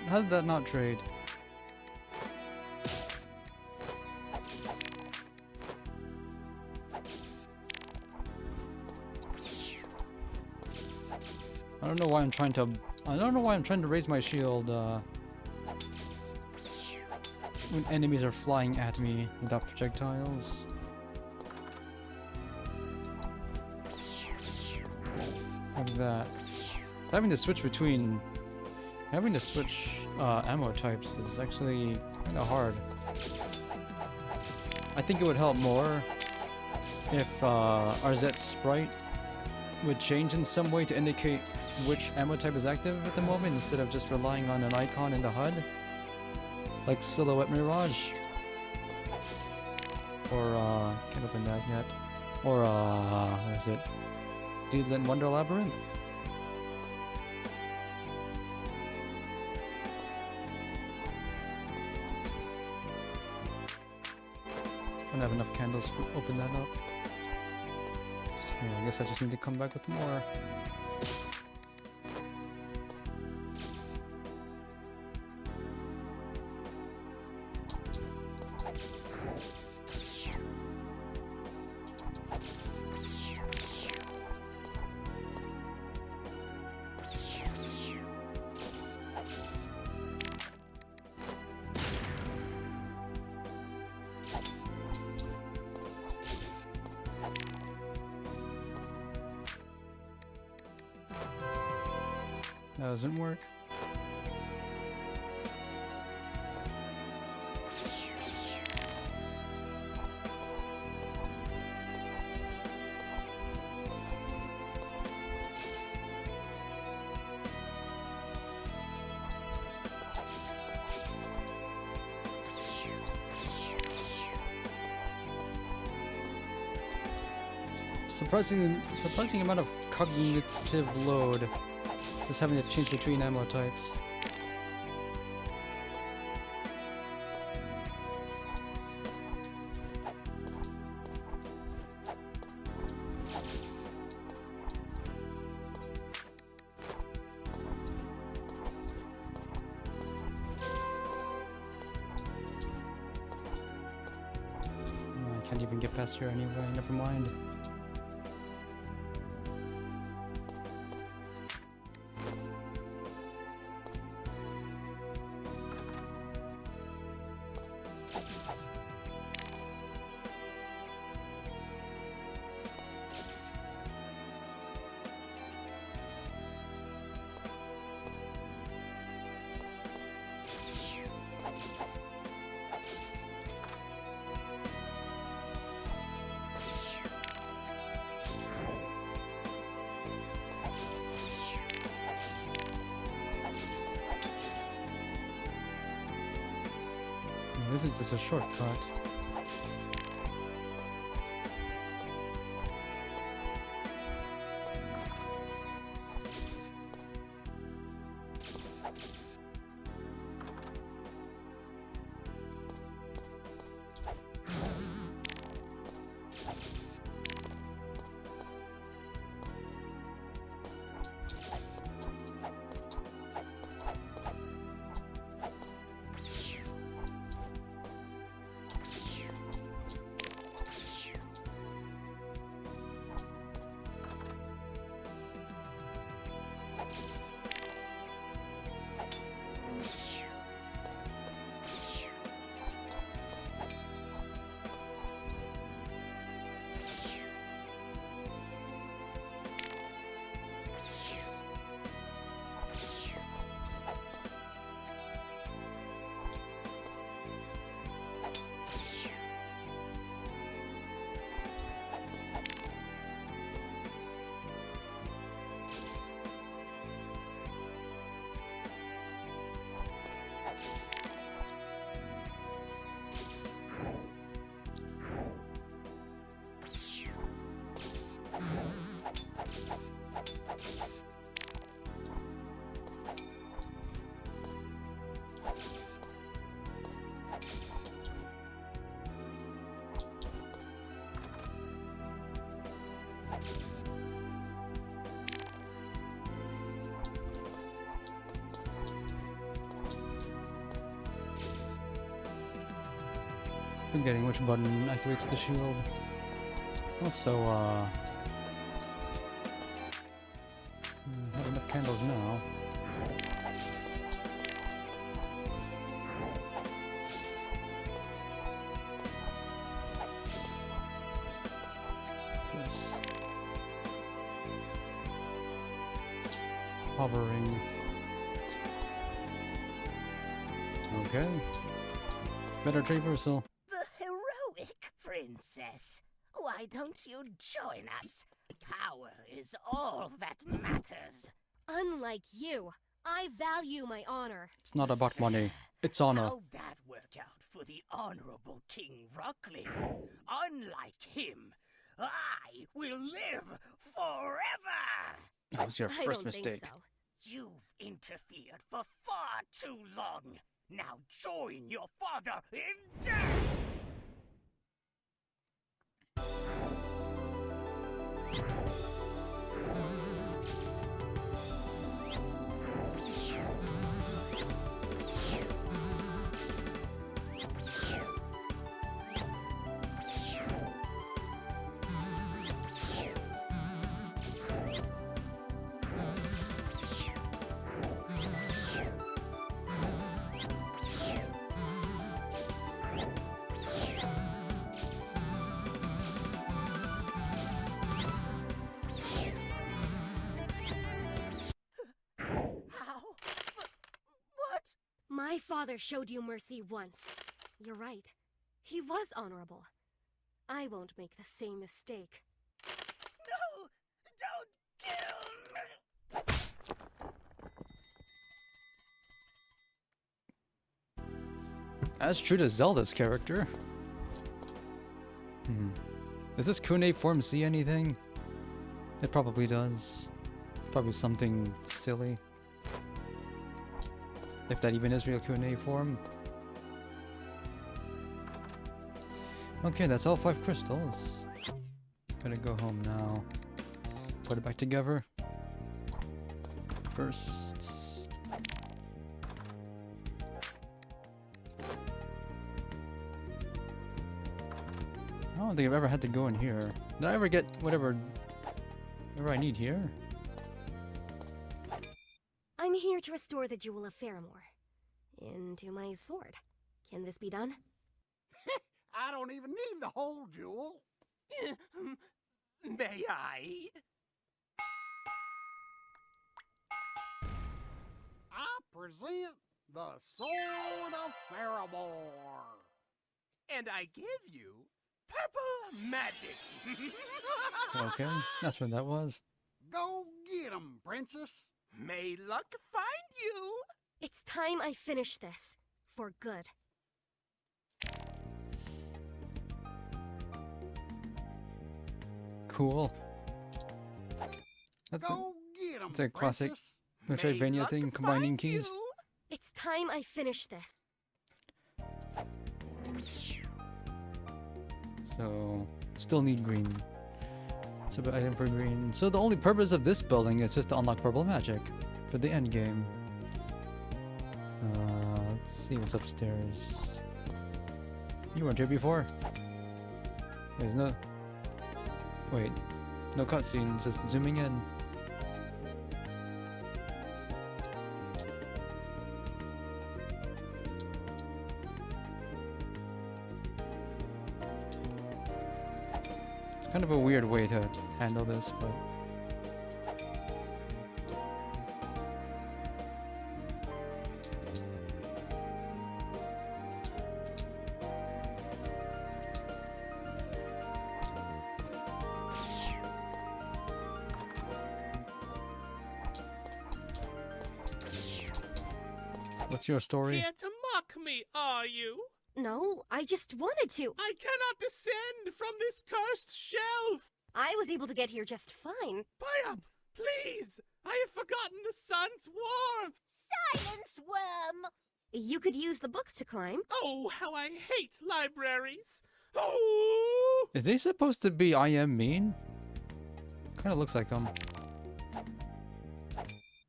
How did that not trade? I don't know why I'm trying to raise my shield when enemies are flying at me without projectiles. Like that. Having to switch ammo types is actually kind of hard. I think it would help more if Arzette's sprite would change in some way to indicate which ammo type is active at the moment instead of just relying on an icon in the HUD, like Silhouette Mirage. Or can't open that yet. Or what is it? Deedland Wonder Labyrinth. I don't have enough candles to open that up. So I guess I just need to come back with more. That doesn't work. Surprising amount of cognitive load. Just having to change between ammo types. Can't even get past here anyway, never mind. This is just a shortcut. Forgetting which button activates the shield. Also, have enough candles now. What's this? Hovering. Okay. Better traversal. Princess, why don't you join us? Power is all that matters. Unlike you, I value my honor. It's not about money. It's honor. How'd that work out for the Honorable King Rocklin? Unlike him, I will live forever! That was your I first don't think mistake. so. You've interfered for far too long. Now join your father in death! My father showed you mercy once. You're right. He was honorable. I won't make the same mistake. No! Don't kill me! As true to Zelda's character. Does this Kune form see anything? It probably does. Probably something silly. If that even is real Kune form. Okay, that's all 5 crystals. Gonna go home now. Put it back together. First. don't think I've ever had to go in here. Did I ever get whatever I need here? I'm here to restore the Jewel of Faramore into my sword. Can this be done? I don't even need the whole jewel. May I? I present the Sword of Faramore. And I give you purple magic. Okay, that's what that was. Go get 'em, princess. May luck find you. It's time I finish this. For good. Cool. That's Go get 'em, it's a classic princess. Metroidvania thing, combining keys. It's time I finish this. So, still need green. So, item for green. So the only purpose of this building is just to unlock purple magic for the end game. Let's see what's upstairs. You weren't here before. There's no... Wait. No cutscenes, just zooming in. It's kind of a weird way to handle this, but... What's your story? Here to mock me, are you? No, I just wanted to. I cannot descend from this cursed shelf. I was able to get here just fine. Buy up, please. I have forgotten the sun's warmth. Silence, worm. You could use the books to climb. Oh, how I hate libraries. Oh! Is they supposed to be I am mean? Kinda looks like them.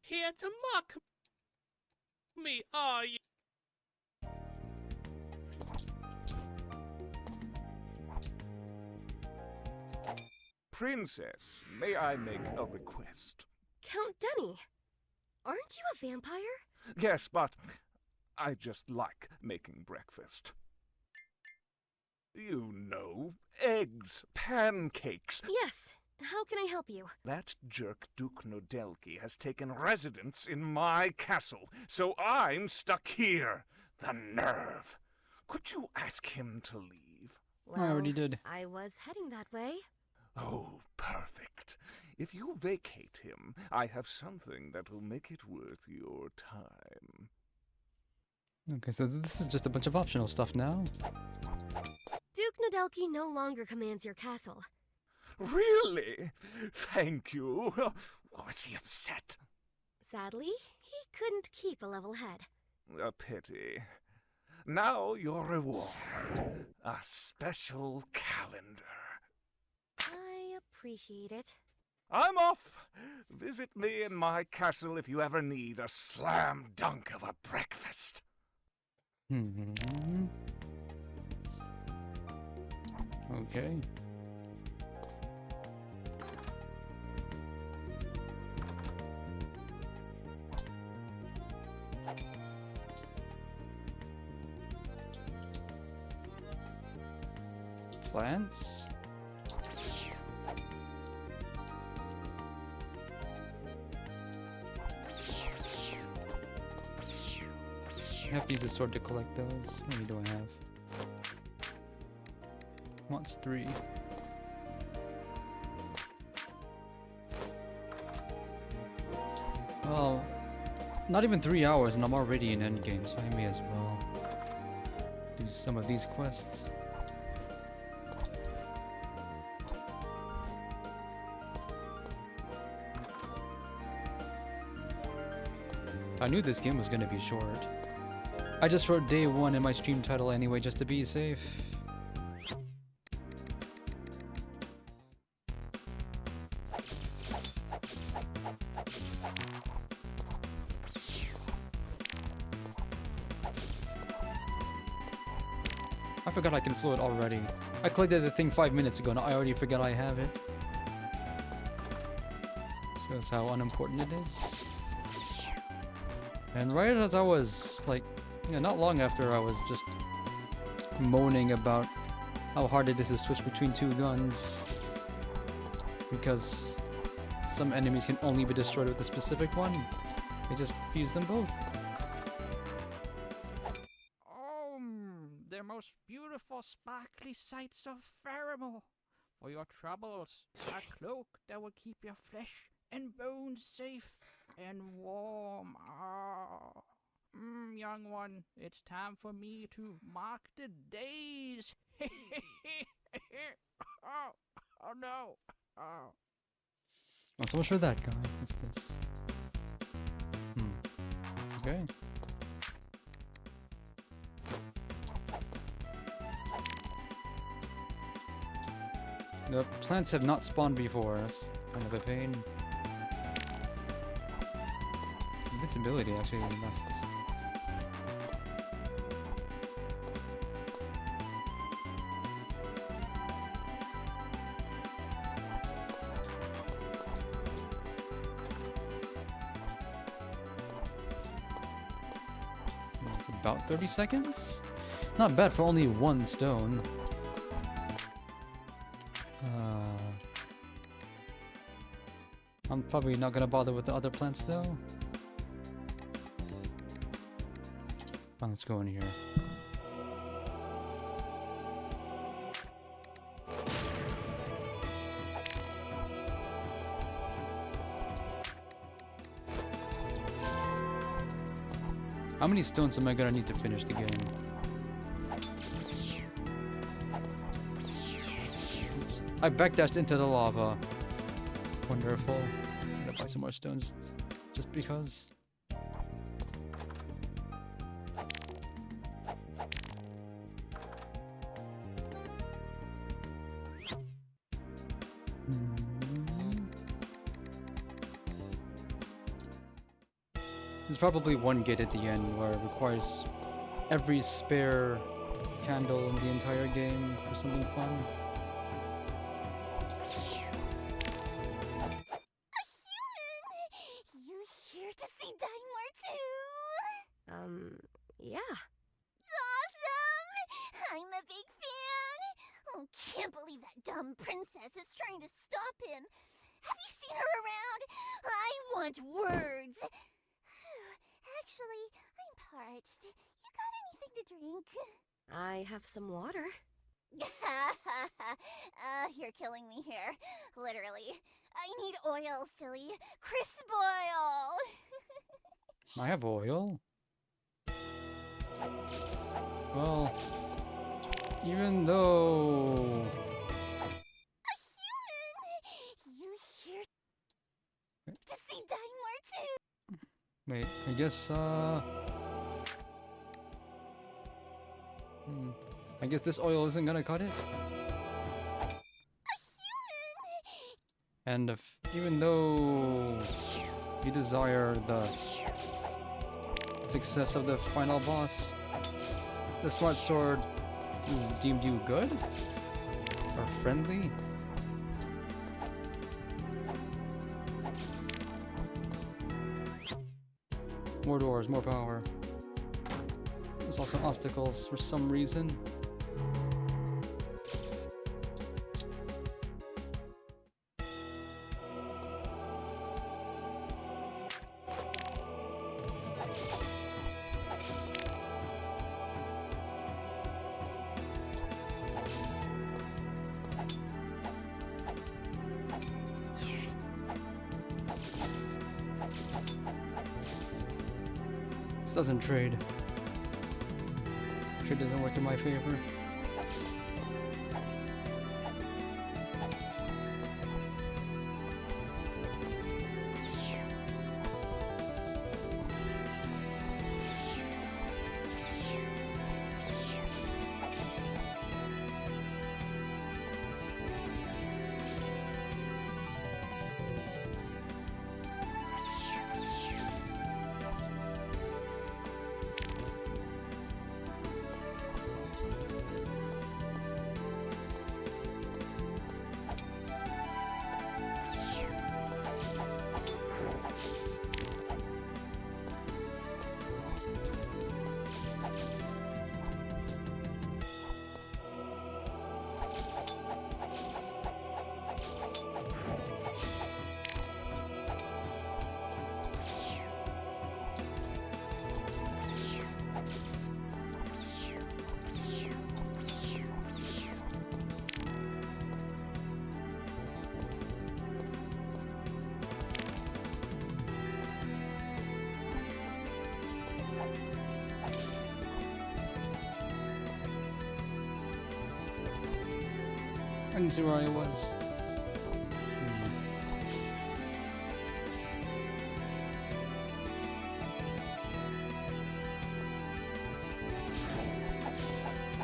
Here to mock me, are you? Princess, may I make a request? Count Denny, aren't you a vampire? Yes, but I just like making breakfast. You know, eggs, pancakes. Yes. How can I help you? That jerk Duke Nodelki has taken residence in my castle, so I'm stuck here. The nerve. Could you ask him to leave? Well, I already did. I was heading that way. Oh, perfect. If you vacate him, I have something that will make it worth your time. Okay, so this is just a bunch of optional stuff now. Duke Nodelki no longer commands your castle. Really? Thank you. Was he upset? Sadly, he couldn't keep a level head. A pity. Now your reward. A special calendar. I appreciate it. I'm off. Visit me in my castle if you ever need a slam dunk of a breakfast. Okay. Plants? I have to use the sword to collect those. How many do I have? Wants 3. Well, not even 3 hours and I'm already in endgame, so I may as well do some of these quests. I knew this game was gonna be short. I just wrote day 1 in my stream title anyway, just to be safe. I forgot I can float already. I collected the thing 5 minutes ago and I already forgot I have it. Shows how unimportant it is. And right as I was, like, not long after I was just moaning about how hard it is to switch between two guns because some enemies can only be destroyed with a specific one, I just fused them both. Oh, the most beautiful sparkly sights of Faramore. For your troubles, a cloak that will keep your flesh and bones safe and warm. Ah. Young one, it's time for me to mark the days. Oh no. Oh. Oh, so much for that guy. What's this? Okay. The plants have not spawned before. That's kind of a pain. Invincibility actually lasts. So it's about 30 seconds? Not bad for only one stone. I'm probably not gonna bother with the other plants though. Oh, let's go in here. How many stones am I gonna need to finish the game? Oops. I backdashed into the lava. Wonderful. I'm gonna buy some more stones just because. There's probably one gate at the end where it requires every spare candle in the entire game for something fun. You here to see Daimler too? Yeah. Awesome! I'm a big fan! Oh, can't believe that dumb princess is trying to stop him. Have you seen her around? I want words! Actually, I'm parched. You got anything to drink? I have some water. You're killing me here. Literally. I need oil, silly. Crisp oil! I have oil. Well, even though... You here to see Daimler too? Wait, I guess, I guess this oil isn't gonna cut it? And if, even though you desire the success of the final boss, the smart sword is deemed you good? Or friendly? More doors, more power. There's also obstacles for some reason. This doesn't trade. Trade doesn't work in my favor. I can see where I was.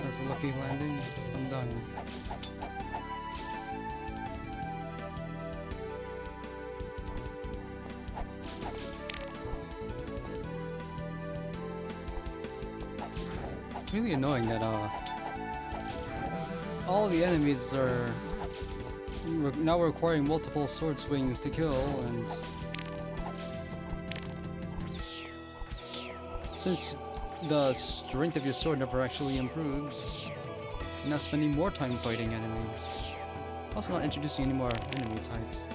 That's a lucky landing. I'm dying. It's really annoying that all the enemies are now requiring multiple sword swings to kill, and since the strength of your sword never actually improves, you're not spending more time fighting enemies. Also not introducing any more enemy types.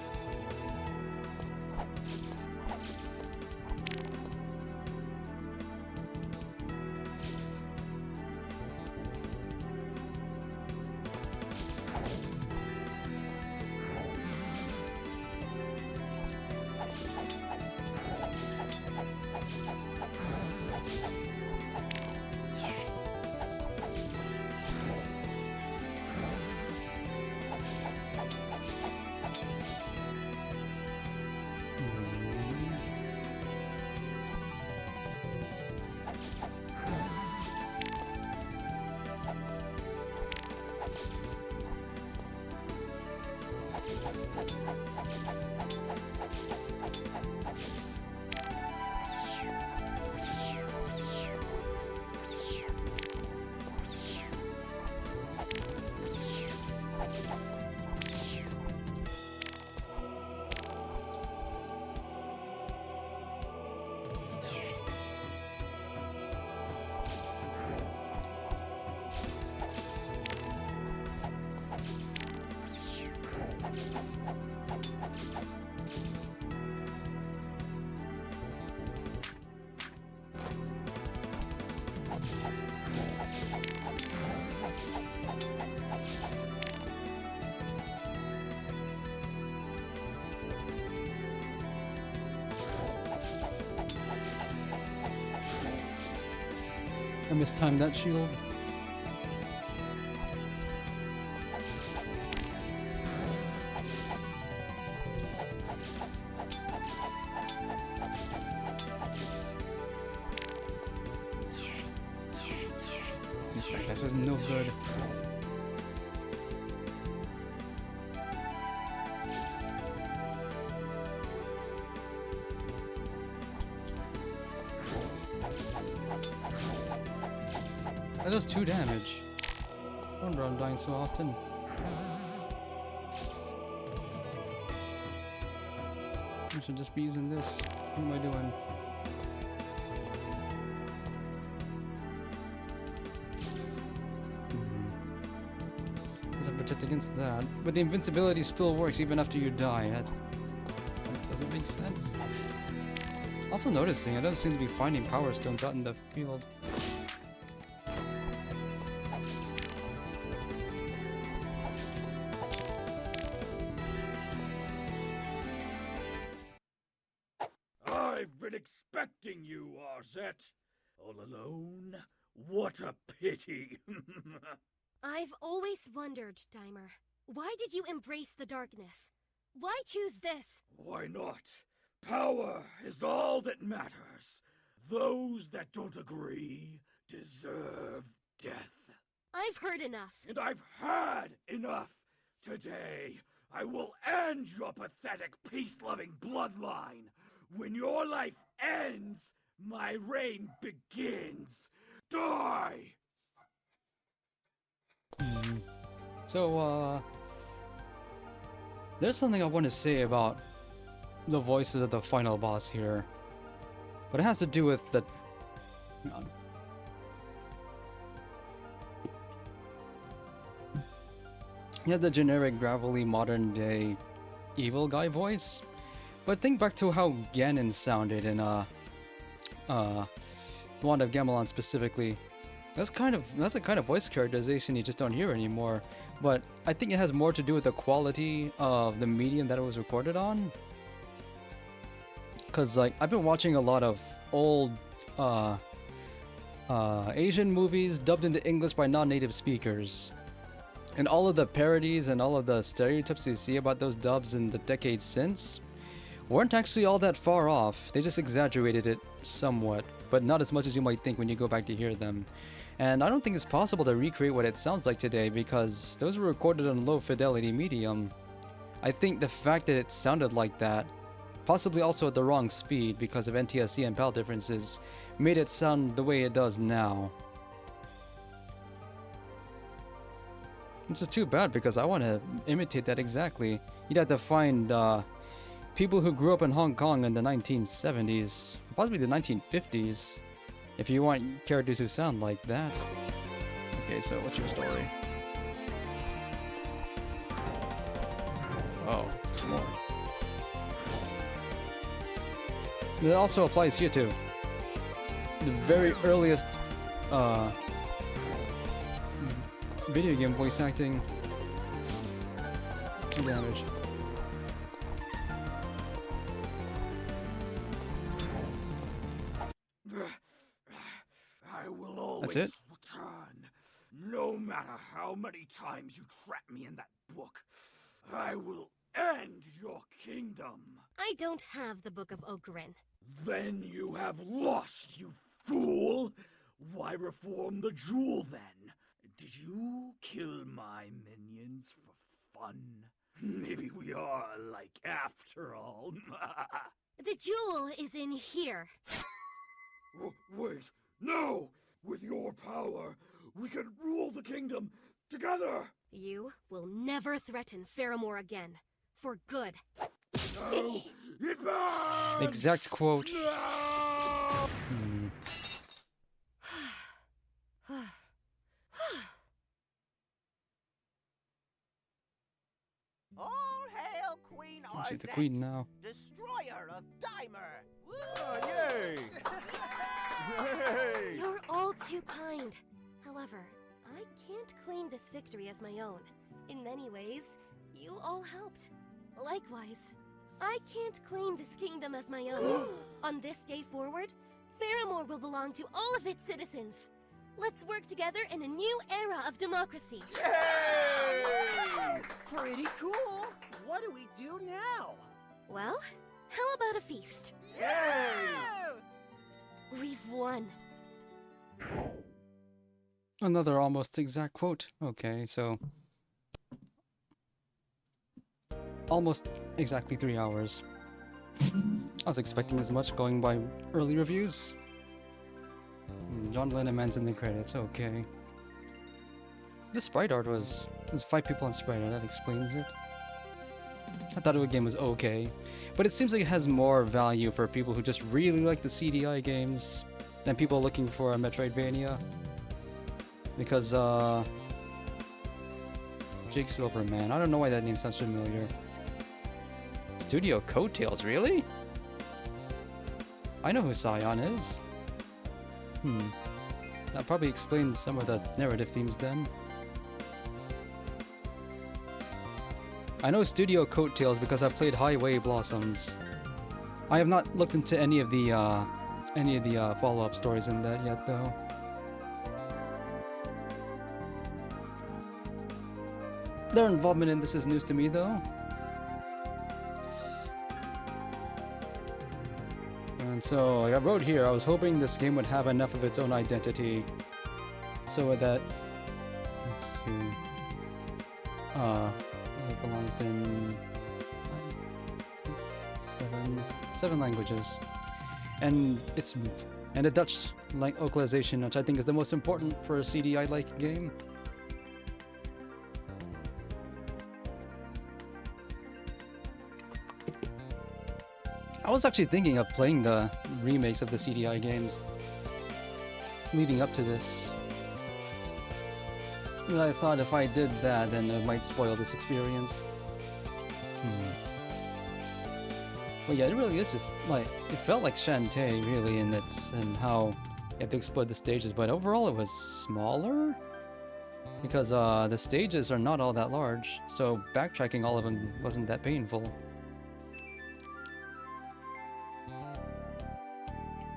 I mistimed that shield. This backlash is no good. That does 2 damage. No wonder I'm dying so often. I should just be using this. What am I doing? Doesn't protect against that. But the invincibility still works even after you die. That doesn't make sense. Also noticing, I don't seem to be finding power stones out in the field. I've been expecting you, Arzette. All alone? What a pity. I've always wondered, Dimer. Why did you embrace the darkness? Why choose this? Why not? Power is all that matters. Those that don't agree deserve death. I've heard enough. And I've had enough. Today, I will end your pathetic peace-loving bloodline. When your life ends, my reign begins. Die! So, there's something I want to say about the voices of the final boss here. But it has to do with the... Hang on. He has the generic, gravelly, modern-day evil guy voice. But think back to how Ganon sounded in, Wand of Gamelon specifically. That's a kind of voice characterization you just don't hear anymore. But I think it has more to do with the quality of the medium that it was recorded on. Cause like I've been watching a lot of old Asian movies dubbed into English by non-native speakers. And all of the parodies and all of the stereotypes you see about those dubs in the decades since weren't actually all that far off. They just exaggerated it somewhat, but not as much as you might think when you go back to hear them. And I don't think it's possible to recreate what it sounds like today because those were recorded on low fidelity medium. I think the fact that it sounded like that, possibly also at the wrong speed because of NTSC and PAL differences, made it sound the way it does now. Which is too bad because I want to imitate that exactly. You'd have to find people who grew up in Hong Kong in the 1970s, possibly the 1950s, if you want characters who sound like that. Okay, so what's your story? Oh, some more. It also applies here too. The very earliest video game voice acting. 2 damage. I will always That's it? return. No matter how many times you trap me in that book, I will end your kingdom. I don't have the Book of Ocarin. Then you have lost, you fool! Why reform the jewel then? Did you kill my minions for fun? Maybe we are alike after all. The jewel is in here. Wait, no! With your power, we can rule the kingdom together! You will never threaten Faramore again. For good. No! It burns! Exact quote. No! All hail Queen Arzette, She's the queen now. destroyer of Dimer. Oh, yay! Yay! You're all too kind. However, I can't claim this victory as my own. In many ways, you all helped. Likewise, I can't claim this kingdom as my own. On this day forward, Faramore will belong to all of its citizens. Let's work together in a new era of democracy. Yay! Pretty cool. What do we do now? Well, how about a feast? Yay! We've won. Another almost exact quote. Okay, so almost exactly 3 hours. I was expecting as much going by early reviews. John Lennon-Man's in the credits, okay. The sprite art was... There's 5 people on sprite art, that explains it. I thought the game was okay, but it seems like it has more value for people who just really like the CDI games than people looking for a Metroidvania. Because, Jake Silverman, I don't know why that name sounds familiar. Studio Coattails, really? I know who Scion is. That probably explains some of the narrative themes then. I know Studio Coattails because I played Highway Blossoms. I have not looked into any of the follow-up stories in that yet, though. Their involvement in this is news to me, though. And so, like I wrote here, I was hoping this game would have enough of its own identity so that, let's see, localized in 7 languages, and a Dutch localization, which I think is the most important for a CDI-like game. I was actually thinking of playing the remakes of the CDI games leading up to this. And I thought if I did that, then it might spoil this experience. But yeah, it really is. It's like it felt like Shantae really in its and how you have to explore the stages, but overall it was smaller because the stages are not all that large, so backtracking all of them wasn't that painful.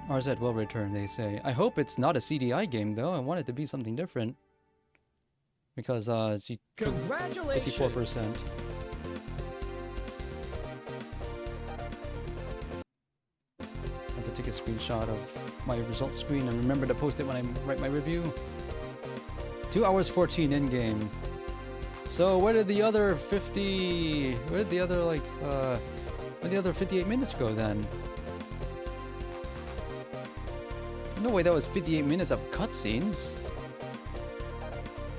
Arzette will return, they say. I hope it's not a CDI game, though. I want it to be something different. because she took Congratulations! 54%. I have to take a screenshot of my results screen and remember to post it when I write my review. 2 hours 14 in game. So where did the other 50? Where did the other where did the other 58 minutes go then? No way, that was 58 minutes of cutscenes.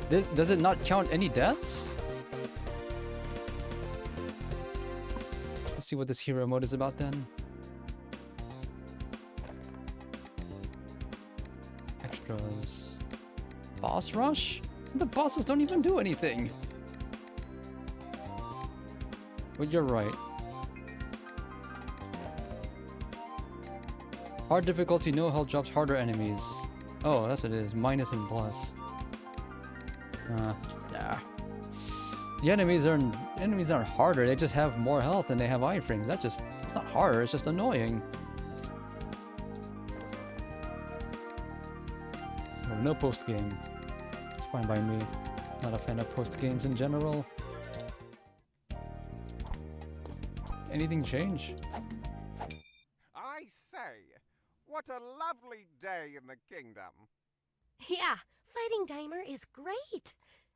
Does it not count any deaths? Let's see what this hero mode is about then. Extras. Boss rush? The bosses don't even do anything. But you're right. Hard difficulty, no health drops, harder enemies. Oh, that's what it is. Minus and plus. Nah. The enemies aren't harder. They just have more health and they have iframes. It's not harder. It's just annoying. So no post game. It's fine by me. Not a fan of post games in general. Anything change? I say, what a lovely day in the kingdom. Yeah, fighting Dimer is great.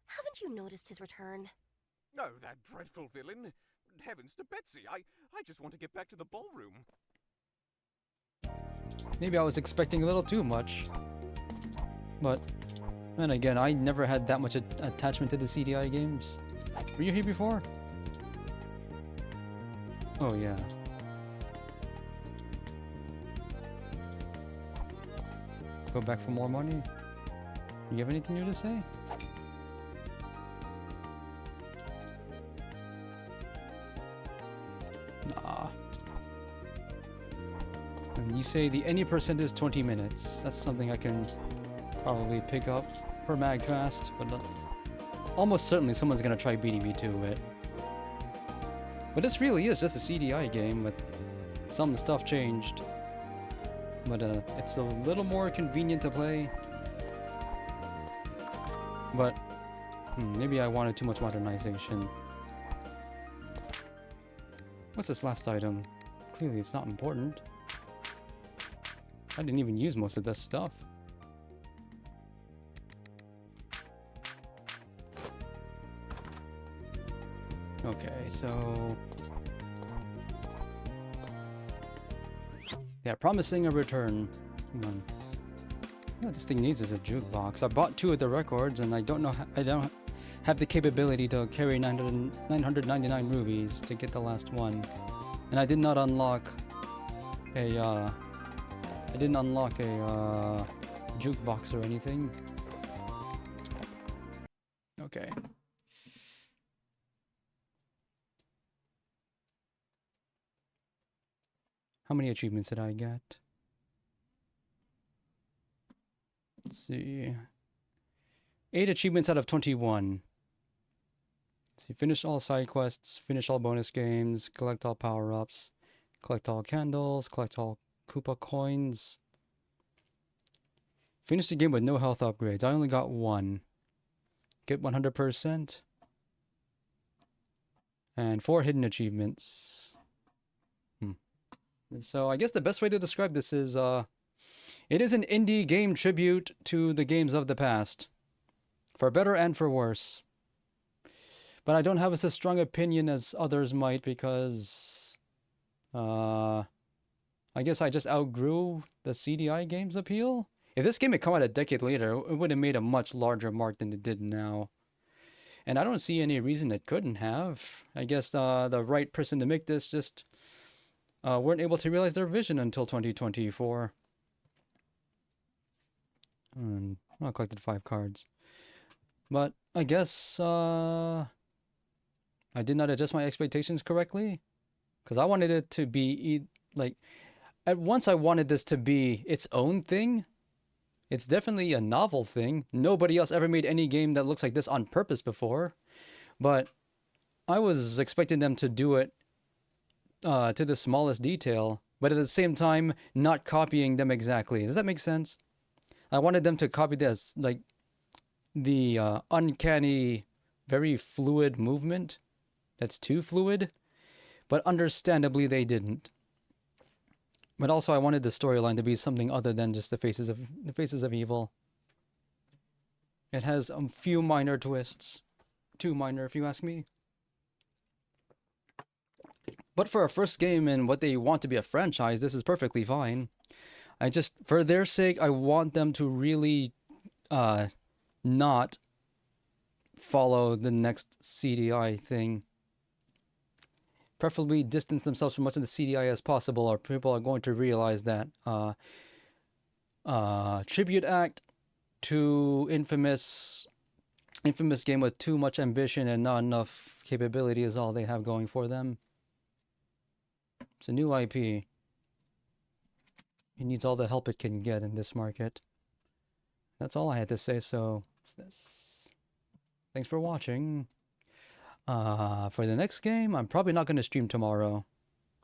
Haven't you noticed his return? Oh, that dreadful villain. Heavens to Betsy, I just want to get back to the ballroom. Maybe I was expecting a little too much. But then again, I never had that much attachment to the CDI games. Were you here before? Oh yeah. Go back for more money? You have anything new to say? Nah. And you say the any percent is 20 minutes. That's something I can probably pick up for Magcast, but almost certainly someone's gonna try beating me to it. But this really is just a CDI game with some stuff changed. But it's a little more convenient to play. But maybe I wanted too much modernization. What's this last item? Clearly it's not important. I didn't even use most of this stuff. Okay, so... yeah, promising a return. Come on. What this thing needs is a jukebox. I bought 2 of the records and I don't have the capability to carry 999 rubies to get the last one. And I did not unlock a jukebox or anything. Okay. How many achievements did I get? Let's see. 8 achievements out of 21. Let's see. Finish all side quests, finish all bonus games, collect all power-ups, collect all candles, collect all Koopa coins. Finish the game with no health upgrades. I only got 1. Get 100%. And 4 hidden achievements. So I guess the best way to describe this is, it is an indie game tribute to the games of the past. For better and for worse. But I don't have as strong opinion as others might because, I guess I just outgrew the CDI game's appeal. If this game had come out a decade later, it would have made a much larger mark than it did now. And I don't see any reason it couldn't have. I guess the right person to make this just... weren't able to realize their vision until 2024. I collected 5 cards. But I guess I did not adjust my expectations correctly. Because I wanted it to be, like... At once I wanted this to be its own thing. It's definitely a novel thing. Nobody else ever made any game that looks like this on purpose before. But I was expecting them to do it to the smallest detail, but at the same time, not copying them exactly. Does that make sense? I wanted them to copy this, like, the uncanny, very fluid movement that's too fluid, but understandably they didn't. But also I wanted the storyline to be something other than just the faces of evil. It has a few minor twists. Too minor if you ask me. But for a first game and what they want to be a franchise, this is perfectly fine. I just, for their sake, I want them to really not follow the next CDI thing. Preferably distance themselves from much of the CDI as possible, or people are going to realize that tribute act to infamous game with too much ambition and not enough capability is all they have going for them. It's a new IP. It needs all the help it can get in this market. That's all I had to say, so it's this. Thanks for watching. For the next game, I'm probably not going to stream tomorrow.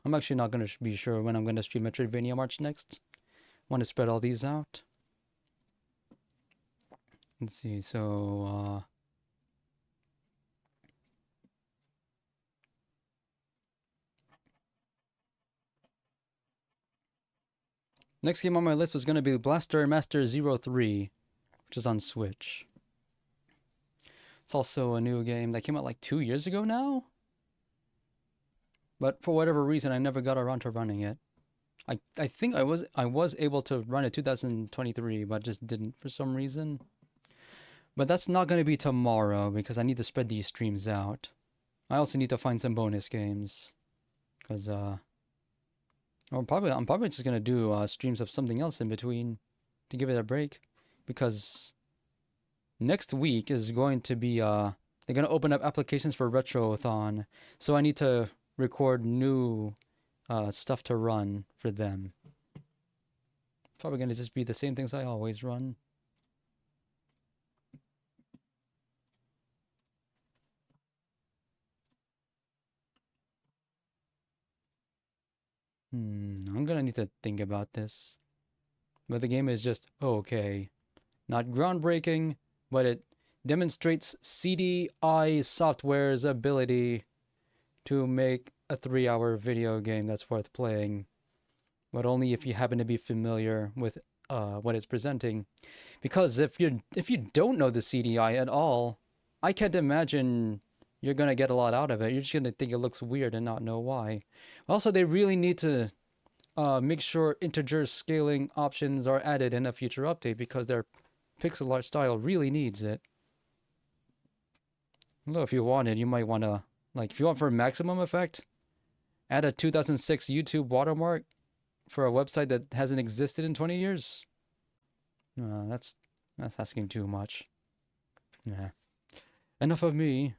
I'm actually not going to be sure when I'm going to stream Metroidvania March next. Want to spread all these out. Let's see, so next game on my list was going to be Blaster Master 03, which is on Switch. It's also a new game that came out like 2 years ago now. But for whatever reason, I never got around to running it. I think I was able to run it 2023, but just didn't for some reason. But that's not going to be tomorrow because I need to spread these streams out. I also need to find some bonus games, because I'm probably just gonna do streams of something else in between to give it a break, because next week is going to be they're gonna open up applications for Retrothon, so I need to record new stuff to run for them. Probably gonna just be the same things I always run. I'm gonna need to think about this. But the game is just okay. Not groundbreaking, but it demonstrates CDI Software's ability to make a 3-hour video game that's worth playing. But only if you happen to be familiar with what it's presenting. Because if you don't know the CDI at all, I can't imagine you're going to get a lot out of it. You're just going to think it looks weird and not know why. Also, they really need to make sure integer scaling options are added in a future update, because their pixel art style really needs it. Although if you wanted, you might want to, like, if you want for maximum effect, add a 2006 YouTube watermark for a website that hasn't existed in 20 years. That's asking too much. Yeah. Enough of me.